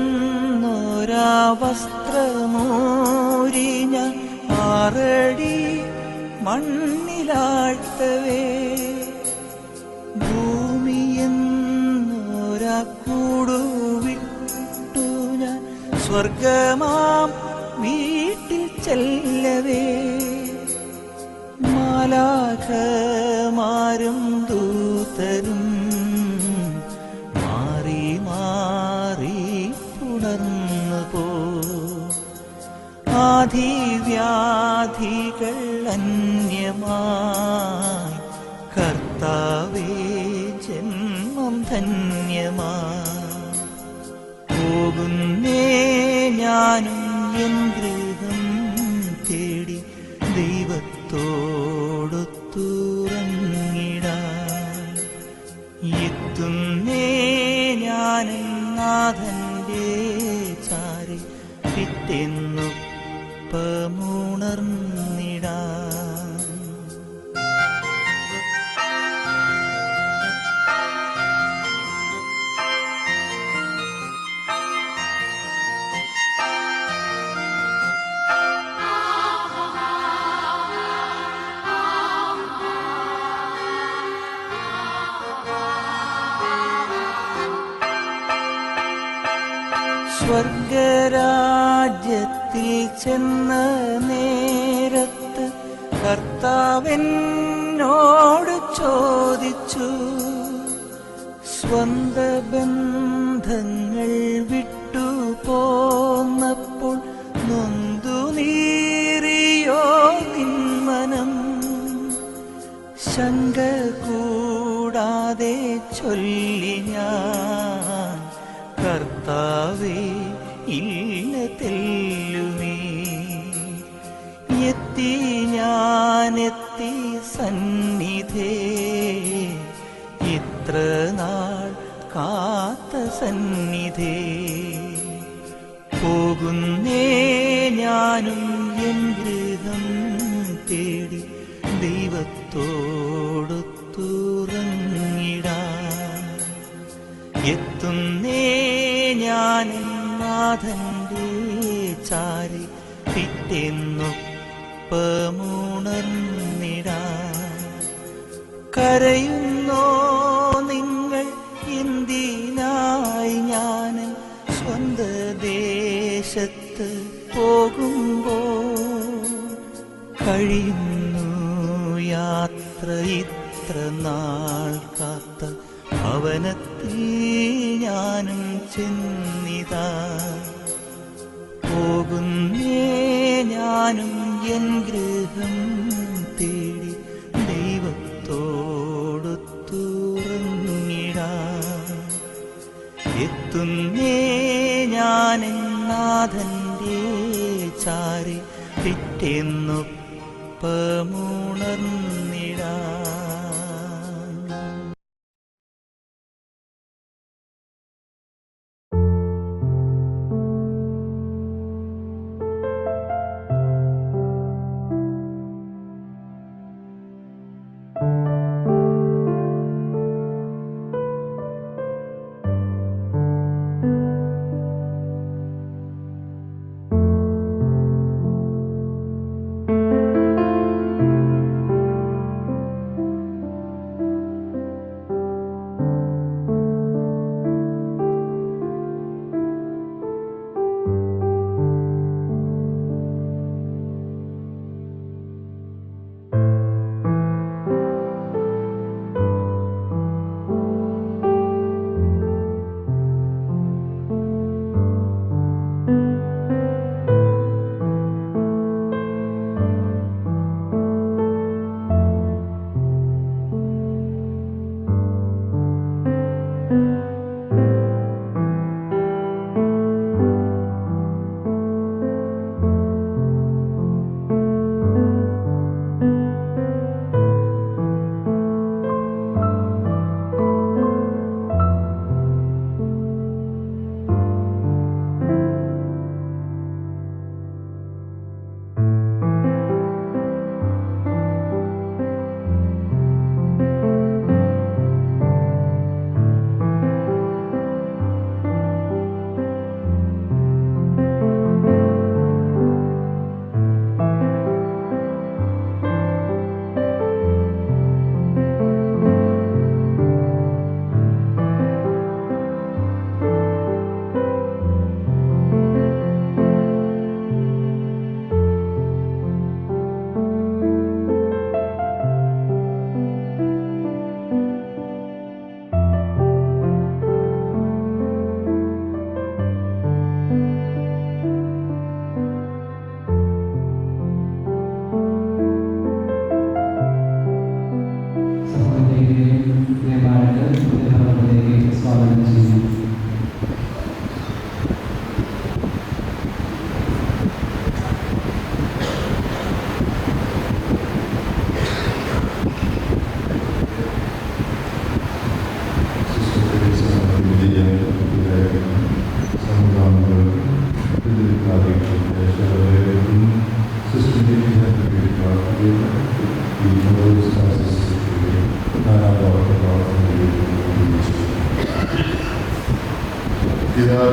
ദേഹമെന്നൊരാ വസ്ത്രമൂരി ഞാൻ 6 അടി മണ്ണിലാഴ്ത്തവേ, ഭൂമിയെന്നൊരാ കൂടുവിട്ടു ഞാൻ സ്വർഗമാം വീട്ടിൽ ചെല്ലവേ. മാലാഖമാരും ദൂതരും മാറി മാറി പുണർന്നു പോ. ആധിവ്യാധികൾ അന്യമായി കർത്താവേ ജന്മം ധന്യമായി. പോകുന്നേ ഞാനും എൻ ഗൃഹം തേടി ദൈവത്തോടൊത്തുറങ്ങിടാൻ. എത്തുന്നേ ഞാൻ നാഥൻ്റെ ചാരി പിറ്റേന്നൊപ്പമുണർന്നിടാൻ. സ്വർഗരാജ്യത്തിൽ ചെന്ന നേരത്ത് കർത്താവെന്നോട് ചോദിച്ചു, സ്വന്ത ബന്ധങ്ങൾ വിട്ടു പോന്നപ്പോൾ നൊന്തു നീറിയോ നിന്മനം? ശങ്ക കൂടാതെ ചൊല്ലി ഞാൻ, കർത്താവേ ഇല്ല തെല്ലുമേ. എത്തി ഞാനെത്തി സന്നിധേ, ഇത്ര നാൾ കാത്ത സന്നിധേ. പോകുന്നേ ഞാനും എൻ ഗൃഹം തേടി ദൈവത്തോടൊത്തുറങ്ങിടാൻ. എത്തുന്നേ ഞാനും നാഥന്റെ ചാരി പിറ്റേന്നൊപ്പമുണർന്നിടാൻ. കരയുന്നോ നിങ്ങൾ എന്തിനായി ഞാൻ സ്വന്ത ദേശത്ത് പോകുമ്പോൾ? കഴിയുന്നു യാത്ര ഇത്ര നാൾ കാത്ത ഭവനത്തിൽ ഞാനും ചെന്നിതാ. പോകുന്നേ ഞാനും എൻ ഗൃഹം തേടി ദൈവത്തോടൊത്തുറങ്ങിടാൻ. എത്തുന്നേ ഞാനെൻ നാഥന്റെ ചാരി പിറ്റേന്നൊപ്പമുണർന്നിടാൻ.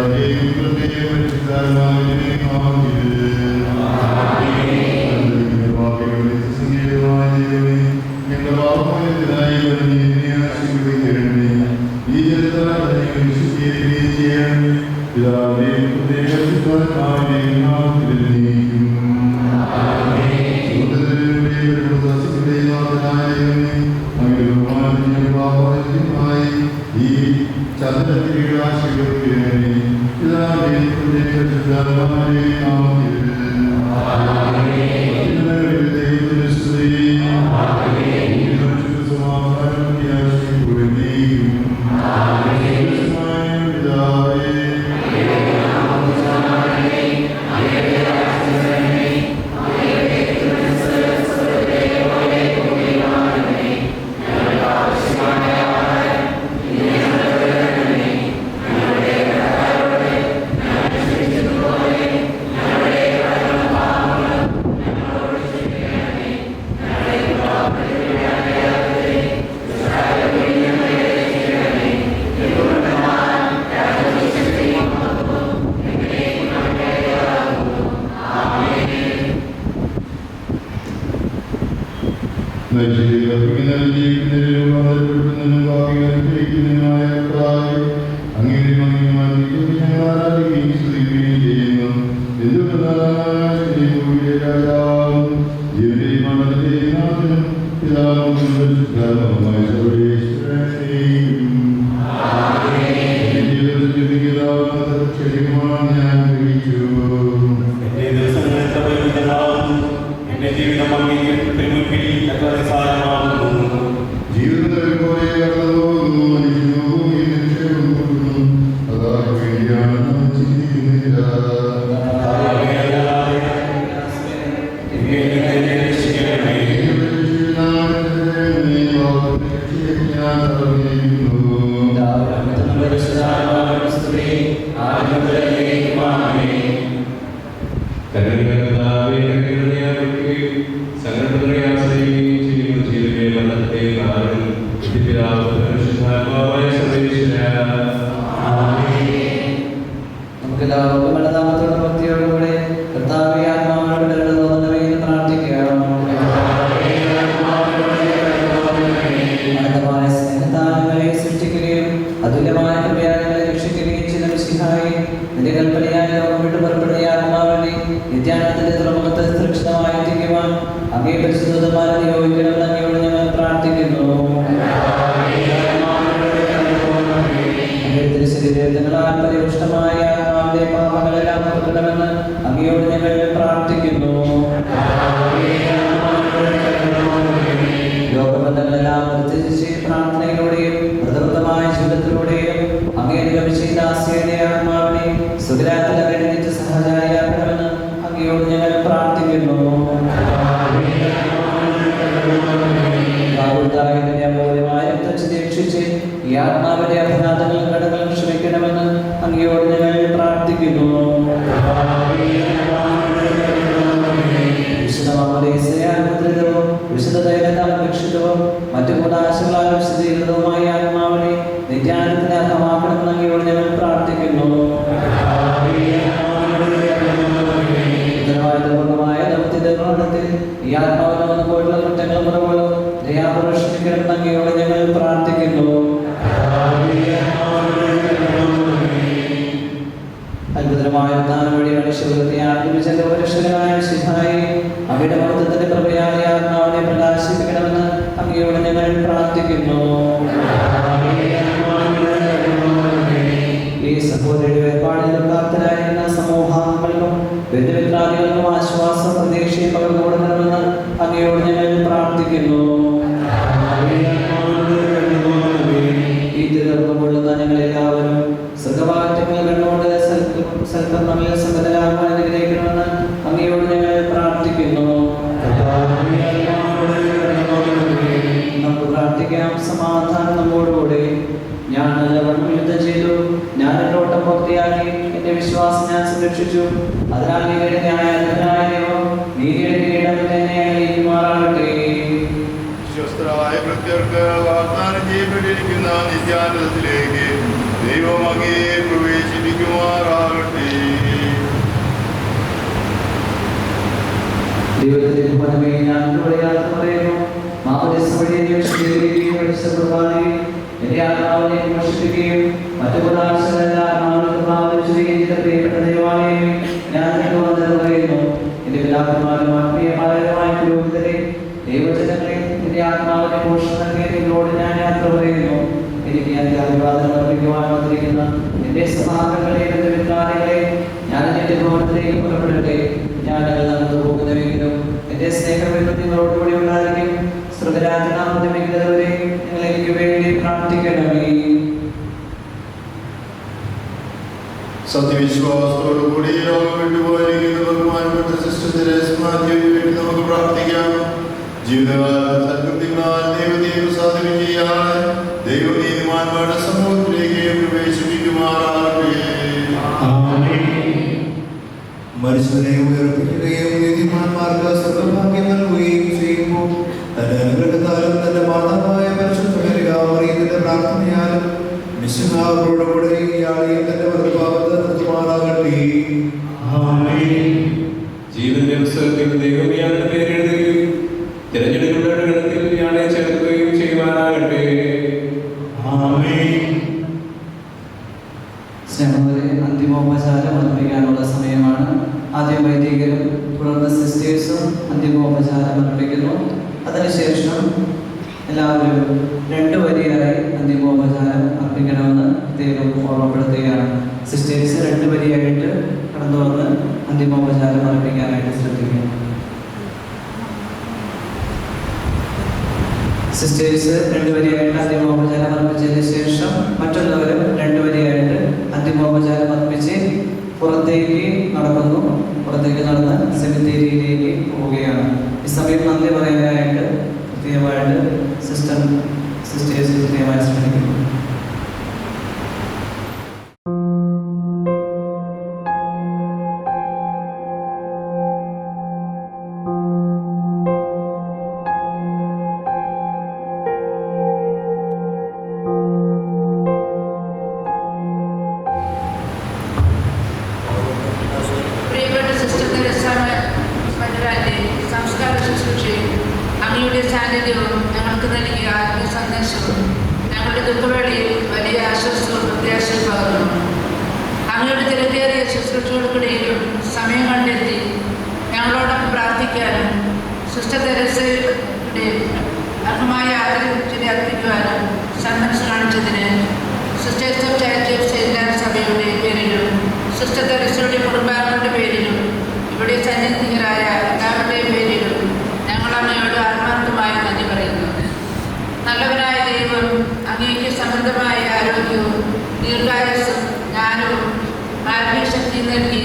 Amen. തിരഞ്ഞെടുക്കപ്പെട്ട ഗണത്തിൽ ഇയാളെ ചേർക്കുകയും ചെയ്യുവാനാകട്ടെ. അന്തിമോപചാരം അർപ്പിക്കാനായിട്ട് ശ്രദ്ധിക്കുന്നു. സിസ്റ്റേഴ്സ് 2 വരിയായിട്ട് അന്തിമോപചാരം അർപ്പിച്ചതിന് ശേഷം മറ്റുള്ളവരും 2 വരിയായിട്ട് അന്തിമോപചാരം അർപ്പിച്ച് പുറത്തേക്ക് നടക്കുന്നു. പുറത്തേക്ക് നടന്ന് സെമിത്തേരിയിലേക്ക് പോവുകയാണ്. ഈ സമയം നന്ദി പറയാനായിട്ട് കൃത്യമായിട്ട് സിസ്റ്റേഴ്സ് കൃത്യമായി ശ്രമിക്കുന്നു. പ്രിയപ്പെട്ട സിസ്റ്റർ തെരേസ മറ്റൊരാൻ്റെ സംസ്കാര ശുശ്രൂഷയും അങ്ങയുടെ സാന്നിധ്യവും ഞങ്ങൾക്ക് നൽകിയ ആത്മീയ സന്ദേശവും ഞങ്ങളുടെ ദുഃഖവേളയിൽ വലിയ ആശ്വാസവും പ്രത്യാശയും പകർന്നു. അങ്ങയുടെ തിരക്കേറിയ ശുശ്രൂഷകൾക്കിടയിലും സമയം കണ്ടെത്തി ഞങ്ങളോടൊപ്പം പ്രാർത്ഥിക്കാനും സിസ്റ്റർ തെരേസയുടെ അർഹമായ ആദരവിനെ അർപ്പിക്കുവാനും സന്മനസ് കാണിച്ചതിന് sisters of charity of saint Anne's സഭയുടെ പേരിലും സിസ്റ്റർ തെരേസയുടെ കുടുംബാംഗങ്ങളുടെ പേരിലും ഇവിടെ സന്നിഹിതരായ എല്ലാവരുടെയും പേരിലും ഞങ്ങൾ അങ്ങയോട് ആത്മാർത്ഥമായി നന്ദി പറയുന്നു. നല്ലവനായ ദൈവം അങ്ങേക്ക് സമൃദ്ധമായ ആരോഗ്യവും ദീർഘായുസ്സും ജ്ഞാനവും ആത്മീയശക്തിയും നൽകി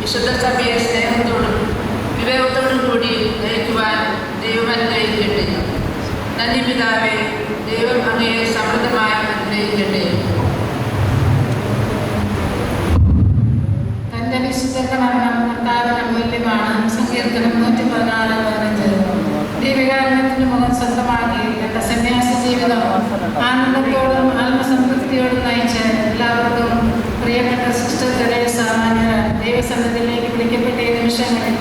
വിശുദ്ധ സഭയെ സ്നേഹത്തോടും വിവേകത്തോടും കൂടി നയിക്കുവാൻ ദൈവം അനുഗ്രഹിക്കട്ടെ. നന്ദി പിതാവേ, ദൈവം അങ്ങയെ സമൃദ്ധമായി അനുഗ്രഹിക്കട്ടെ. തന്റെ വിശുദ്ധ മരണം കർത്താവിന് അമൂല്യമാണ്. സങ്കീർത്തനം 116:15. ദൈവകാരണത്തിന്റെ മുഖം സ്വന്തമാക്കി തന്റെ സന്യാസ ജീവിതം ആനന്ദത്തോടും ആത്മസംതൃപ്തിയോടും നയിച്ച എല്ലാവർക്കും പ്രിയപ്പെട്ട സിസ്റ്റർ തെരേസ ദൈവസന്നിധിയിലേക്ക് വിളിക്കപ്പെട്ട ഈ നിമിഷങ്ങളിൽ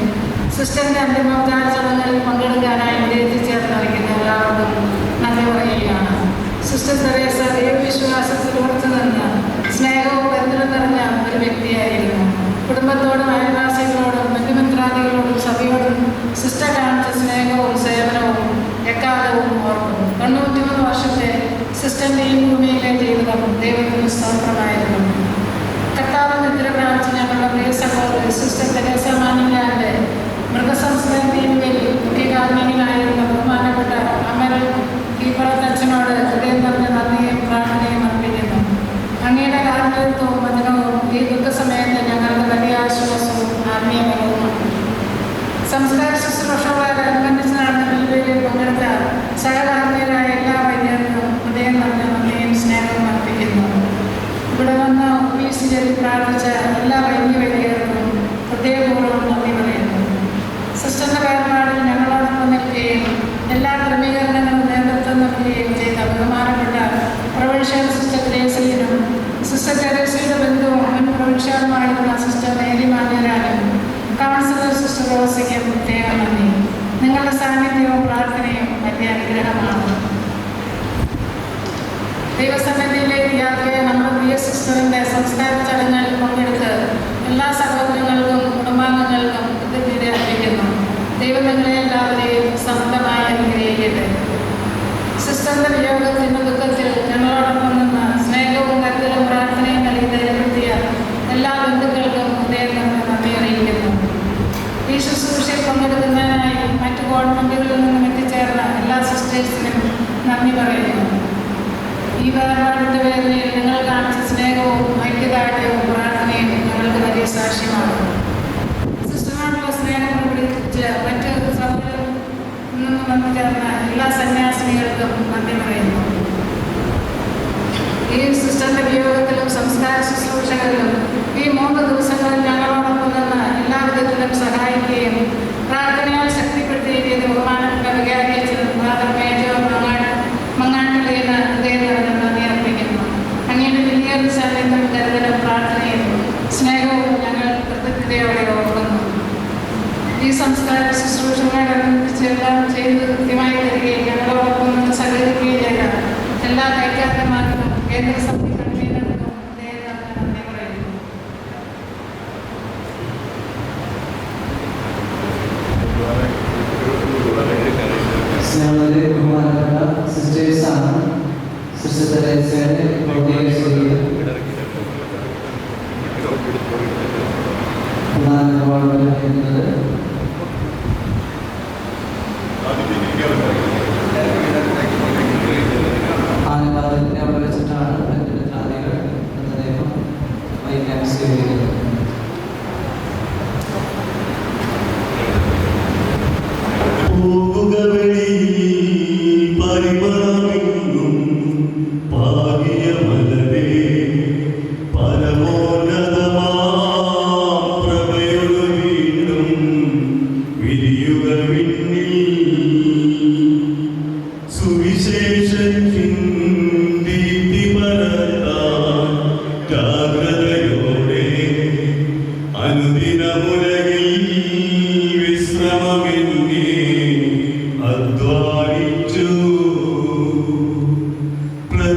സിസ്റ്ററിന്റെ അന്തിമോപചാര ചടങ്ങുകളിൽ പങ്കെടുക്കാനായി ഇവിടെ എത്തിച്ചേർന്നിരിക്കുന്ന എല്ലാവർക്കും നന്ദി പറയുകയാണ്. സിസ്റ്റർ തെരേസ ദൈവവിശ്വാസത്തിൽ ഉറച്ചു നിന്ന് സ്നേഹവും ബന്ധവും നിറഞ്ഞ ഒരു വ്യക്തിയായിരുന്നു. കുടുംബത്തോടും അയൽവാസികളോടും ബന്ധുമിത്രാദികളോടും സഭയോടും സിസ്റ്റർ കാണിച്ച സ്നേഹവും സേവനവും എക്കാലവും ഓർക്കും. 93 വർഷത്തെ സിസ്റ്ററിന്റെ ഈ ഭൂമിയിലെ ജീവിതം ദൈവത്തിന് സ്തോത്രമായിരുന്നു. കർത്താവ് നിദ്ര പ്രാപിച്ച ഞങ്ങളുടെ പ്രിയ സഹോദരി സിസ്റ്റർ തെരേസ മാനിങ്ങാന്റെ മൃഗസംസ്കരണത്തിൽ മുഖ്യ കാർമ്മികനായിരുന്ന ബഹുമാനപ്പെട്ട അമരൻ കീപ്പറത്തച്ഛനോട് ഹൃദയം നിറഞ്ഞ നന്ദിയും പ്രാർത്ഥനയും അർപ്പിക്കുന്നു. അങ്ങയുടെ കാരുണ്യത്വവും വചനവും ഈ ദുഃഖസമയത്ത് ഞങ്ങളുടെ വലിയ ആശ്വാസവും ആത്മീയപരവുമാണ്. സംസ്കാര ശുശ്രൂഷകളോടനുബന്ധിച്ച് നടന്ന പരിപാടിയിൽ പങ്കെടുത്ത സഹകാർമ്മികരായ എല്ലാ വൈദ്യർക്കും ഹൃദയം നിറഞ്ഞ നന്ദിയും സ്നേഹവും അർപ്പിക്കുന്നു. ഇവിടെ വന്ന് ഓഫീസിൽ ചെല്ലി പ്രാർത്ഥിച്ച എല്ലാ വൈദ്യർക്കും ഹൃദയപൂർവ്വം നന്ദി പറയുന്നു. സിസ്റ്ററിന്റെ വേർപാടിൽ ഞങ്ങളോടൊപ്പം നിൽക്കുകയും എല്ലാ ക്രമീകരണങ്ങളും നേതൃത്വം നൽകുകയും ചെയ്ത ബഹുമാനപ്പെട്ട പ്രൊവിൻഷ്യൽ സിസ്റ്റർ തെരേസയിലും സിസ്റ്റർ തെരേസയുടെ ബന്ധുവും മുൻ പ്രൊവിൻഷ്യലുമായിരുന്ന സിസ്റ്റർ മേരി മാന്യരാനും കൗൺസിലർ സിസ്റ്റർ റോസിക്കും പ്രത്യേക നന്ദി. നിങ്ങളുടെ സാന്നിധ്യവും പ്രാർത്ഥനയും വലിയ അനുഗ്രഹമാണ്. ദൈവസന്നിധിയിലേക്ക് യാത്രയെ നമ്മുടെ പ്രിയ സിസ്റ്ററിന്റെ സംസ്കാര ചടങ്ങുകളിൽ പങ്കെടുത്ത് എല്ലാ സഹോദരങ്ങൾക്കും കുടുംബാംഗങ്ങൾക്കും കൃതജ്ഞത അർപ്പിക്കുന്നു. ദൈവം നിങ്ങളെ എല്ലാവരെയും സമൃദ്ധമായി അനുഗ്രഹിക്കട്ടെ. സിസ്റ്ററിന്റെ വിയോഗത്തിന്റെ ദുഃഖത്തിൽ ഞങ്ങളോടൊപ്പം നിന്ന് സ്നേഹവും കരുതലും പ്രാർത്ഥനയും നൽകി ധൈര്യപ്പെടുത്തിയ എല്ലാ ബന്ധുക്കൾക്കും ഹൃദയം നിന്ന് നന്ദി അറിയിക്കുന്നു. ഈ ശുശ്രൂഷയിൽ പങ്കെടുക്കുന്നതിനായി മറ്റ് ഗവൺമെൻറ്റുകളിൽ നിന്നും എത്തിച്ചേർന്ന എല്ലാ സിസ്റ്റേഴ്സിനും നന്ദി പറയുന്നു. ഈ വേർപാടിൻ്റെ വേദനയിൽ നിങ്ങൾ കാണിച്ച സ്നേഹവും ഐക്യദാർഢ്യവും പ്രാർത്ഥനയും ഞങ്ങൾക്ക് വലിയ സാക്ഷ്യമാണ്. സിസ്റ്ററിനോടുള്ള സ്നേഹം പ്രകടിപ്പിച്ച് മറ്റ് സഭകളിൽ നിന്നും വന്നു ചേർന്ന എല്ലാ സന്യാസിനികൾക്കും നന്ദി പറയുന്നു. ഈ സിസ്റ്ററിൻ്റെ വിയോഗത്തിലും സംസ്കാര ശുശ്രൂഷകളിലും ഈ 3 ദിവസങ്ങളിൽ ഞങ്ങളോടൊപ്പം നിന്ന് എല്ലാ വിധത്തിലും സഹായിക്കുകയും പ്രാർത്ഥനയാൽ ശക്തിപ്പെടുത്തുകയും ചെയ്ത ബഹുമാനപ്പെട്ട വികാരിയച്ഛനും ഫാദർ മേജർ മങ്ങാട്ടിലേന്ന് ഹൃദയം നിറഞ്ഞ നന്ദി അർപ്പിക്കുന്നു. അങ്ങയുടെ വലിയ സാന്നിധ്യം കരുതലും പ്രാർത്ഥനയും സ്നേഹവും ഞങ്ങൾ കൃതജ്ഞതയോടെ ഓർക്കുന്നു. ഈ സംസ്കാര ശുശ്രൂഷകളോടനുബന്ധിച്ച് എല്ലാം ചെയ്ത് കൃത്യമായി തരികയും ഞങ്ങളോടൊപ്പം നിന്ന് സഹകരിക്കുകയും ചെയ്ത എല്ലാ കൈക്കാരന്മാർക്കും കേന്ദ്ര സമിതി കൺവീനർക്കും ഹൃദയം നിറഞ്ഞ നന്ദി പറയുന്നു. ഞങ്ങളുടെ ബഹുമാനപ്പെട്ട സിസ്റ്റേഴ്സാണ് സിസ്റ്റർ തെരേസയുടെ പ്രത്യേക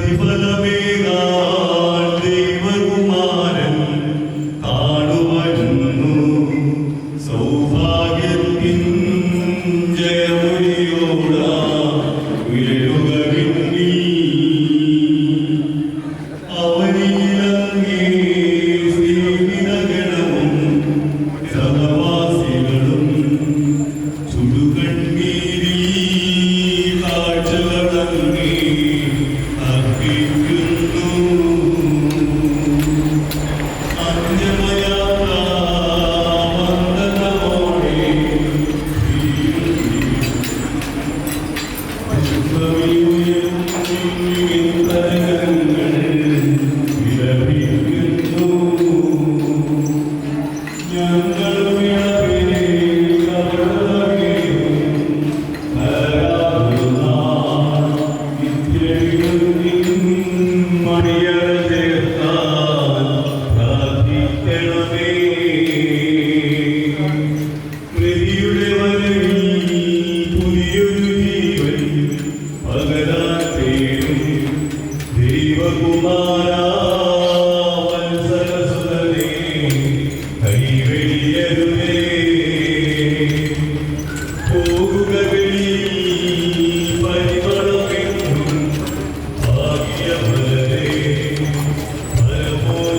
പ്രതിഫലമേകാൻ ദൈവകുമാരൻ കാണുവരുന്നു. സൗഭാഗ്യത്തിൻ ജയമൊലിയോടാ ഉയരുക വിണ്ണിൽ. അവനിലങ്ങേ സ്നേഹിതഗണവും സഹവാസികളും ചുടുകണ്ണീരിൽ കാഴ്ചകളങ്ങേ അർപ്പിക്കുന്നു. അന്യമയാത്ര വന്ദനമോടെ വിലപിക്കുന്നു. ഞങ്ങളുടെ മണിയറ ചേർത്താൽ പ്രാർത്ഥിക്കണമേ. പ്രതിയുടെ വരവിൽ പുതിയൊരു ജീവൻ പകരാൻ തേടും ദൈവകുമാരാ വത്സലസുതനേ കൈവെടിയരുതേ. പോകുക വെളിയിൽ പരിമളമെങ്ങും ഭാഗ്യമലരേ പരമോന്നതനാമയോഗീലും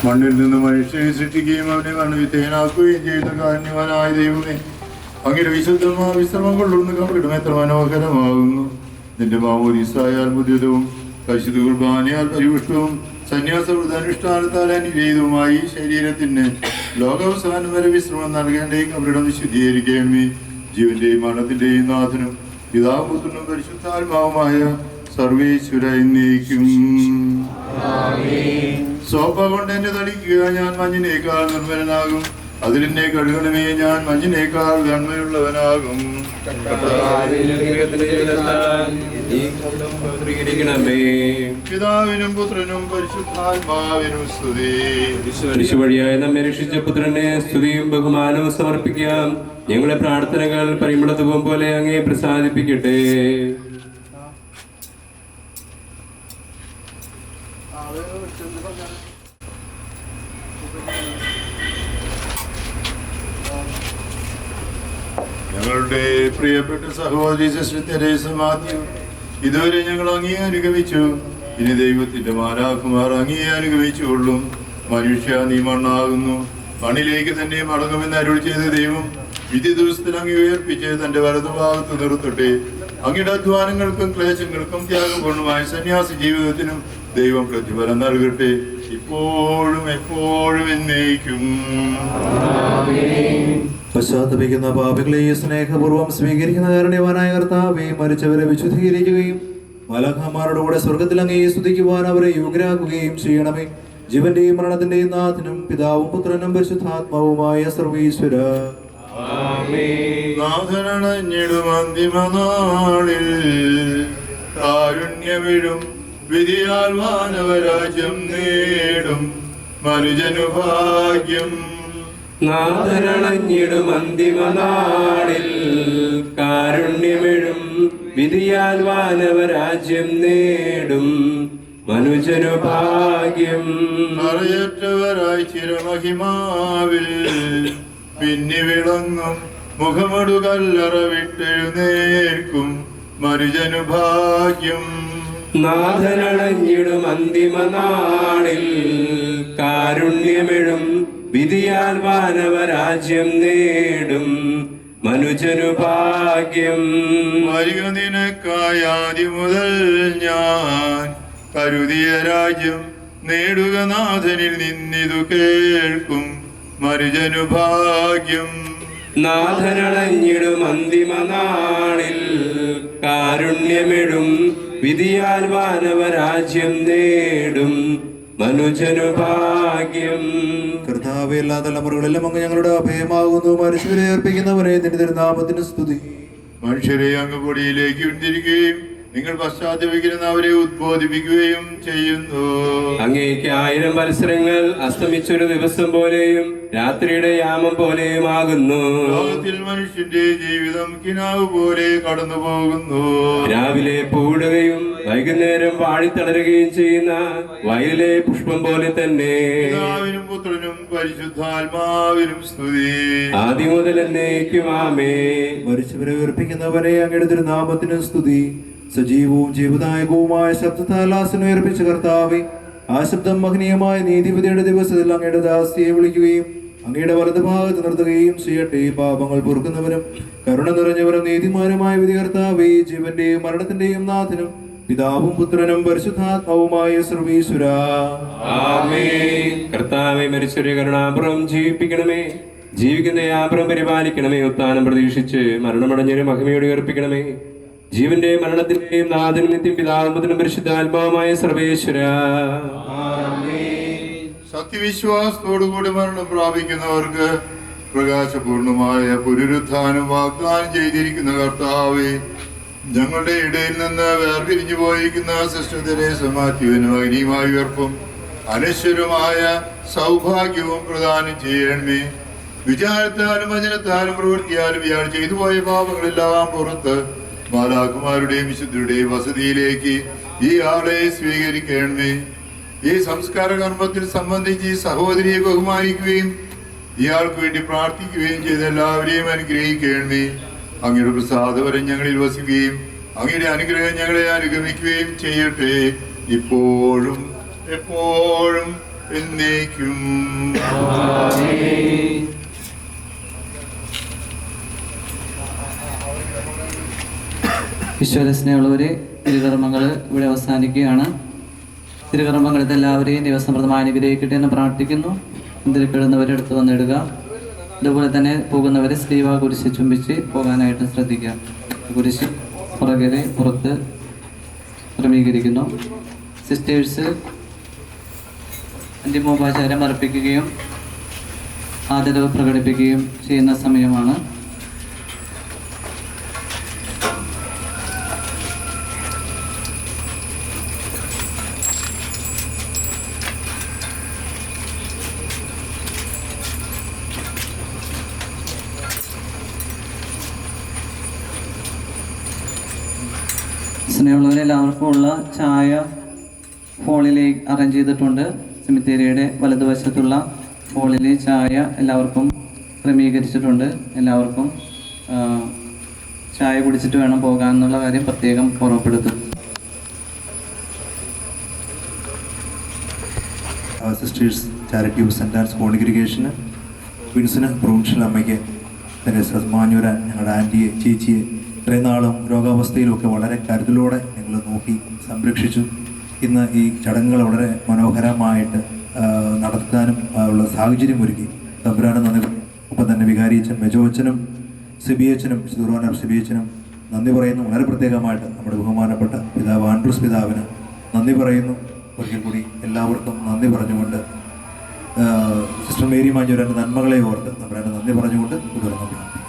മണ്ണിൽ നിന്ന് മനുഷ്യനെ സൃഷ്ടിക്കുകയും അവനെ മരണവിധേയനാക്കുകയും ചെയ്ത കാരുണ്യവാനായ ദൈവമേ, അങ്ങയുടെ വിശുദ്ധമായ വിശ്രമം കൊള്ളുന്ന കവറിടം എത്ര മനോഹരമാകുന്നു. നിന്റെ മാമോദീസായാൽ മുദ്രിതവും പരിശുദ്ധ കുർബാനയാൽ പരിപുഷ്ടവും സന്യാസവൃതാനുഷ്ഠാനത്താൽ അനുഗ്രഹീതവുമായി ഈ ശരീരത്തിന് ലോകാവസാനം വരെ വിശ്രമം നൽകേണ്ട ഈ കവറിടം വിശുദ്ധീകരിക്കുകയുമേ. ജീവന്റെയും മരണത്തിന്റെയും നാഥനും പിതാവും പുത്രനും പരിശുദ്ധാത്മാവുമായ സർവേശ്വര എന്നേക്കും. സോപ്പ കൊണ്ട് എന്നെ തളിക്കുക, ഞാൻ മഞ്ഞിനേക്കാൾ നിർമ്മലനാകും. അതിലെന്നെ കഴുകണമേ, ഞാൻ മഞ്ഞിനേക്കാൾ നന്മയുള്ളവനാകും. പിതാവിനും പുത്രനും പരിശുദ്ധാത്മാവിനും സ്തുതി. വഴിയായി നമ്മെ രക്ഷിച്ച പുത്രനെ സ്തുതിയും ബഹുമാനവും സമർപ്പിക്കാം. ഞങ്ങളുടെ പ്രാർത്ഥനകൾ പരിമളധൂപം പോലെ അങ്ങേ പ്രസാദിപ്പിക്കട്ടെ. ഞങ്ങളുടെ പ്രിയപ്പെട്ട സഹോദരി സിസ്റ്റർ തെരേസ മാത്യു ഇതുവരെ ഞങ്ങൾ അങ്ങേ അനുഗമിച്ചു. ഇനി ദൈവത്തിന്റെ മാലാഖമാർ അങ്ങേ അനുഗമിച്ചുകൊള്ളും. മനുഷ്യ നീ മണ്ണാകുന്നു, മണ്ണിലേക്ക് തന്നെ മടങ്ങുമെന്ന് അരുൾ ചെയ്ത ദൈവം വിധി ദിവസത്തിൽ അങ്ങ് ഉയർപ്പിച്ച് തന്റെ വലതുഭാഗത്ത് നിർത്തട്ടെ. അങ്ങയുടെ അധ്വാനങ്ങൾക്കും ക്ലേശങ്ങൾക്കും ത്യാഗപൂർണമായ സന്യാസ ജീവിതത്തിനും ദൈവം പ്രതിഫലം നൽകട്ടെ, ഇപ്പോഴും എപ്പോഴും എന്നേക്കും. പശ്ചാത്തപിക്കുന്ന പാപികളെ സ്നേഹപൂർവ്വം സ്വീകരിക്കുന്ന കാരുണ്യവാനായ കർത്താവേ, മരിച്ചവരെ വിശുദ്ധീകരിക്കുകയും മലക്കന്മാരുടെ കൂടെ സ്വർഗത്തിൽ അങ്ങേ സ്തുതിക്കുവാൻ അവരെ യോഗ്യരാക്കുകയും ചെയ്യണമേ. ജീവന്റെയും മരണത്തിന്റെയും നാഥനും പിതാവും പുത്രനും പരിശുദ്ധാത്മാവുമായ സർവീശ്വര. നാഥനണഞ്ഞിടും അന്തിമനാളിൽ കാരുണ്യമിഴും വിധിയാൽ മാനവരാജ്യം നേടും മനുജനു ഭാഗ്യം. നാഥനണഞ്ഞിടും അന്തിമനാളിൽ കാരുണ്യമിഴും വിധിയാൽ വാനവരാജ്യം നേടും മനുജനു ഭാഗ്യം. അറിയറ്റവരായി ചിരമഹിമാവിൽ പിന്നി വിളങ്ങും മുഖമടു കല്ലറ വിട്ടെഴുന്നേൽക്കും മനുജനു ഭാഗ്യം. നാഥനണഞ്ഞിടും അന്തിമനാളിൽ കാരുണ്യമിഴും വിധിയാൽ വാനവരാജ്യം നേടും മനുജനു ഭാഗ്യം. വരിക നിനക്കായി ആദ്യം മുതൽ ഞാൻ കരുതിയ രാജ്യം നേടുക നാഥനിൽ നിന്നിതു കേൾക്കും മരുജനു ഭാഗ്യം. നാഥനണഞ്ഞിടും അന്തിമ നാളിൽ കാരുണ്യമിടും വിധിയാൽ വാനവരാജ്യം നേടും മനുജനു ഭാഗ്യം. കർത്താവേ, എല്ലാ തലമുറകളിലും അങ്ങ് ഞങ്ങളുടെ അഭയമാകുന്നു. മനുഷ്യരെ ഏർപ്പിക്കുന്നവരെ നിന്റെ തിരുനാമത്തിന് സ്തുതി. മനുഷ്യരെ അങ്ങ് പൊടിയിലേക്ക് വിട്ടിരിക്കുകയും നിങ്ങൾ പശ്ചാത്തപിക്കുന്ന അവരെ ഉദ്ബോധിപ്പിക്കുകയും ചെയ്യുന്നു. അങ്ങേക്ക് 1000 വത്സരങ്ങൾ അസ്തമിച്ചൊരു ദിവസം പോലെയും രാത്രിയുടെ യാമം പോലെയുമാകുന്നു. ലോകത്തിൽ മനുഷ്യന്റെ ജീവിതം കിനാവ് പോലെ കടന്നു പോകുന്നു. രാവിലെ പൂടുകയും വൈകുന്നേരം വാടിത്തളരുകയും ചെയ്യുന്ന വയലിലെ പുഷ്പം പോലെ തന്നെ. പിതാവിനും പുത്രനും പരിശുദ്ധാത്മാവിനും സ്തുതി. ആദ്യം മുതൽ എന്നേക്കും ആമേൻ. മരിച്ചവരെ ഉയർപ്പിക്കുന്നവരെ അങ്ങയുടെ തിരുനാമത്തിന് സ്തുതി. സജീവവും ജീവദായകവുമായ ശബ്ദത്താൽ ആസനം ഉയർപ്പിച്ച കർത്താവേ, ആ ശബ്ദം മഹനീയമായ നീതിപതിയുടെ ദിവസത്തിൽ അങ്ങയുടെ ദാസിയെ വിളിക്കുകയും അങ്ങയുടെ വലതുഭാഗത്ത് നിർത്തുകയും ചെയ്യട്ടെ. പാപങ്ങൾ പൊറുക്കുന്നവരും കരുണ നിറഞ്ഞവരും നീതിമാനുമായ വിധി കർത്താവേ, ജീവന്റെയും മരണത്തിന്റെയും നാഥനും പിതാവും പുത്രനും പരിശുദ്ധാത്മാവുമായ സർവീശ്വരാ. ആമേൻ. കർത്താവേ, മരിച്ചവരെ കരുണാപുറം ജീവിപ്പിക്കണമേ. ജീവിക്കുന്ന യാപുറം പരിപാലിക്കണമേ. ഉത്ഥാനം പ്രതീക്ഷിച്ച് മരണമടഞ്ഞൊരു മഹിമയോട് ഉയർപ്പിക്കണമേ. ജീവന്റെ മരണത്തിന്റെയും നാഥനും നിത്യം പിതാവും പുത്രനും പരിശുദ്ധാത്മാവുമായ സർവേശ്വരാ. സത്യവിശ്വാസത്തോടുകൂടി മരണം പ്രാപിക്കുന്നവർക്ക് പ്രകാശപൂർണമായ പുനരുത്ഥാനം വാഗ്ദാനം ചെയ്തിരിക്കുന്ന കർത്താവേ, ഞങ്ങളുടെ ഇടയിൽ നിന്ന് വേർപിരിഞ്ഞു പോയിരിക്കുന്ന സിസ്റ്റർ തെരേസ മാത്യുവിന് മകനീയമായ ഉയർപ്പും അനശ്വരമായ സൗഭാഗ്യവും പ്രദാനം ചെയ്യണമേ. വിചാരത്താലും വചനത്താലും പ്രവൃത്തിയാലും ഇയാൾ ചെയ്തു പോയ പാപങ്ങളെല്ലാം പുറത്ത് മാലാഖമാരുടെയും വിശുദ്ധരുടെയും വസതിയിലേക്ക് ഈ ആളെ സ്വീകരിക്കണമേ. ഈ സംസ്കാര കർമ്മത്തിൽ സംബന്ധിച്ച് ഈ സഹോദരിയെ ബഹുമാനിക്കുകയും ഇയാൾക്ക് വേണ്ടി പ്രാർത്ഥിക്കുകയും ചെയ്ത എല്ലാവരെയും അനുഗ്രഹിക്കണമേ. അങ്ങയുടെ പ്രസാദവരം ഞങ്ങളിൽ വസിക്കുകയും അങ്ങയുടെ അനുഗ്രഹം ഞങ്ങളെ അനുഗമിക്കുകയും ചെയ്യട്ടെ, ഇപ്പോഴും എപ്പോഴും എന്നേക്കും. വിശ്വസ്നേഹമുള്ളവരെ, തിരുകർമ്മങ്ങൾ ഇവിടെ അവസാനിക്കുകയാണ്. തിരുകർമ്മങ്ങളത്തെ എല്ലാവരെയും ദിവസപ്രദമായി അനുഗ്രഹിക്കട്ടെ എന്ന് പ്രാർത്ഥിക്കുന്നു. തിരുക്കിടുന്നവരെ എടുത്ത് വന്നിടുക. അതുപോലെ തന്നെ പോകുന്നവരെ സ്ലീവ കുരിശ് ചുംബിച്ച് പോകാനായിട്ട് ശ്രദ്ധിക്കുക. കുരിശ് പുറകെ പുറത്ത് ക്രമീകരിക്കുന്നു. സിസ്റ്റേഴ്സ് അന്തിമോപചാരം അർപ്പിക്കുകയും ആദരവ് പ്രകടിപ്പിക്കുകയും ചെയ്യുന്ന സമയമാണ്. സ്നേഹമുള്ളവരെല്ലാവർക്കും ഉള്ള ചായ ഹോളിലേക്ക് അറേഞ്ച് ചെയ്തിട്ടുണ്ട്. സെമിത്തേരിയുടെ വലതുവശത്തുള്ള ഹോളിലെ ചായ എല്ലാവർക്കും ക്രമീകരിച്ചിട്ടുണ്ട്. എല്ലാവർക്കും ചായ കുടിച്ചിട്ട് വേണം പോകാൻ എന്നുള്ള കാര്യം പ്രത്യേകം ഓർമ്മപ്പെടുത്തും. Sisters charity of saint Anne's കോൺഗ്രിഗേഷന്, വിൻസിന്, പ്രൊവിൻഷ്യൽ അമ്മയ്ക്ക്, തെരേസ മാഞ്ഞൂരാൻ, ഞങ്ങളുടെ ആൻറ്റിയെ, ചേച്ചിയെ ഇത്രയും നാളും രോഗാവസ്ഥയിലുമൊക്കെ വളരെ കരുതലോടെ ഞങ്ങൾ നോക്കി സംരക്ഷിച്ചു. ഇന്ന് ഈ ചടങ്ങുകൾ വളരെ മനോഹരമായിട്ട് നടത്താനും ഉള്ള സാഹചര്യം ഒരുക്കി തമ്പുരാനും നന്ദി. ഒപ്പം തന്നെ വികാരിയച്ഛൻ മെജോച്ചനും സിബിയച്ചനും സുദൂർവാനർ സിബിയച്ചനും നന്ദി പറയുന്നു. വളരെ പ്രത്യേകമായിട്ട് നമ്മുടെ ബഹുമാനപ്പെട്ട പിതാവ് ആൻഡ്രൂസ് പിതാവിന് നന്ദി പറയുന്നു. ഒരിക്കൽ കൂടി എല്ലാവർക്കും നന്ദി പറഞ്ഞുകൊണ്ട് സിസ്റ്റർ മേരി മാഞ്ഞൂരാൻ്റെ നന്മകളെ ഓർത്ത് തമ്പുരാന് നന്ദി പറഞ്ഞുകൊണ്ട് തുടർന്ന് പ്രാർത്ഥിക്കും.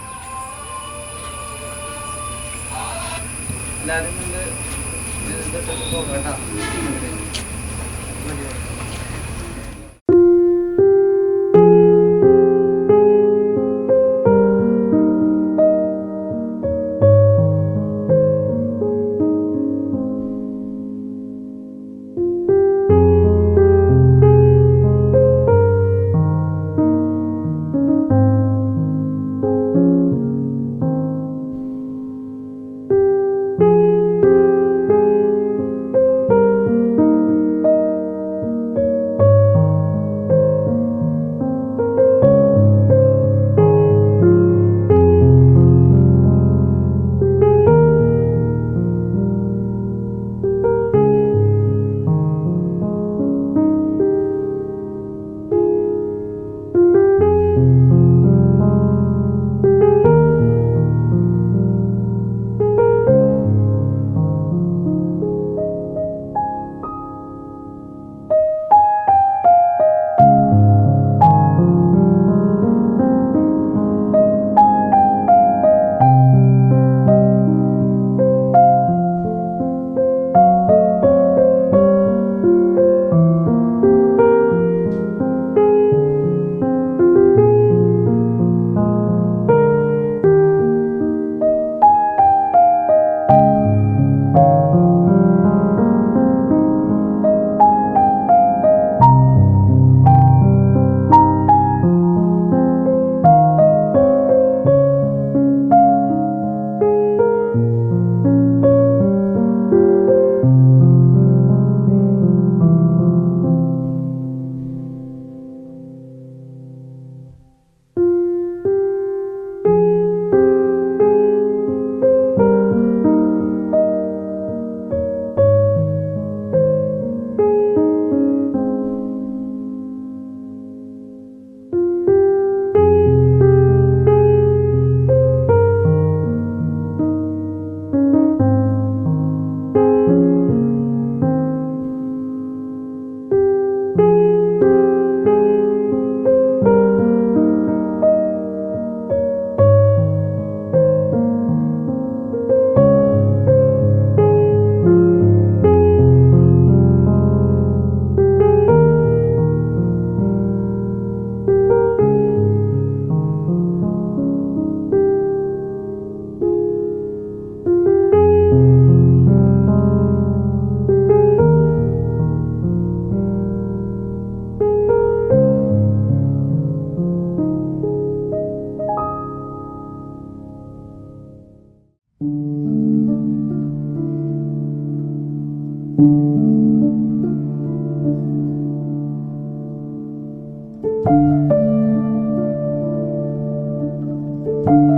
you.